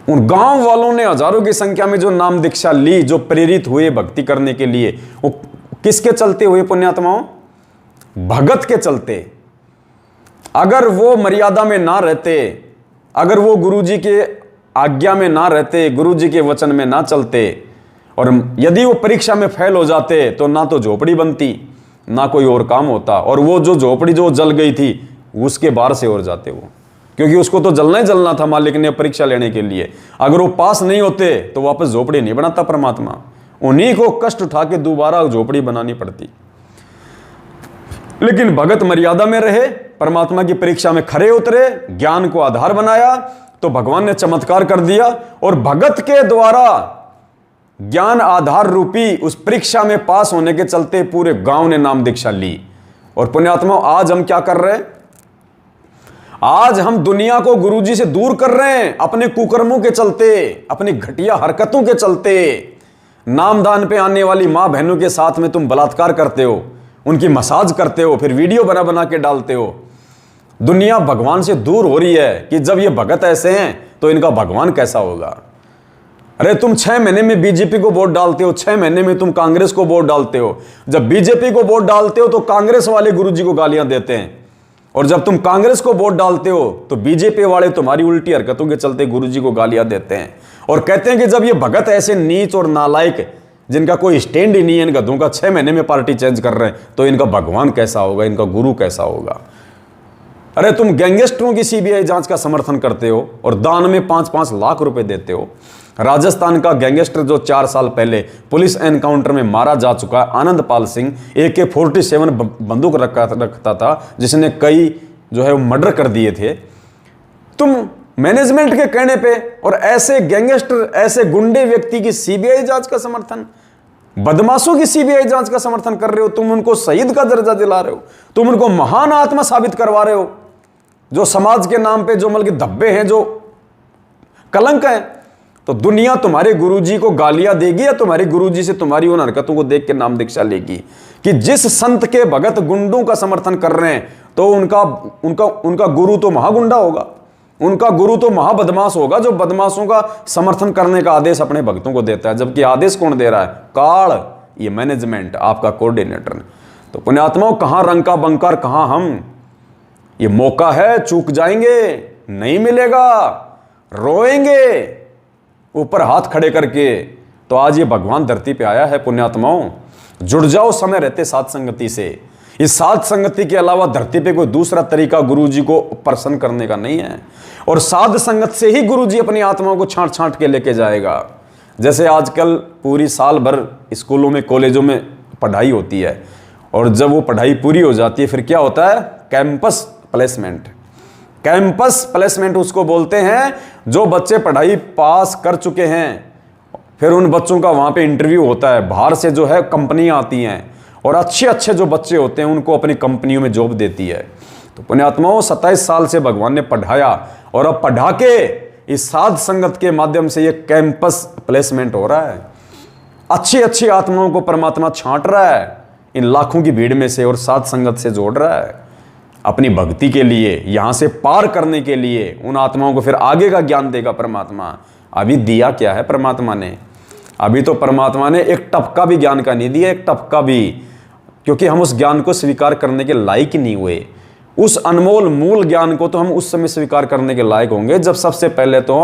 उन गांव वालों ने हजारों की संख्या में जो नाम दीक्षा ली, जो प्रेरित हुए भक्ति करने के लिए, वो किसके चलते हुए पुण्यात्माओं? भगत के चलते। अगर वो मर्यादा में ना रहते, अगर वो गुरुजी के आज्ञा में ना रहते, गुरुजी के वचन में ना चलते, और यदि वो परीक्षा में फेल हो जाते तो ना तो झोपड़ी बनती, ना कोई और काम होता, और वो जो झोपड़ी जो जल गई थी उसके बाहर से और जाते वो, क्योंकि उसको तो जलना ही जलना था मालिक ने परीक्षा लेने के लिए। अगर वो पास नहीं होते तो वापस झोपड़ी नहीं बनाता परमात्मा, उन्हीं को कष्ट उठा के दोबारा झोपड़ी बनानी पड़ती। लेकिन भगत मर्यादा में रहे, परमात्मा की परीक्षा में खरे उतरे, ज्ञान को आधार बनाया, तो भगवान ने चमत्कार कर दिया और भगत के द्वारा ज्ञान आधार रूपी उस परीक्षा में पास होने के चलते पूरे गांव ने नाम दीक्षा ली। और पुण्यात्मा, आज हम क्या कर रहे हैं? आज हम दुनिया को गुरुजी से दूर कर रहे हैं अपने कुकर्मों के चलते, अपनी घटिया हरकतों के चलते। नामदान पे आने वाली मां बहनों के साथ में तुम बलात्कार करते हो, उनकी मसाज करते हो, फिर वीडियो बना बना के डालते हो। दुनिया भगवान से दूर हो रही है कि जब ये भगत ऐसे हैं तो इनका भगवान कैसा होगा। अरे तुम 6 महीने में बीजेपी को वोट डालते हो, 6 महीने में तुम कांग्रेस को वोट डालते हो। जब बीजेपी को वोट डालते हो तो कांग्रेस वाले गुरुजी को गालियां देते हैं, और जब तुम कांग्रेस को वोट डालते हो तो बीजेपी वाले तुम्हारी उल्टी हरकतों के चलते गुरुजी को गालियां देते हैं और कहते हैं कि जब ये भगत ऐसे नीच और नालायक, जिनका कोई स्टैंड ही नहीं है, इन गधों का 6 महीने में पार्टी चेंज कर रहे हैं, तो इनका भगवान कैसा होगा, इनका गुरु कैसा होगा। अरे तुम गैंगस्टरों की सीबीआई जांच का समर्थन करते हो और दान में 5-5 लाख रुपए देते हो। राजस्थान का गैंगस्टर जो 4 साल पहले पुलिस एनकाउंटर में मारा जा चुका आनंदपाल सिंह, AK-47 बंदूक रखता था, जिसने कई जो है वो मर्डर कर दिए थे। तुम मैनेजमेंट के कहने पे और ऐसे गैंगस्टर, ऐसे गुंडे व्यक्ति की सीबीआई जांच का समर्थन, बदमाशों की सीबीआई जांच का समर्थन कर रहे हो। तुम उनको शहीद का दर्जा दिला रहे हो, तुम उनको महान आत्मा साबित करवा रहे हो। जो समाज के नाम पे जो मतलब धब्बे हैं, जो कलंक है, तो दुनिया तुम्हारे गुरुजी को गालियां देगी या तुम्हारे गुरुजी से तुम्हारी उन हरकतों को देख के नाम दीक्षा लेगी कि जिस संत के भगत गुंडों का समर्थन कर रहे हैं तो उनका गुरु तो महागुंडा होगा, उनका गुरु तो महाबदमाश होगा, जो बदमाशों का समर्थन करने का आदेश अपने भक्तों को देता है। जबकि आदेश कौन दे रहा है? काल, ये मैनेजमेंट, आपका कोऑर्डिनेटर। तो पुण्यात्माओं, कहां रंका बंकर, कहां हम? ये मौका है, चूक जाएंगे, नहीं मिलेगा, रोएंगे ऊपर हाथ खड़े करके। तो आज ये भगवान धरती पे आया है पुण्यात्माओं, जुड़ जाओ समय रहते साध संगति से। इस साध संगति के अलावा धरती पे कोई दूसरा तरीका गुरुजी को प्रसन्न करने का नहीं है, और साध संगत से ही गुरुजी अपनी आत्माओं को छांट छांट के लेके जाएगा। जैसे आजकल पूरी साल भर स्कूलों में, कॉलेजों में पढ़ाई होती है, और जब वो पढ़ाई पूरी हो जाती है फिर क्या होता है? Campus placement. कैंपस प्लेसमेंट उसको बोलते हैं, जो बच्चे पढ़ाई पास कर चुके हैं, फिर उन बच्चों का वहां पे इंटरव्यू होता है, बाहर से जो है कंपनियां आती हैं और अच्छे अच्छे जो बच्चे होते हैं उनको अपनी कंपनियों में जॉब देती है। तो पुण्यात्माओं, 27 साल से भगवान ने पढ़ाया और अब पढ़ा के इस साध संगत के माध्यम से ये कैंपस प्लेसमेंट हो रहा है। अच्छी अच्छी आत्माओं को परमात्मा छांट रहा है इन लाखों की भीड़ में से और साध संगत से जोड़ रहा है अपनी भक्ति के लिए, यहां से पार करने के लिए। उन आत्माओं को फिर आगे का ज्ञान देगा परमात्मा। अभी दिया क्या है परमात्मा ने? अभी तो परमात्मा ने एक टपका भी ज्ञान का नहीं दिया, एक टपका भी, क्योंकि हम उस ज्ञान को स्वीकार करने के लायक ही नहीं हुए। उस अनमोल मूल ज्ञान को तो हम उस समय स्वीकार करने के लायक होंगे जब सबसे पहले तो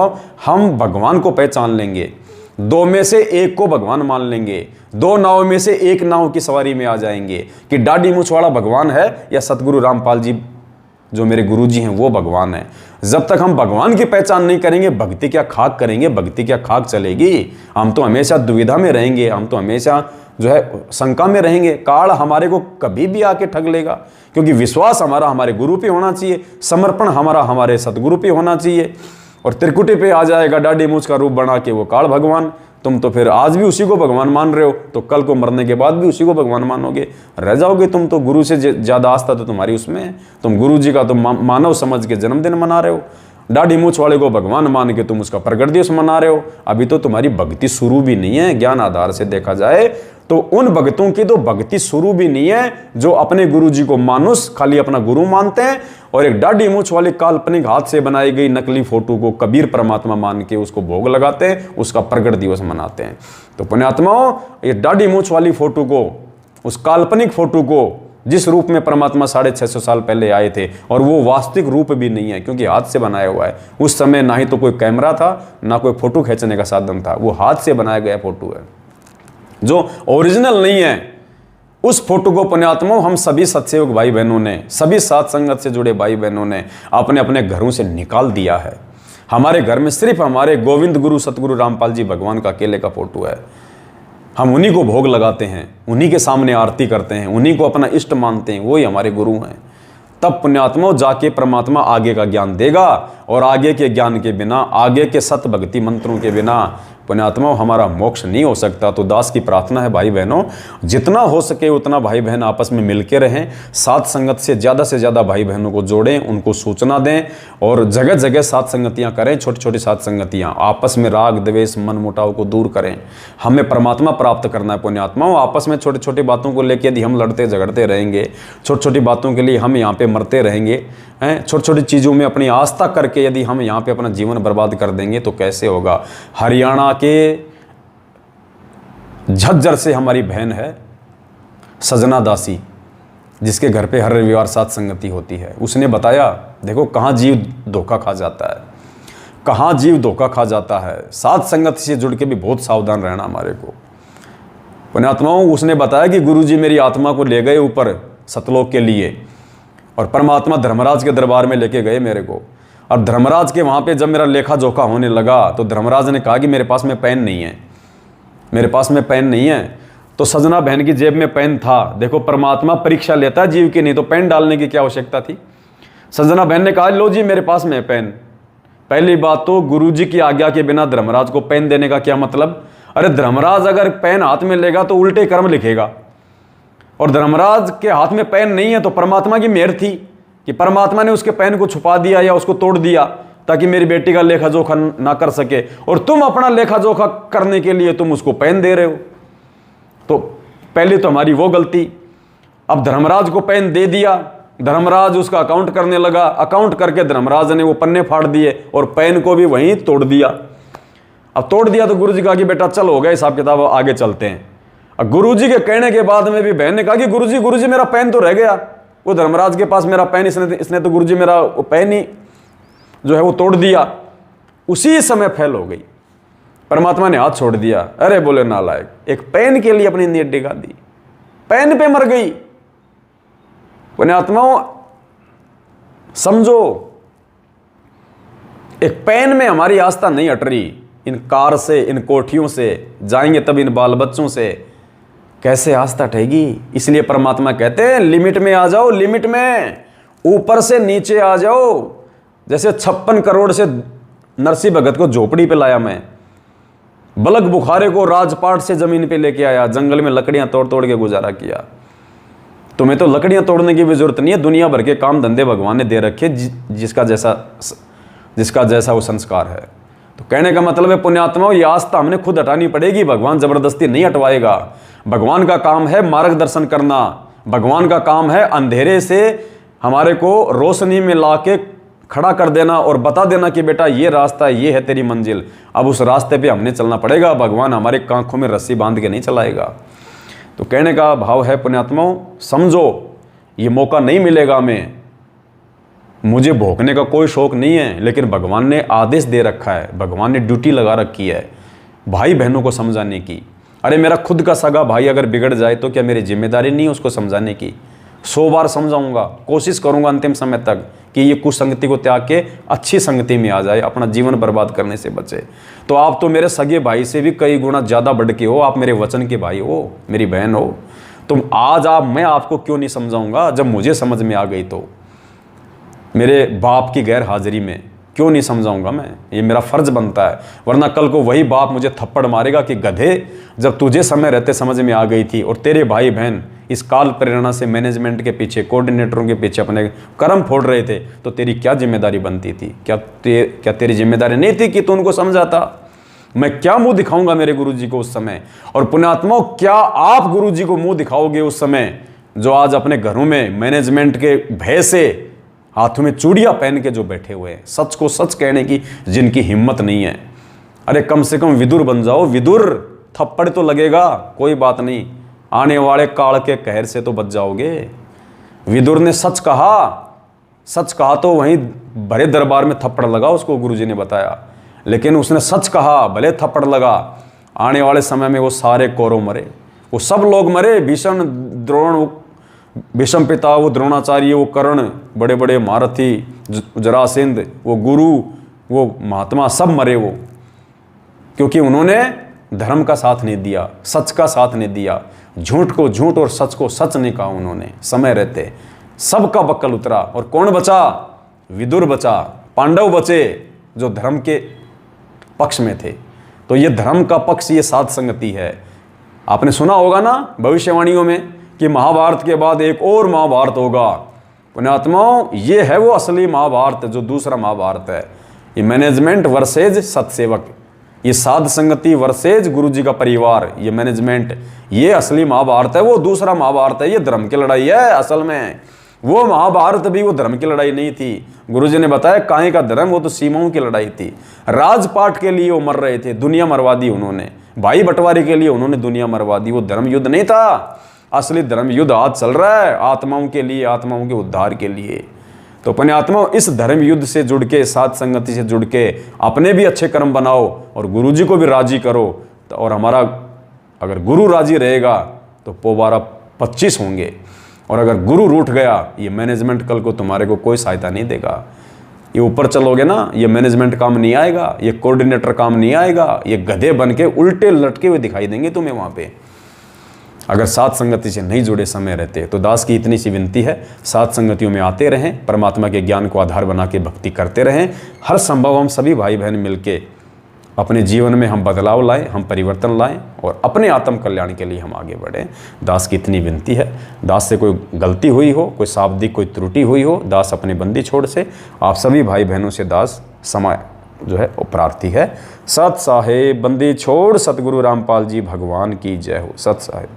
हम भगवान को पहचान लेंगे, 2 में से 1 को भगवान मान लेंगे, 2 नाव में से 1 नाव की सवारी में आ जाएंगे कि दाढ़ी मूंछ वाला भगवान है या सतगुरु रामपाल जी जो मेरे गुरुजी हैं वो भगवान है। जब तक हम भगवान की पहचान नहीं करेंगे, भक्ति क्या खाक करेंगे, भक्ति क्या खाक चलेगी? हम तो हमेशा दुविधा में रहेंगे, हम तो हमेशा जो है शंका में रहेंगे। काल हमारे को कभी भी आके ठग लेगा, क्योंकि विश्वास हमारा हमारे गुरु पे होना चाहिए, समर्पण हमारा हमारे सतगुरु पे होना चाहिए। और त्रिकुटी पे आ जाएगा दाढ़ी मूंछ का रूप बना के वो काल भगवान। तुम तो फिर आज भी उसी को भगवान मान रहे हो, तो कल को मरने के बाद भी उसी को भगवान मानोगे, रह जाओगे तुम तो। गुरु से ज्यादा आस्था तो तुम्हारी उसमें है। तुम गुरु जी का तो मानव समझ के जन्मदिन मना रहे हो। दाढ़ी मूछ वाले को भगवान मान के तुम उसका प्रगट दिवस मना रहे हो। अभी तो तुम्हारी भक्ति शुरू भी नहीं है। ज्ञान आधार से देखा जाए तो उन भक्तों की तो भक्ति शुरू भी नहीं है जो अपने गुरु जी को मानुस खाली अपना गुरु मानते हैं और एक दाढ़ी मूछ वाली काल्पनिक हाथ से बनाई गई नकली फोटो को कबीर परमात्मा मान के उसको भोग लगाते हैं, उसका प्रगट दिवस मनाते हैं। तो पुण्यात्माओं, ये दाढ़ी मूछ वाली फोटो को, उस काल्पनिक फोटो को, जिस रूप में परमात्मा 650 साल पहले आए थे, और वो वास्तविक रूप भी नहीं है क्योंकि हाथ से बनाया हुआ है। उस समय ना ही तो कोई कैमरा था, ना कोई फोटो खींचने का साधन था, वो हाथ से बनाया गया फोटो है जो ओरिजिनल नहीं है। उस फोटो को पुण्यात्माओं हम सभी सत्संग भाई बहनों ने, सभी साथ संगत से जुड़े भाई बहनों ने अपने अपने घरों से निकाल दिया है। हमारे घर में सिर्फ हमारे गोविंद गुरु सतगुरु रामपाल जी भगवान का अकेले का फोटो है। हम उन्हीं को भोग लगाते हैं, उन्हीं के सामने आरती करते हैं, उन्हीं को अपना इष्ट मानते हैं, वही हमारे गुरु हैं। तब पुण्यात्माओं जाके परमात्मा आगे का ज्ञान देगा, और आगे के ज्ञान के बिना, आगे के सत भक्ति मंत्रों के बिना पुण्यात्माओं हमारा मोक्ष नहीं हो सकता। तो दास की प्रार्थना है भाई बहनों, जितना हो सके उतना भाई बहन आपस में मिल के रहें, साथ संगत से ज़्यादा भाई बहनों को जोड़ें, उनको सूचना दें, और जगह जगह साथ संगतियाँ करें, छोटी छोटी साथ संगतियाँ, आपस में राग द्वेष मन मुटाव को दूर करें। हमें परमात्मा प्राप्त करना है पुण्यात्माओं। आपस में छोटी छोटी बातों को लेकर यदि हम लड़ते झगड़ते रहेंगे, छोटी छोटी बातों के लिए हम यहाँ पे मरते रहेंगे, हैं, छोटी छोटी चीज़ों में अपनी आस्था करके यदि हम यहाँ पे अपना जीवन बर्बाद कर देंगे तो कैसे होगा। हरियाणा के झज्जर से हमारी बहन है सजना दासी, जिसके घर पे हर रविवार साथ संगति होती है। उसने बताया, देखो कहाँ जीव धोखा खा जाता है, कहाँ जीव धोखा खा जाता है। साथ संगत से जुड़ के भी बहुत सावधान रहना हमारे को पुण्यात्माओं। उसने बताया कि गुरुजी मेरी आत्मा को ले गए ऊपर सतलोक के लिए, और परमात्मा धर्मराज के दरबार में लेके गए मेरे को। अब धर्मराज के वहाँ पे जब मेरा लेखा जोखा होने लगा तो धर्मराज ने कहा कि मेरे पास में पेन नहीं है, मेरे पास में पेन नहीं है। तो सजना बहन की जेब में पेन था। देखो परमात्मा परीक्षा लेता है जीव की, नहीं तो पेन डालने की क्या आवश्यकता थी। सजना बहन ने कहा लो जी मेरे पास में है पेन। पहली बात तो गुरुजी की आज्ञा के बिना धर्मराज को पेन देने का क्या मतलब। अरे धर्मराज अगर पेन हाथ में लेगा तो उल्टे कर्म लिखेगा, और धर्मराज के हाथ में पेन नहीं है तो परमात्मा की मेहर थी कि परमात्मा ने उसके पेन को छुपा दिया या उसको तोड़ दिया ताकि मेरी बेटी का लेखा जोखा ना कर सके, और तुम अपना लेखा जोखा करने के लिए तुम उसको पेन दे रहे हो। तो पहले तो हमारी वो गलती। अब धर्मराज को पेन दे दिया, धर्मराज उसका अकाउंट करने लगा, अकाउंट करके धर्मराज ने वो पन्ने फाड़ दिए और पेन को भी वहीं तोड़ दिया। अब तोड़ दिया तो गुरुजी कहा कि बेटा चल हो गया हिसाब किताब, आगे चलते हैं। अब गुरुजी के कहने के बाद में भी बहन ने कहा कि गुरुजी मेरा पेन तो रह गया, वो धर्मराज के पास मेरा पेन, इसने तो गुरुजी मेरा वो पेन ही जो है वो तोड़ दिया। उसी समय फेल हो गई, परमात्मा ने हाथ छोड़ दिया। अरे बोले नालायक, एक पेन के लिए अपनी नीयत डिगा दी, पेन पे मर गई। पुण्यात्माओं समझो, एक पेन में हमारी आस्था नहीं हट रही। इन कार से, इन कोठियों से जाएंगे तब इन बाल बच्चों से कैसे आस्था ठहेगी। इसलिए परमात्मा कहते हैं लिमिट में आ जाओ, लिमिट में, ऊपर से नीचे आ जाओ। जैसे 56 करोड़ से नरसिंह भगत को झोपड़ी पे लाया मैं, बलक बुखारे को राजपाट से जमीन पे लेके आया, जंगल में लकड़ियां तोड़ तोड़ के गुजारा किया। तुम्हें तो लकड़ियां तोड़ने की भी जरूरत नहीं है, दुनिया भर के काम धंधे भगवान ने दे रखे, जिसका जैसा वो संस्कार है। तो कहने का मतलब है पुण्यात्माओं, ये आस्था हमने खुद हटानी पड़ेगी, भगवान जबरदस्ती नहीं हटवाएगा। भगवान का काम है मार्गदर्शन करना, भगवान का काम है अंधेरे से हमारे को रोशनी में लाके खड़ा कर देना और बता देना कि बेटा ये रास्ता, ये है तेरी मंजिल, अब उस रास्ते पे हमने चलना पड़ेगा। भगवान हमारे कांखों में रस्सी बांध के नहीं चलाएगा। तो कहने का भाव है पुण्यात्माओं, समझो ये मौका नहीं मिलेगा हमें, मुझे भोंकने का कोई शौक नहीं है, लेकिन भगवान ने आदेश दे रखा है, भगवान ने ड्यूटी लगा रखी है भाई बहनों को समझाने की। अरे मेरा खुद का सगा भाई अगर बिगड़ जाए तो क्या मेरी जिम्मेदारी नहीं है उसको समझाने की। 100 बार समझाऊंगा, कोशिश करूंगा अंतिम समय तक कि ये कुसंगति को त्याग के अच्छी संगति में आ जाए, अपना जीवन बर्बाद करने से बचे। तो आप तो मेरे सगे भाई से भी कई गुना ज़्यादा बढ़ के हो, आप मेरे वचन के भाई हो, मेरी बहन हो। तुम आज मैं आपको क्यों नहीं समझाऊंगा, जब मुझे समझ में आ गई तो मेरे बाप की गैर हाजिरी में क्यों नहीं समझाऊंगा मैं, ये मेरा फ़र्ज़ बनता है। वरना कल को वही बाप मुझे थप्पड़ मारेगा कि गधे, जब तुझे समय रहते समझ में आ गई थी और तेरे भाई बहन इस काल प्रेरणा से मैनेजमेंट के पीछे, कोऑर्डिनेटरों के पीछे अपने कर्म फोड़ रहे थे, तो तेरी क्या जिम्मेदारी बनती थी? क्या तेरी जिम्मेदारी नहीं थी कि तू उनको समझाता? मैं क्या मुंह दिखाऊंगा मेरे गुरुजी को उस समय? और पुण्यात्माओं, क्या आप गुरुजी को मुंह दिखाओगे उस समय, जो आज अपने घरों में मैनेजमेंट के भय से हाथों में चूड़ियां पहन के जो बैठे हुए हैं, सच को सच कहने की जिनकी हिम्मत नहीं है? अरे कम से कम विदुर बन जाओ। विदुर, थप्पड़ तो लगेगा, कोई बात नहीं, आने वाले काल के कहर से तो बच जाओगे। विदुर ने सच कहा तो वहीं भरे दरबार में थप्पड़ लगा उसको, गुरुजी ने बताया। लेकिन उसने सच कहा, भले थप्पड़ लगा। आने वाले समय में वो सारे कौरव मरे, वो सब लोग मरे। भीषण, द्रोण, भीष्म पिता, वो द्रोणाचार्य, वो कर्ण, बड़े बड़े महारथी, जरासंध, वो गुरु, वो महात्मा, सब मरे वो, क्योंकि उन्होंने धर्म का साथ नहीं दिया, सच का साथ नहीं दिया। झूठ को झूठ और सच को सच नहीं कहा उन्होंने समय रहते। सबका बक्कल उतरा। और कौन बचा? विदुर बचा, पांडव बचे, जो धर्म के पक्ष में थे। तो ये धर्म का पक्ष, ये साध संगति है। आपने सुना होगा ना भविष्यवाणियों में कि महाभारत के बाद एक और महाभारत होगा। पुण्यात्माओं, ये है वो असली महाभारत, जो दूसरा महाभारत है। ये मैनेजमेंट वर्सेज सत्सेवक, ये साध संगति वर्सेज गुरु जी का परिवार, ये मैनेजमेंट, ये असली महाभारत है। वो दूसरा महाभारत है, ये धर्म की लड़ाई है असल में। वो महाभारत भी वो धर्म की लड़ाई नहीं थी। गुरु जी ने बताया काहे का धर्म, वो तो सीमाओं की लड़ाई थी। राजपाट के लिए वो मर रहे थे, दुनिया मरवा दी उन्होंने। भाई बंटवारे के लिए उन्होंने दुनिया मरवा दी। वो धर्म युद्ध नहीं था। असली धर्म युद्ध आज चल रहा है, आत्माओं के लिए, आत्माओं के उद्धार के लिए। तो अपने आत्माओं, इस धर्म युद्ध से जुड़ के, साध संगति से जुड़ के अपने भी अच्छे कर्म बनाओ और गुरु जी को भी राजी करो। तो और हमारा अगर गुरु राजी रहेगा तो पोबारा 25 होंगे। और अगर गुरु रूठ गया, ये मैनेजमेंट कल को तुम्हारे को कोई सहायता नहीं देगा। ये ऊपर चलोगे ना, ये मैनेजमेंट काम नहीं आएगा, ये कोऑर्डिनेटर काम नहीं आएगा। ये गधे बन के उल्टे लटके हुए दिखाई देंगे तुम्हें वहाँ पे, अगर साथ संगति से नहीं जुड़े समय रहते। तो दास की इतनी सी विनती है, साथ संगतियों में आते रहें, परमात्मा के ज्ञान को आधार बना के भक्ति करते रहें। हर संभव हम सभी भाई बहन मिलके अपने जीवन में हम बदलाव लाएं, हम परिवर्तन लाएं और अपने आत्म कल्याण के लिए हम आगे बढ़ें। दास की इतनी विनती है। दास से कोई गलती हुई हो, कोई शाब्दिक कोई त्रुटि हुई हो, दास अपनी बंदी छोड़ से आप सभी भाई बहनों से दास समय जो है वो प्रार्थी है। सत साहेब बंदी छोड़, सतगुरु रामपाल जी भगवान की जय हो। सत साहेब।